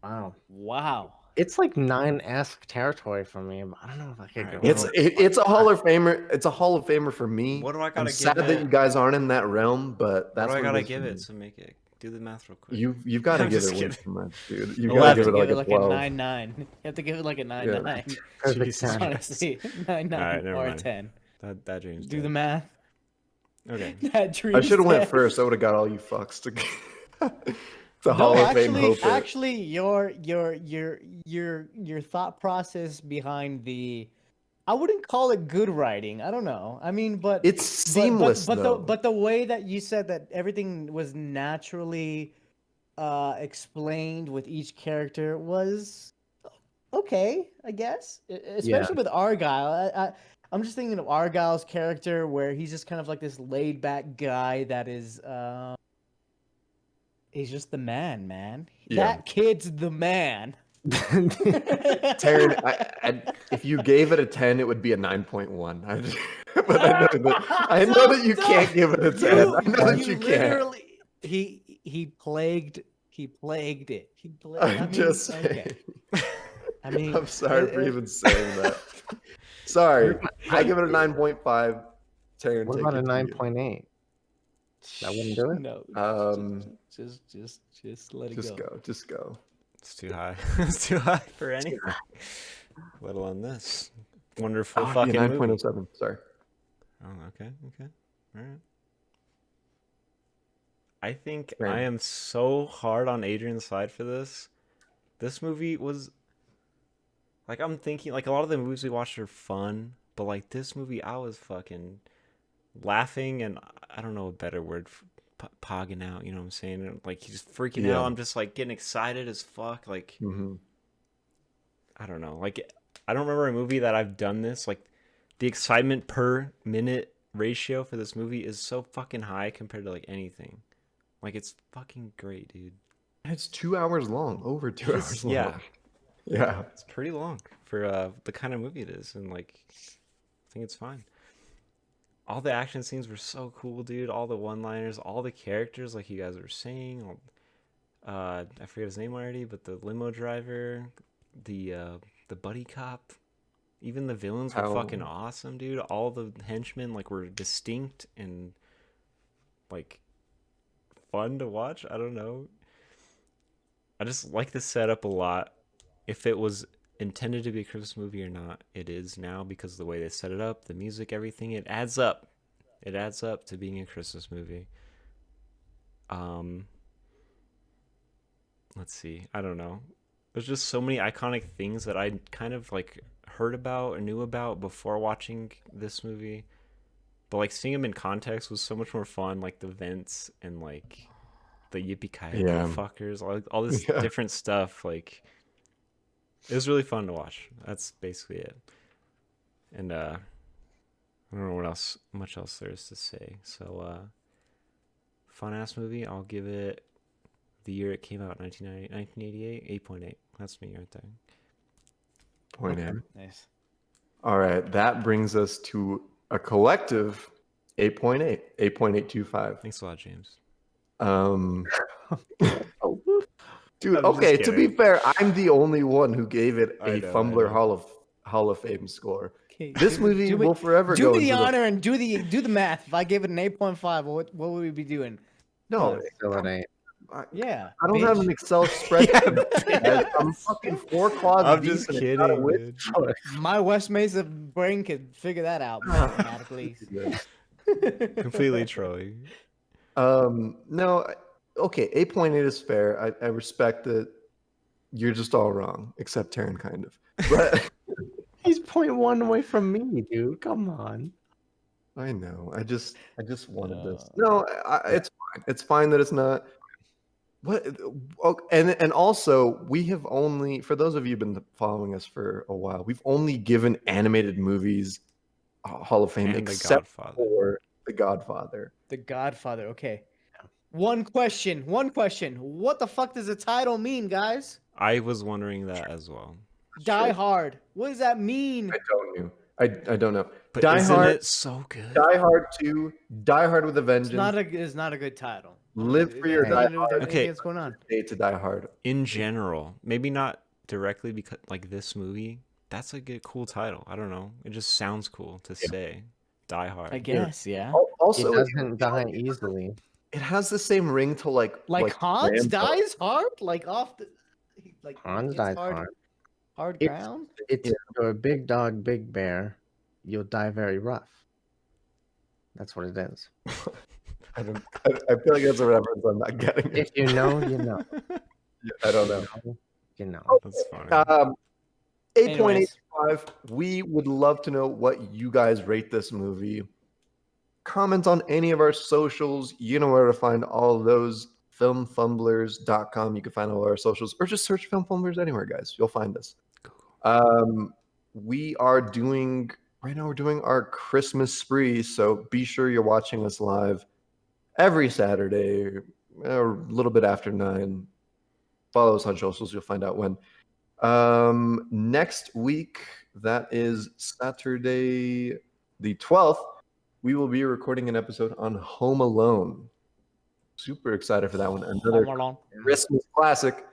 Speaker 2: Wow.
Speaker 4: Wow.
Speaker 2: It's like 9-esque territory for me, but I don't know if I could go.
Speaker 1: It's a Hall of Famer. It's a Hall of Famer for me.
Speaker 3: What do I gotta
Speaker 1: I'm
Speaker 3: give
Speaker 1: sad that
Speaker 3: it?
Speaker 1: you guys aren't in that realm, but that's
Speaker 3: What do I
Speaker 1: what
Speaker 3: gotta
Speaker 1: is for
Speaker 3: give
Speaker 1: me.
Speaker 3: it to make it? Do the math real quick.
Speaker 1: You've got to
Speaker 3: I'm
Speaker 1: give
Speaker 3: just
Speaker 1: it way
Speaker 3: kidding.
Speaker 1: too much, dude. You've
Speaker 4: You'll
Speaker 1: got
Speaker 4: have
Speaker 1: to
Speaker 4: to
Speaker 1: give it
Speaker 4: give
Speaker 1: like
Speaker 4: it
Speaker 1: a
Speaker 4: like
Speaker 1: 12.
Speaker 4: a 9-9. You have to give it like a 9-9.
Speaker 2: Perfect
Speaker 3: Jesus
Speaker 2: time.
Speaker 4: Honestly, 9-9
Speaker 3: Alright, never
Speaker 4: or a
Speaker 3: mind.
Speaker 4: 10.
Speaker 3: That dream's
Speaker 4: Do
Speaker 3: dead.
Speaker 4: the math.
Speaker 3: Okay.
Speaker 4: That dream's
Speaker 1: I should have went
Speaker 4: dead.
Speaker 1: first. I would have got all you fucks to. It's a
Speaker 4: No,
Speaker 1: Hall of Fame hope.
Speaker 4: actually, your thought process behind the, I wouldn't call it good writing. I don't know. I mean, but
Speaker 1: It's seamless though.
Speaker 4: but the way that you said that everything was naturally explained with each character was okay, I guess. Especially with Argyle. I'm just thinking of Argyle's character where he's just kind of like this laid back guy that is he's just the man.
Speaker 1: Yeah.
Speaker 4: That kid's the man.
Speaker 1: Taryn, if you gave it a 10, it would be a 9.1. But I know that you can't give it a 10. I know that you can't.
Speaker 4: He plagued He plagued it.
Speaker 1: I'm just saying.
Speaker 4: Okay. I mean,
Speaker 1: I'm sorry for even saying that. Sorry. I give it a 9.5. Taryn,
Speaker 2: What
Speaker 1: take
Speaker 2: about
Speaker 1: it
Speaker 2: a
Speaker 1: to you.
Speaker 2: 9.8? That wouldn't do it?
Speaker 4: No. Just let it
Speaker 1: Just
Speaker 4: go.
Speaker 1: go. Just go.
Speaker 3: It's too high. It's too high for anything. Let alone this wonderful
Speaker 1: Oh,
Speaker 3: fucking
Speaker 1: yeah,
Speaker 3: movie.
Speaker 1: 9.07. Sorry.
Speaker 3: Oh, okay. All right. I think
Speaker 1: Right.
Speaker 3: I am so hard on Adrian's side for this. This movie was like, I'm thinking like a lot of the movies we watched are fun, but like this movie I was fucking laughing, and I don't know a better word for pogging out, you know what I'm saying? And, like he's freaking
Speaker 1: Yeah.
Speaker 3: out. I'm just like getting excited as fuck. Like
Speaker 1: Mm-hmm.
Speaker 3: I don't know. Like I don't remember a movie that I've done this. Like the excitement per minute ratio for this movie is so fucking high compared to like anything. Like it's fucking great, dude.
Speaker 1: It's 2 hours long. Over 2 hours long.
Speaker 3: Yeah,
Speaker 1: Yeah.
Speaker 3: it's pretty long for the kind of movie it is, and like I think it's fine. All the action scenes were so cool, dude. All the one-liners, all the characters, like you guys were saying. I forget his name already, but the limo driver, the buddy cop, even the villains were fucking awesome, dude. All the henchmen like were distinct and like fun to watch. I don't know. I just like the setup a lot. If it was intended to be a Christmas movie or not, it is now because of the way they set it up, the music, everything. It adds up. It adds up to being a Christmas movie. Let's see. I don't know. There's just so many iconic things that I kind of like heard about or knew about before watching this movie. But like seeing them in context was so much more fun. Like the vents and like the Yippee fuckers, all this different stuff. Like it was really fun to watch. That's basically it. And I don't know what much else there is to say. So fun ass movie. I'll give it the year it came out, 1988, 8.8. That's me right there.
Speaker 1: Point in.
Speaker 4: Nice.
Speaker 1: All right. That brings us to a collective 8.8. 8.825.
Speaker 3: Thanks a lot, James.
Speaker 1: Dude,
Speaker 3: I'm just
Speaker 1: okay, to be
Speaker 3: kidding.
Speaker 1: fair, I'm the only one who gave it
Speaker 3: I
Speaker 1: a
Speaker 3: know,
Speaker 1: Fumbler
Speaker 3: I know.
Speaker 1: Hall of Fame score.
Speaker 4: Okay,
Speaker 1: This movie will forever
Speaker 4: do
Speaker 1: go
Speaker 4: me the
Speaker 1: into
Speaker 4: honor and do the math. If I gave it an 8.5, what would we be doing?
Speaker 1: No,
Speaker 2: Still an 8.
Speaker 4: Yeah.
Speaker 1: I don't have an Excel spreadsheet.
Speaker 3: Yeah,
Speaker 1: I'm fucking 4 quads
Speaker 3: I'm
Speaker 1: deep
Speaker 3: just
Speaker 1: and it's not a
Speaker 3: kidding,
Speaker 1: whip.
Speaker 3: dude.
Speaker 4: My West Mesa brain could figure that out mathematically.
Speaker 3: Completely trolling.
Speaker 1: No, okay, 8.8 is fair. I respect that you're just all wrong, except Taryn, kind of. But
Speaker 2: He's 0.1 away from me, dude. Come on.
Speaker 1: I know. I just wanted this. No, it's fine. It's fine that it's not. What? And also, we have only, for those of you who've been following us for a while, we've only given animated movies Hall of Fame,
Speaker 3: And The
Speaker 1: except
Speaker 3: Godfather.
Speaker 1: for The Godfather.
Speaker 4: The Godfather. Okay. One question. What the fuck does the title mean, guys?
Speaker 3: I was wondering that as well.
Speaker 4: Die Hard. What does that mean?
Speaker 1: I don't know. I don't know.
Speaker 3: But
Speaker 1: Die
Speaker 3: isn't
Speaker 1: Hard,
Speaker 3: it so good?
Speaker 1: Die Hard 2, Die Hard with a Vengeance.
Speaker 4: It's not a good title.
Speaker 1: Live for your Die Hard.
Speaker 3: Okay.
Speaker 4: What's going on?
Speaker 1: Day to Die Hard.
Speaker 3: In general, maybe not directly because like this movie, that's a good cool title. I don't know. It just sounds cool to say. Die Hard.
Speaker 4: I guess, yeah.
Speaker 1: Also,
Speaker 2: It doesn't die easily.
Speaker 1: it has the same ring to like
Speaker 4: Hans
Speaker 1: Rambo.
Speaker 4: dies hard, like off the like
Speaker 2: Hans
Speaker 4: hits
Speaker 2: dies hard.
Speaker 4: hard
Speaker 2: It's-
Speaker 4: ground.
Speaker 2: It's you're a big dog, big bear. You'll die very rough. That's what it is.
Speaker 1: I feel like that's a reference I'm not getting.
Speaker 2: If you know, you know.
Speaker 1: I don't know.
Speaker 2: You know.
Speaker 3: That's funny.
Speaker 1: 8.85. We would love to know what you guys rate this movie. Comment on any of our socials. You know where to find all those. Filmfumblers.com. You can find all our socials, or just search Film Fumblers anywhere, guys. You'll find us. We are doing right now. We're doing our Christmas spree, so be sure you're watching us live every Saturday, a little bit after 9. Follow us on socials. You'll find out when. Next week, that is Saturday the 12th, we will be recording an episode on Home Alone. Super excited for that one. Another
Speaker 4: Home Alone.
Speaker 1: Christmas classic.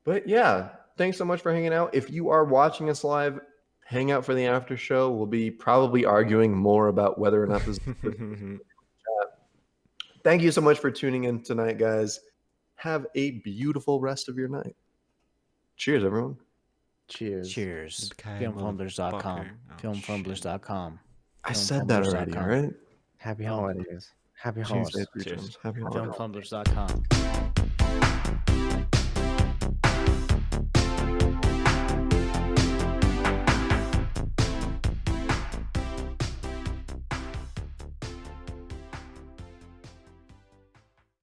Speaker 1: But yeah, thanks so much for hanging out. If you are watching us live, hang out for the after show. We'll be probably arguing more about whether or not this. Thank you so much for tuning in tonight, guys. Have a beautiful rest of your night. Cheers, everyone.
Speaker 2: Cheers.
Speaker 4: Cheers.
Speaker 3: Okay,
Speaker 4: Filmfumblers.com.
Speaker 3: motherfucker. Oh,
Speaker 4: Filmfumblers.com.
Speaker 1: I said that already, all right?
Speaker 2: Happy holidays. Happy
Speaker 1: Cheers,
Speaker 2: holidays.
Speaker 1: guys.
Speaker 3: Cheers.
Speaker 1: Happy holidays.
Speaker 4: Filmfumblers.com.